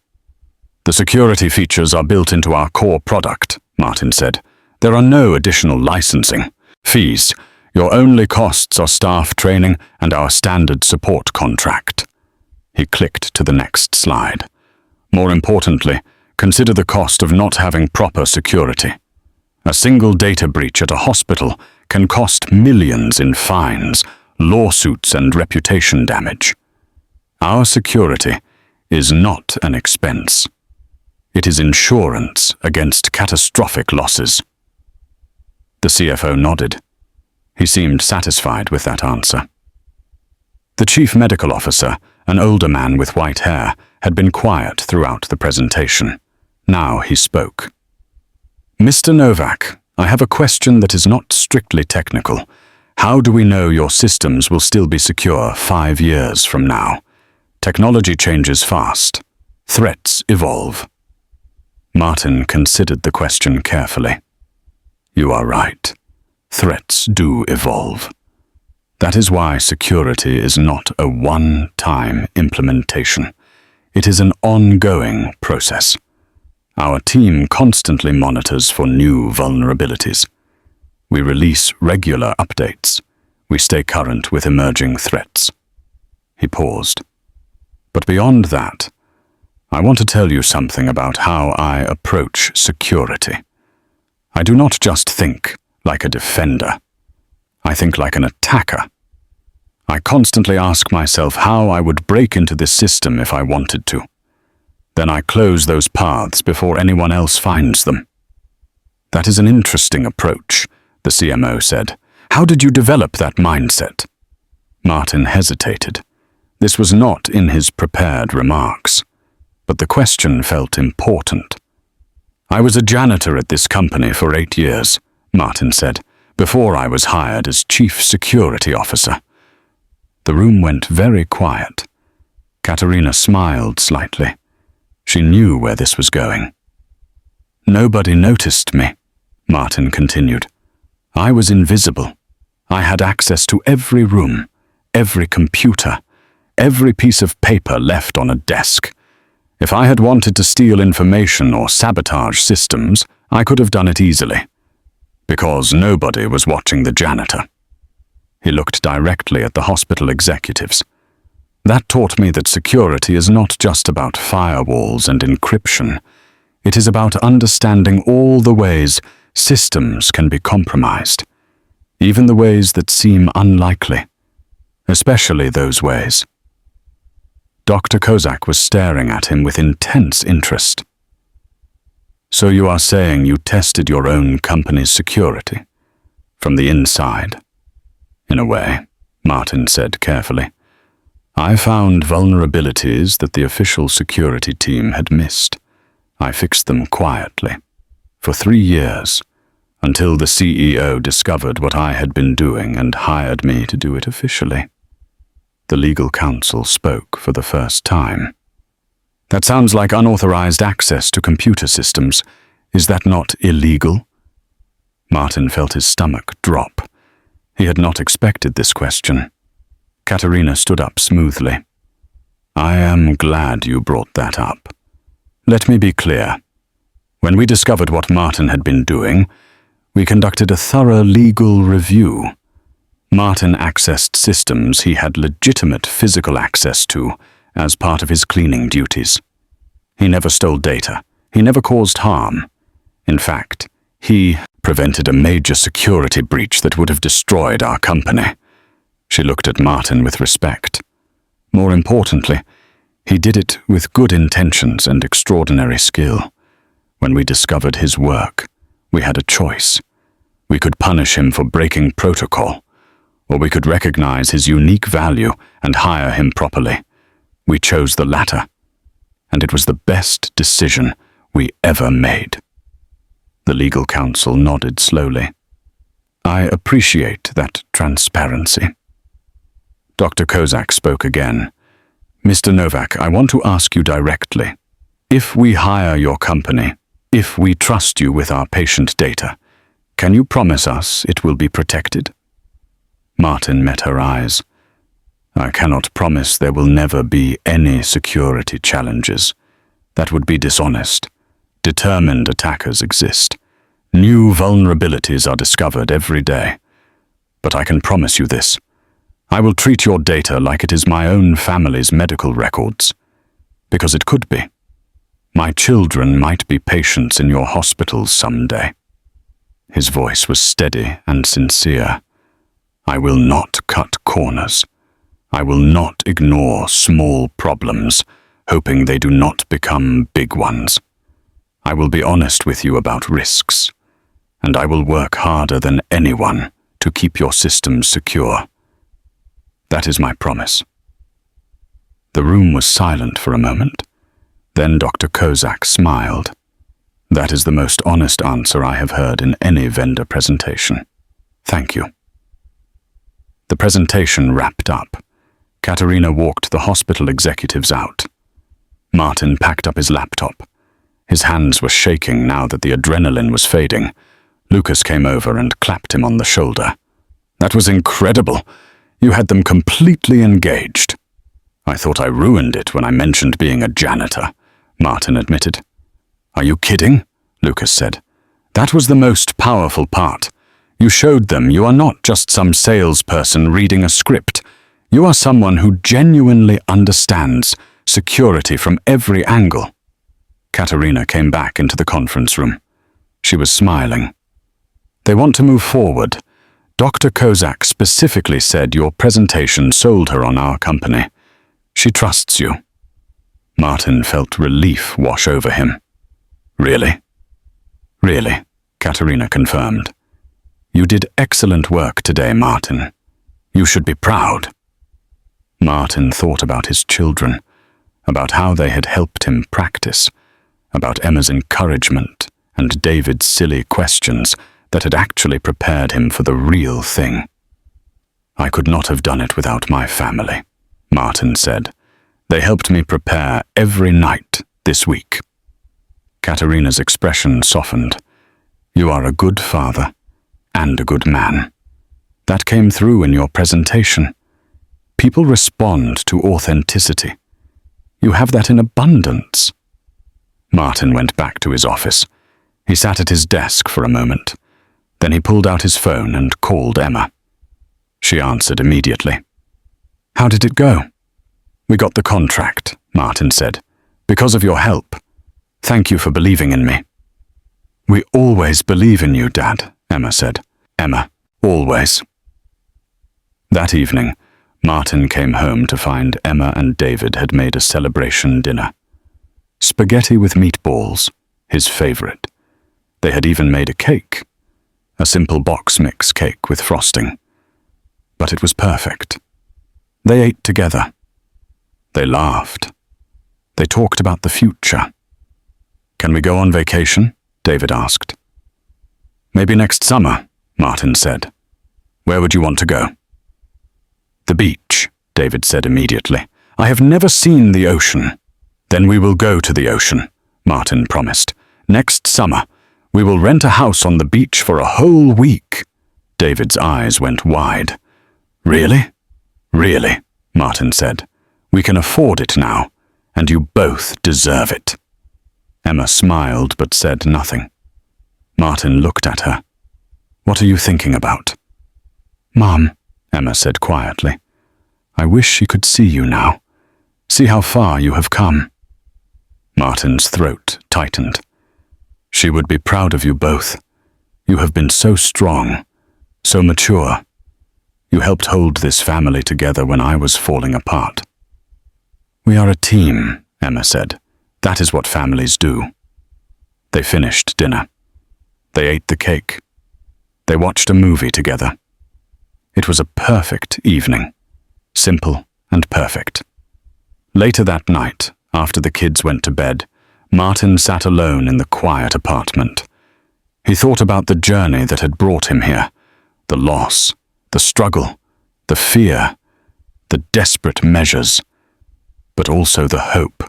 A: The security features are built into our core product, Martin said. There are no additional licensing fees. Your only costs are staff training and our standard support contract. He clicked to the next slide. More importantly, consider the cost of not having proper security. A single data breach at a hospital can cost millions in fines, lawsuits, and reputation damage. Our security is not an expense. It is insurance against catastrophic losses. The CFO nodded. He seemed satisfied with that answer. The chief medical officer, an older man with white hair, had been quiet throughout the presentation. Now he spoke. Mr. Novak, I have a question that is not strictly technical. How do we know your systems will still be secure 5 years from now? Technology changes fast. Threats evolve. Martin considered the question carefully. You are right. Threats do evolve. That is why security is not a one-time implementation. It is an ongoing process. Our team constantly monitors for new vulnerabilities. We release regular updates. We stay current with emerging threats. He paused. But beyond that, I want to tell you something about how I approach security. I do not just think like a defender. I think like an attacker. I constantly ask myself how I would break into this system if I wanted to. Then I close those paths before anyone else finds them. That is an interesting approach, the CMO said. How did you develop that mindset? Martin hesitated. This was not in his prepared remarks, but the question felt important. I was a janitor at this company for 8 years, Martin said, before I was hired as chief security officer. The room went very quiet. Katerina smiled slightly. She knew where this was going. Nobody noticed me, Martin continued. I was invisible. I had access to every room, every computer, every piece of paper left on a desk. If I had wanted to steal information or sabotage systems, I could have done it easily. Because nobody was watching the janitor. He looked directly at the hospital executives. That taught me that security is not just about firewalls and encryption. It is about understanding all the ways systems can be compromised, even the ways that seem unlikely, especially those ways. Dr. Kozak was staring at him with intense interest. So you are saying you tested your own company's security? From the inside? In a way, Martin said carefully. I found vulnerabilities that the official security team had missed. I fixed them quietly, for 3 years, until the CEO discovered what I had been doing and hired me to do it officially. The legal counsel spoke for the first time. That sounds like unauthorized access to computer systems. Is that not illegal? Martin felt his stomach drop. He had not expected this question. Katerina stood up smoothly. I am glad you brought that up. Let me be clear. When we discovered what Martin had been doing, we conducted a thorough legal review. Martin accessed systems he had legitimate physical access to as part of his cleaning duties. He never stole data. He never caused harm. In fact, he prevented a major security breach that would have destroyed our company. She looked at Martin with respect. More importantly, he did it with good intentions and extraordinary skill. When we discovered his work, we had a choice. We could punish him for breaking protocol, or we could recognize his unique value and hire him properly. We chose the latter, and it was the best decision we ever made. The legal counsel nodded slowly. I appreciate that transparency. Dr. Kozak spoke again. Mr. Novak, I want to ask you directly. If we hire your company, if we trust you with our patient data, can you promise us it will be protected? Martin met her eyes. I cannot promise there will never be any security challenges. That would be dishonest. Determined attackers exist. New vulnerabilities are discovered every day. But I can promise you this. I will treat your data like it is my own family's medical records. Because it could be. My children might be patients in your hospitals someday. His voice was steady and sincere. I will not cut corners. I will not ignore small problems, hoping they do not become big ones. I will be honest with you about risks, and I will work harder than anyone to keep your systems secure. That is my promise. The room was silent for a moment. Then Dr. Kozak smiled. That is the most honest answer I have heard in any vendor presentation. Thank you. The presentation wrapped up. Katerina walked the hospital executives out. Martin packed up his laptop. His hands were shaking now that the adrenaline was fading. Lucas came over and clapped him on the shoulder. That was incredible. You had them completely engaged. I thought I ruined it when I mentioned being a janitor, Martin admitted. Are you kidding? Lucas said. That was the most powerful part. You showed them you are not just some salesperson reading a script. You are someone who genuinely understands security from every angle. Katerina came back into the conference room. She was smiling. They want to move forward. Dr. Kozak specifically said your presentation sold her on our company. She trusts you. Martin felt relief wash over him. Really? Really, Katerina confirmed. You did excellent work today, Martin. You should be proud. Martin thought about his children, about how they had helped him practice, about Emma's encouragement and David's silly questions that had actually prepared him for the real thing. I could not have done it without my family, Martin said. They helped me prepare every night this week. Katerina's expression softened. You are a good father and a good man. That came through in your presentation. People respond to authenticity. You have that in abundance. Martin went back to his office. He sat at his desk for a moment. Then he pulled out his phone and called Emma. She answered immediately. "How did it go?" "We got the contract," Martin said. "Because of your help. Thank you for believing in me." "We always believe in you, Dad," Emma said. "Emma, always." That evening, Martin came home to find Emma and David had made a celebration dinner. Spaghetti with meatballs, his favorite. They had even made a cake, a simple box mix cake with frosting. But it was perfect. They ate together. They laughed. They talked about the future. "Can we go on vacation?" David asked. "Maybe next summer," Martin said. "Where would you want to go?" "The beach," David said immediately. "I have never seen the ocean." "Then we will go to the ocean," Martin promised. "Next summer, we will rent a house on the beach for a whole week." David's eyes went wide. "Really?" "Really," Martin said. "We can afford it now, and you both deserve it." Emma smiled but said nothing. Martin looked at her. "What are you thinking about?" "Mom," Emma said quietly, "I wish she could see you now. See how far you have come." Martin's throat tightened. "She would be proud of you both. You have been so strong, so mature. You helped hold this family together when I was falling apart." "We are a team," Emma said. "That is what families do." They finished dinner. They ate the cake. They watched a movie together. It was a perfect evening. Simple and perfect. Later that night, after the kids went to bed, Martin sat alone in the quiet apartment. He thought about the journey that had brought him here, the loss, the struggle, the fear, the desperate measures, but also the hope,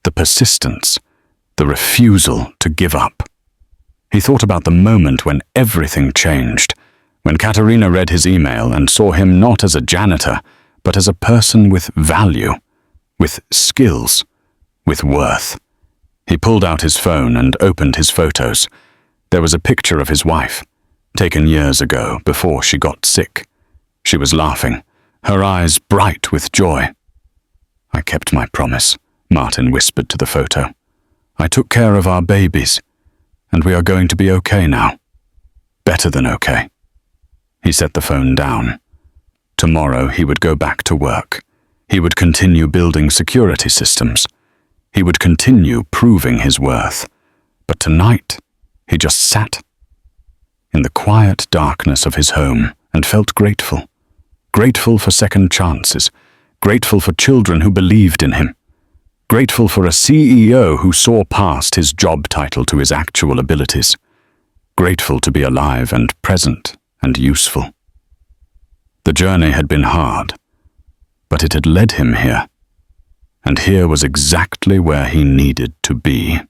A: the persistence, the refusal to give up. He thought about the moment when everything changed, when Katerina read his email and saw him not as a janitor, but as a person with value, with skills, with worth. He pulled out his phone and opened his photos. There was a picture of his wife, taken years ago, before she got sick. She was laughing, her eyes bright with joy. "I kept my promise," Martin whispered to the photo. "I took care of our babies, and we are going to be okay now. Better than okay." He set the phone down. Tomorrow he would go back to work. He would continue building security systems. He would continue proving his worth. But tonight, he just sat in the quiet darkness of his home and felt grateful. Grateful for second chances. Grateful for children who believed in him. Grateful for a CEO who saw past his job title to his actual abilities. Grateful to be alive and present and useful. The journey had been hard, but it had led him here, and here was exactly where he needed to be.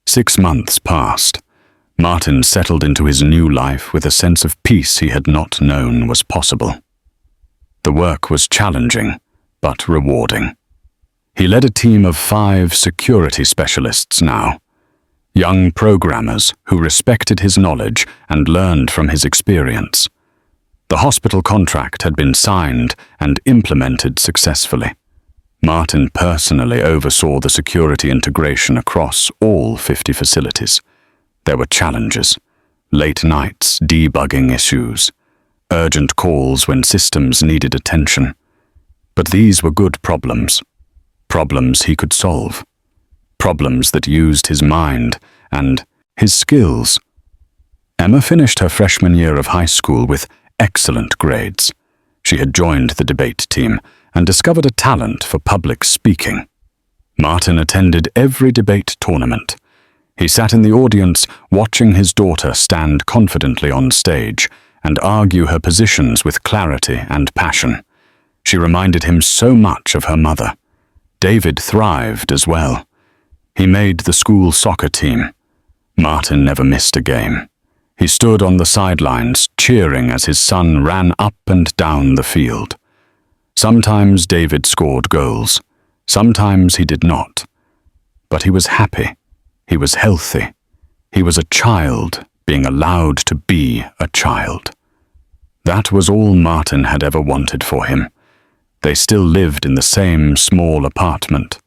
A: 6 months passed. Martin settled into his new life with a sense of peace he had not known was possible. The work was challenging, but rewarding. He led a team of 5 security specialists now, young programmers who respected his knowledge and learned from his experience. The hospital contract had been signed and implemented successfully. Martin personally oversaw the security integration across all 50 facilities. There were challenges, late nights, debugging issues, urgent calls when systems needed attention. But these were good problems. Problems he could solve. Problems that used his mind and his skills. Emma finished her freshman year of high school with excellent grades. She had joined the debate team and discovered a talent for public speaking. Martin attended every debate tournament. He sat in the audience watching his daughter stand confidently on stage and argue her positions with clarity and passion. She reminded him so much of her mother. David thrived as well. He made the school soccer team. Martin never missed a game. He stood on the sidelines, cheering as his son ran up and down the field. Sometimes David scored goals. Sometimes he did not. But he was happy. He was healthy. He was a child, being allowed to be a child. That was all Martin had ever wanted for him. They still lived in the same small apartment.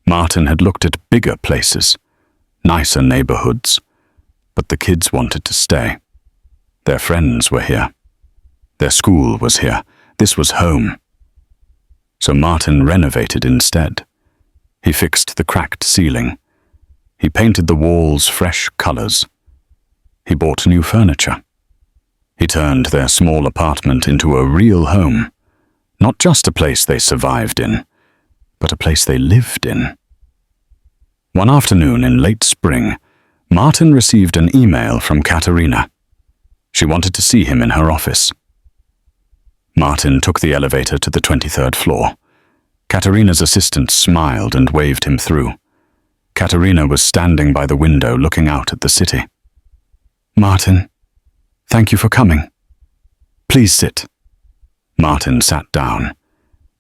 A: Martin had looked at bigger places, nicer neighborhoods, but the kids wanted to stay. Their friends were here. Their school was here. This was home. So Martin renovated instead. He fixed the cracked ceiling. He painted the walls fresh colors. He bought new furniture. He turned their small apartment into a real home. Not just a place they survived in, but a place they lived in. One afternoon in late spring, Martin received an email from Katerina. She wanted to see him in her office. Martin took the elevator to the 23rd floor. Katerina's assistant smiled and waved him through. Katerina was standing by the window looking out at the city. "Martin, thank you for coming. Please sit." Martin sat down.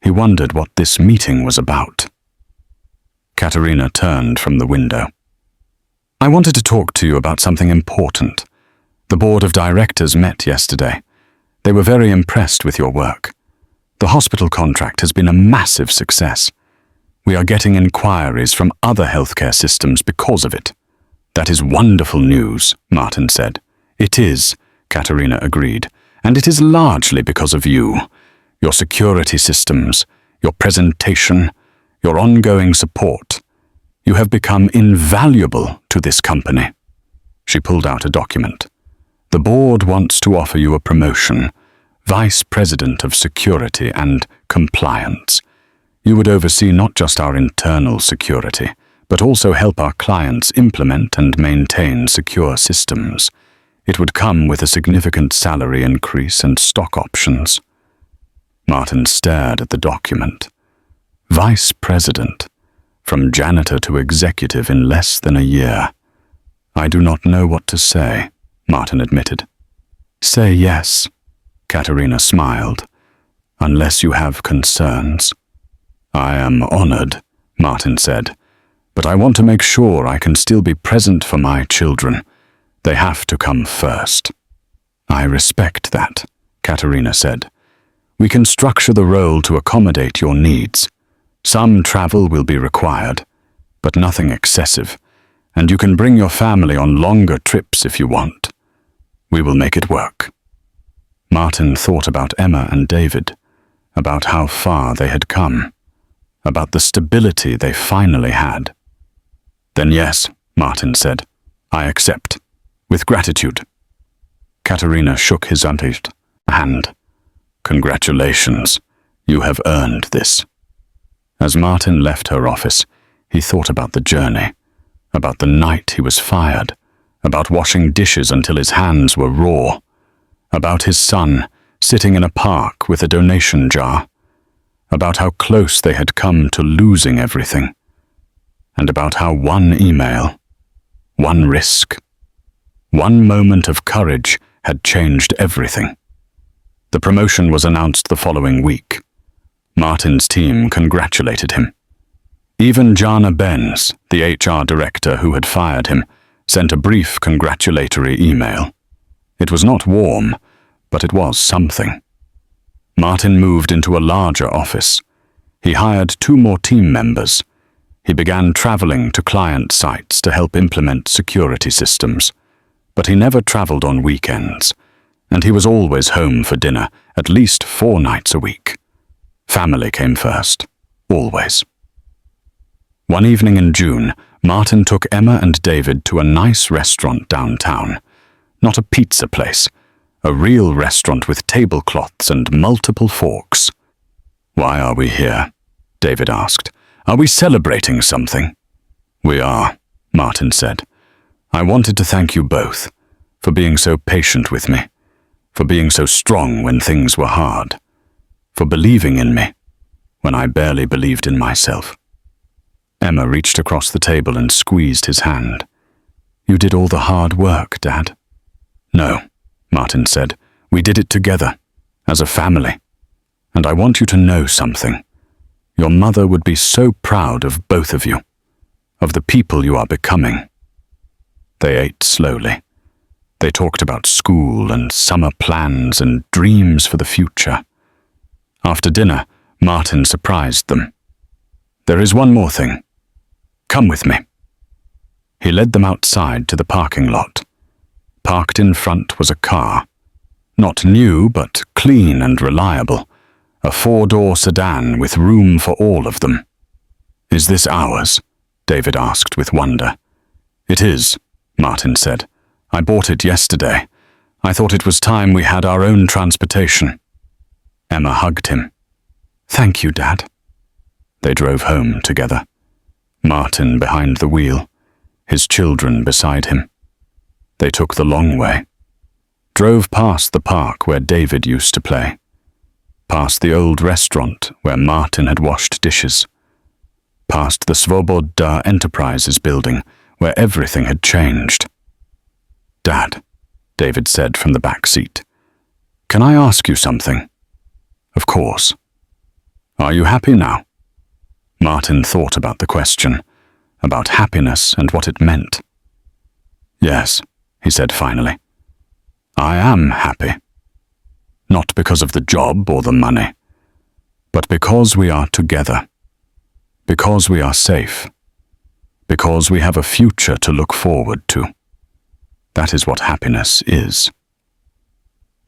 A: He wondered what this meeting was about. Katerina turned from the window. "I wanted to talk to you about something important. The board of directors met yesterday. They were very impressed with your work. The hospital contract has been a massive success. We are getting inquiries from other healthcare systems because of it." "That is wonderful news," Martin said. "It is," Katerina agreed, "and it is largely because of you. Your security systems, your presentation, your ongoing support. You have become invaluable to this company." She pulled out a document. "The board wants to offer you a promotion, Vice President of Security and Compliance. You would oversee not just our internal security, but also help our clients implement and maintain secure systems. It would come with a significant salary increase and stock options." Martin stared at the document. Vice President, from janitor to executive in less than a year. "I do not know what to say," Martin admitted. "Say yes," Katerina smiled, "unless you have concerns." "I am honored," Martin said, "but I want to make sure I can still be present for my children. They have to come first." "I respect that," Katerina said. "We can structure the role to accommodate your needs. Some travel will be required, but nothing excessive, and you can bring your family on longer trips if you want. We will make it work." Martin thought about Emma and David, about how far they had come, about the stability they finally had. "Then yes," Martin said, "I accept, with gratitude." Katerina shook his hand. "Congratulations, you have earned this." As Martin left her office, he thought about the journey, about the night he was fired, about washing dishes until his hands were raw, about his son sitting in a park with a donation jar, about how close they had come to losing everything, and about how one email, one risk, one moment of courage had changed everything. The promotion was announced the following week. Martin's team congratulated him. Even Jana Benz, the HR director who had fired him, sent a brief congratulatory email. It was not warm, but it was something. Martin moved into a larger office. He hired 2 more team members. He began traveling to client sites to help implement security systems. But he never traveled on weekends, and he was always home for dinner at least 4 nights a week. Family came first, always. One evening in June, Martin took Emma and David to a nice restaurant downtown. Not a pizza place, a real restaurant with tablecloths and multiple forks. "Why are we here?" David asked. "Are we celebrating something?" "We are," Martin said. "I wanted to thank you both for being so patient with me, for being so strong when things were hard, for believing in me when I barely believed in myself." Emma reached across the table and squeezed his hand. "You did all the hard work, Dad." No, Martin said. We did it together, as a family. And I want you to know something. Your mother would be so proud of both of you, of the people you are becoming. They ate slowly. They talked about school and summer plans and dreams for the future. After dinner, Martin surprised them. There is one more thing. Come with me. He led them outside to the parking lot. Parked in front was a car. Not new, but clean and reliable. A 4-door sedan with room for all of them. Is this ours? David asked with wonder. It is, Martin said. I bought it yesterday. I thought it was time we had our own transportation. Emma hugged him. Thank you, Dad. They drove home together. Martin behind the wheel, his children beside him. They took the long way. Drove past the park where David used to play. Past the old restaurant where Martin had washed dishes. Past the Svoboda Enterprises building where everything had changed. Dad, David said from the back seat, can I ask you something? Of course. Are you happy now? Martin thought about the question, about happiness and what it meant. Yes, he said finally. I am happy. Not because of the job or the money, but because we are together. Because we are safe. Because we have a future to look forward to. That is what happiness is.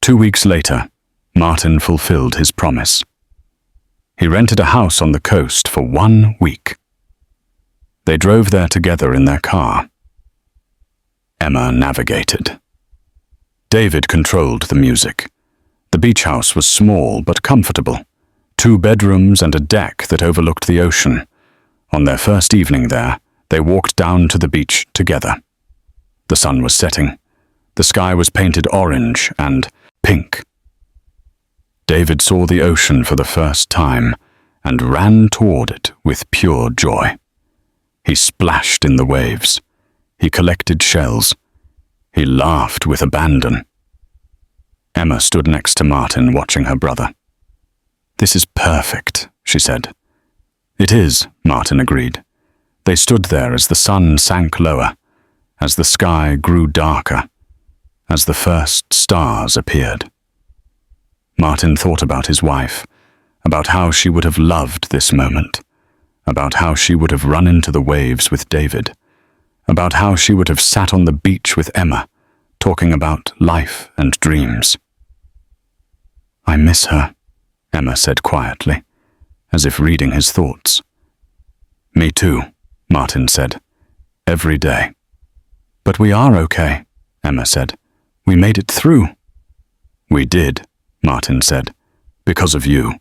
A: 2 weeks later, Martin fulfilled his promise. He rented a house on the coast for 1 week. They drove there together in their car. Emma navigated. David controlled the music. The beach house was small but comfortable. 2 bedrooms and a deck that overlooked the ocean. On their first evening there, they walked down to the beach together. The sun was setting. The sky was painted orange and pink. David saw the ocean for the first time and ran toward it with pure joy. He splashed in the waves. He collected shells. He laughed with abandon. Emma stood next to Martin, watching her brother. This is perfect, she said. It is, Martin agreed. They stood there as the sun sank lower, as the sky grew darker, as the first stars appeared. Martin thought about his wife, about how she would have loved this moment, about how she would have run into the waves with David, about how she would have sat on the beach with Emma, talking about life and dreams. I miss her, Emma said quietly, as if reading his thoughts. Me too, Martin said. Every day. But we are okay, Emma said. We made it through. We did, Martin said, because of you.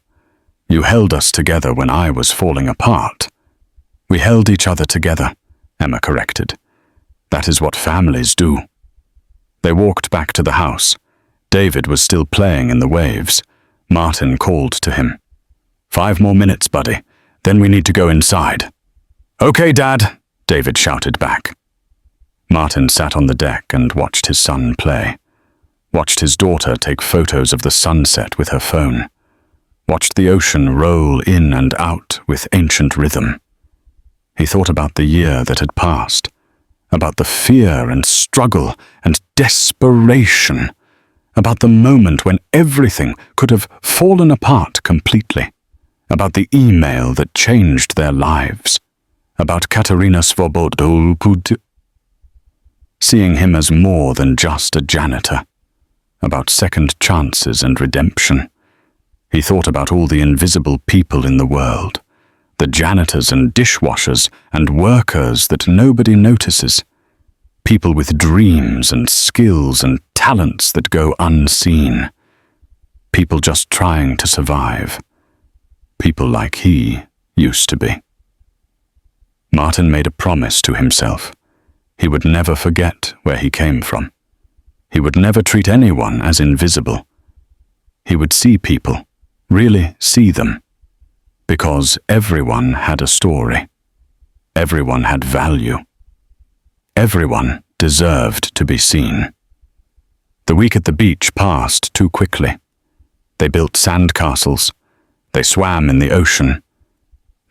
A: You held us together when I was falling apart. We held each other together, Emma corrected. That is what families do. They walked back to the house. David was still playing in the waves. Martin called to him. 5 more minutes, buddy. Then we need to go inside. Okay, Dad, David shouted back. Martin sat on the deck and watched his son play. Watched his daughter take photos of the sunset with her phone. Watched the ocean roll in and out with ancient rhythm. He thought about the year that had passed, about the fear and struggle and desperation, about the moment when everything could have fallen apart completely, about the email that changed their lives, about Katerina Svoboda, seeing him as more than just a janitor, about second chances and redemption. He thought about all the invisible people in the world, the janitors and dishwashers and workers that nobody notices, people with dreams and skills and talents that go unseen, people just trying to survive, people like he used to be. Martin made a promise to himself. He would never forget where he came from. He would never treat anyone as invisible. He would see people, really see them, because everyone had a story. Everyone had value. Everyone deserved to be seen. The week at the beach passed too quickly. They built sandcastles. They swam in the ocean.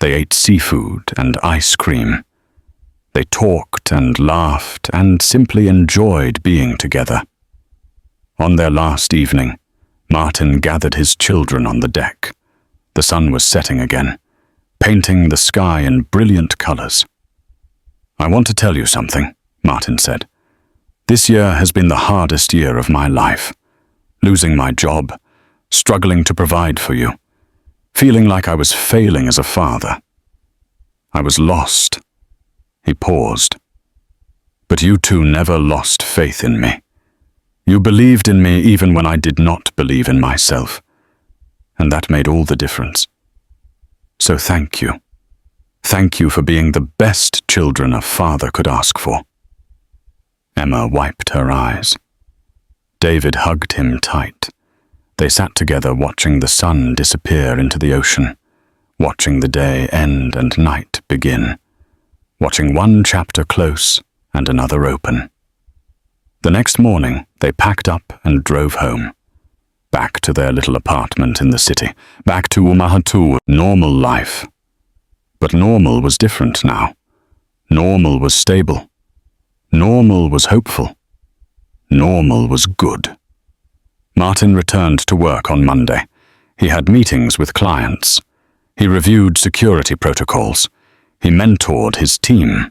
A: They ate seafood and ice cream. They talked and laughed and simply enjoyed being together. On their last evening, Martin gathered his children on the deck. The sun was setting again, painting the sky in brilliant colors. "I want to tell you something," Martin said. "This year has been the hardest year of my life. Losing my job, struggling to provide for you, feeling like I was failing as a father. I was lost." He paused. "But you two never lost faith in me. You believed in me even when I did not believe in myself. And that made all the difference. So thank you. Thank you for being the best children a father could ask for." Emma wiped her eyes. David hugged him tight. They sat together watching the sun disappear into the ocean, watching the day end and night begin, watching one chapter close and another open. The next morning, they packed up and drove home. Back to their little apartment in the city, back to Umahatu, normal life. But normal was different now. Normal was stable. Normal was hopeful. Normal was good. Martin returned to work on Monday. He had meetings with clients. He reviewed security protocols. He mentored his team.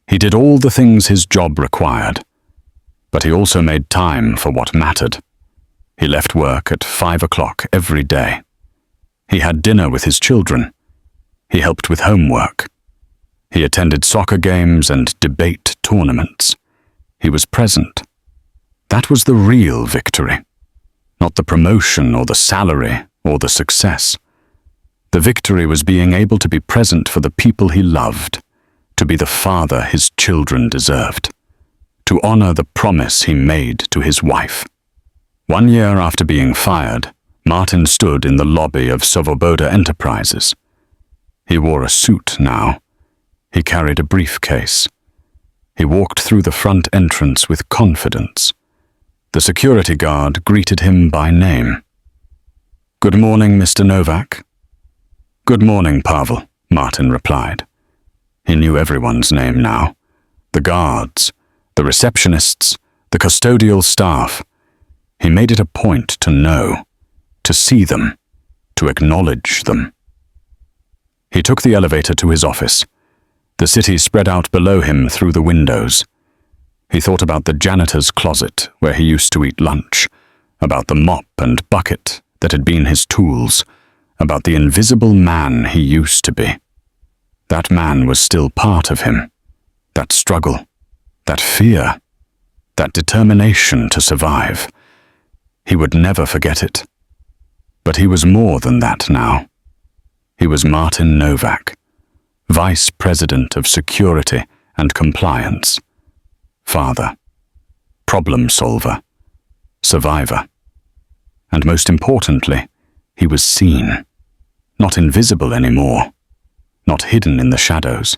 A: He did all the things his job required. But he also made time for what mattered. He left work at 5 o'clock every day. He had dinner with his children. He helped with homework. He attended soccer games and debate tournaments. He was present. That was the real victory. Not the promotion or the salary or the success. The victory was being able to be present for the people he loved, to be the father his children deserved, to honor the promise he made to his wife. 1 year after being fired, Martin stood in the lobby of Sovoboda Enterprises. He wore a suit now. He carried a briefcase. He walked through the front entrance with confidence. The security guard greeted him by name. "Good morning, Mr. Novak." "Good morning, Pavel," Martin replied. He knew everyone's name now. The guards, the receptionists, the custodial staff. He made it a point to know, to see them, to acknowledge them. He took the elevator to his office. The city spread out below him through the windows. He thought about the janitor's closet where he used to eat lunch, about the mop and bucket that had been his tools, about the invisible man he used to be. That man was still part of him. That struggle, that fear, that determination to survive. He would never forget it. But he was more than that now. He was Martin Novak, Vice President of Security and Compliance, father, problem solver, survivor. And most importantly, he was seen, not invisible anymore, not hidden in the shadows,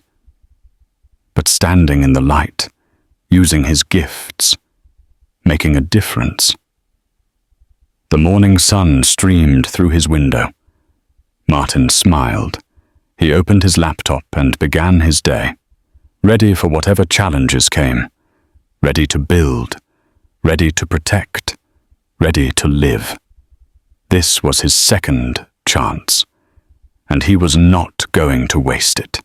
A: but standing in the light, using his gifts, making a difference. The morning sun streamed through his window. Martin smiled. He opened his laptop and began his day, ready for whatever challenges came, ready to build, ready to protect, ready to live. This was his second chance, and he was not going to waste it.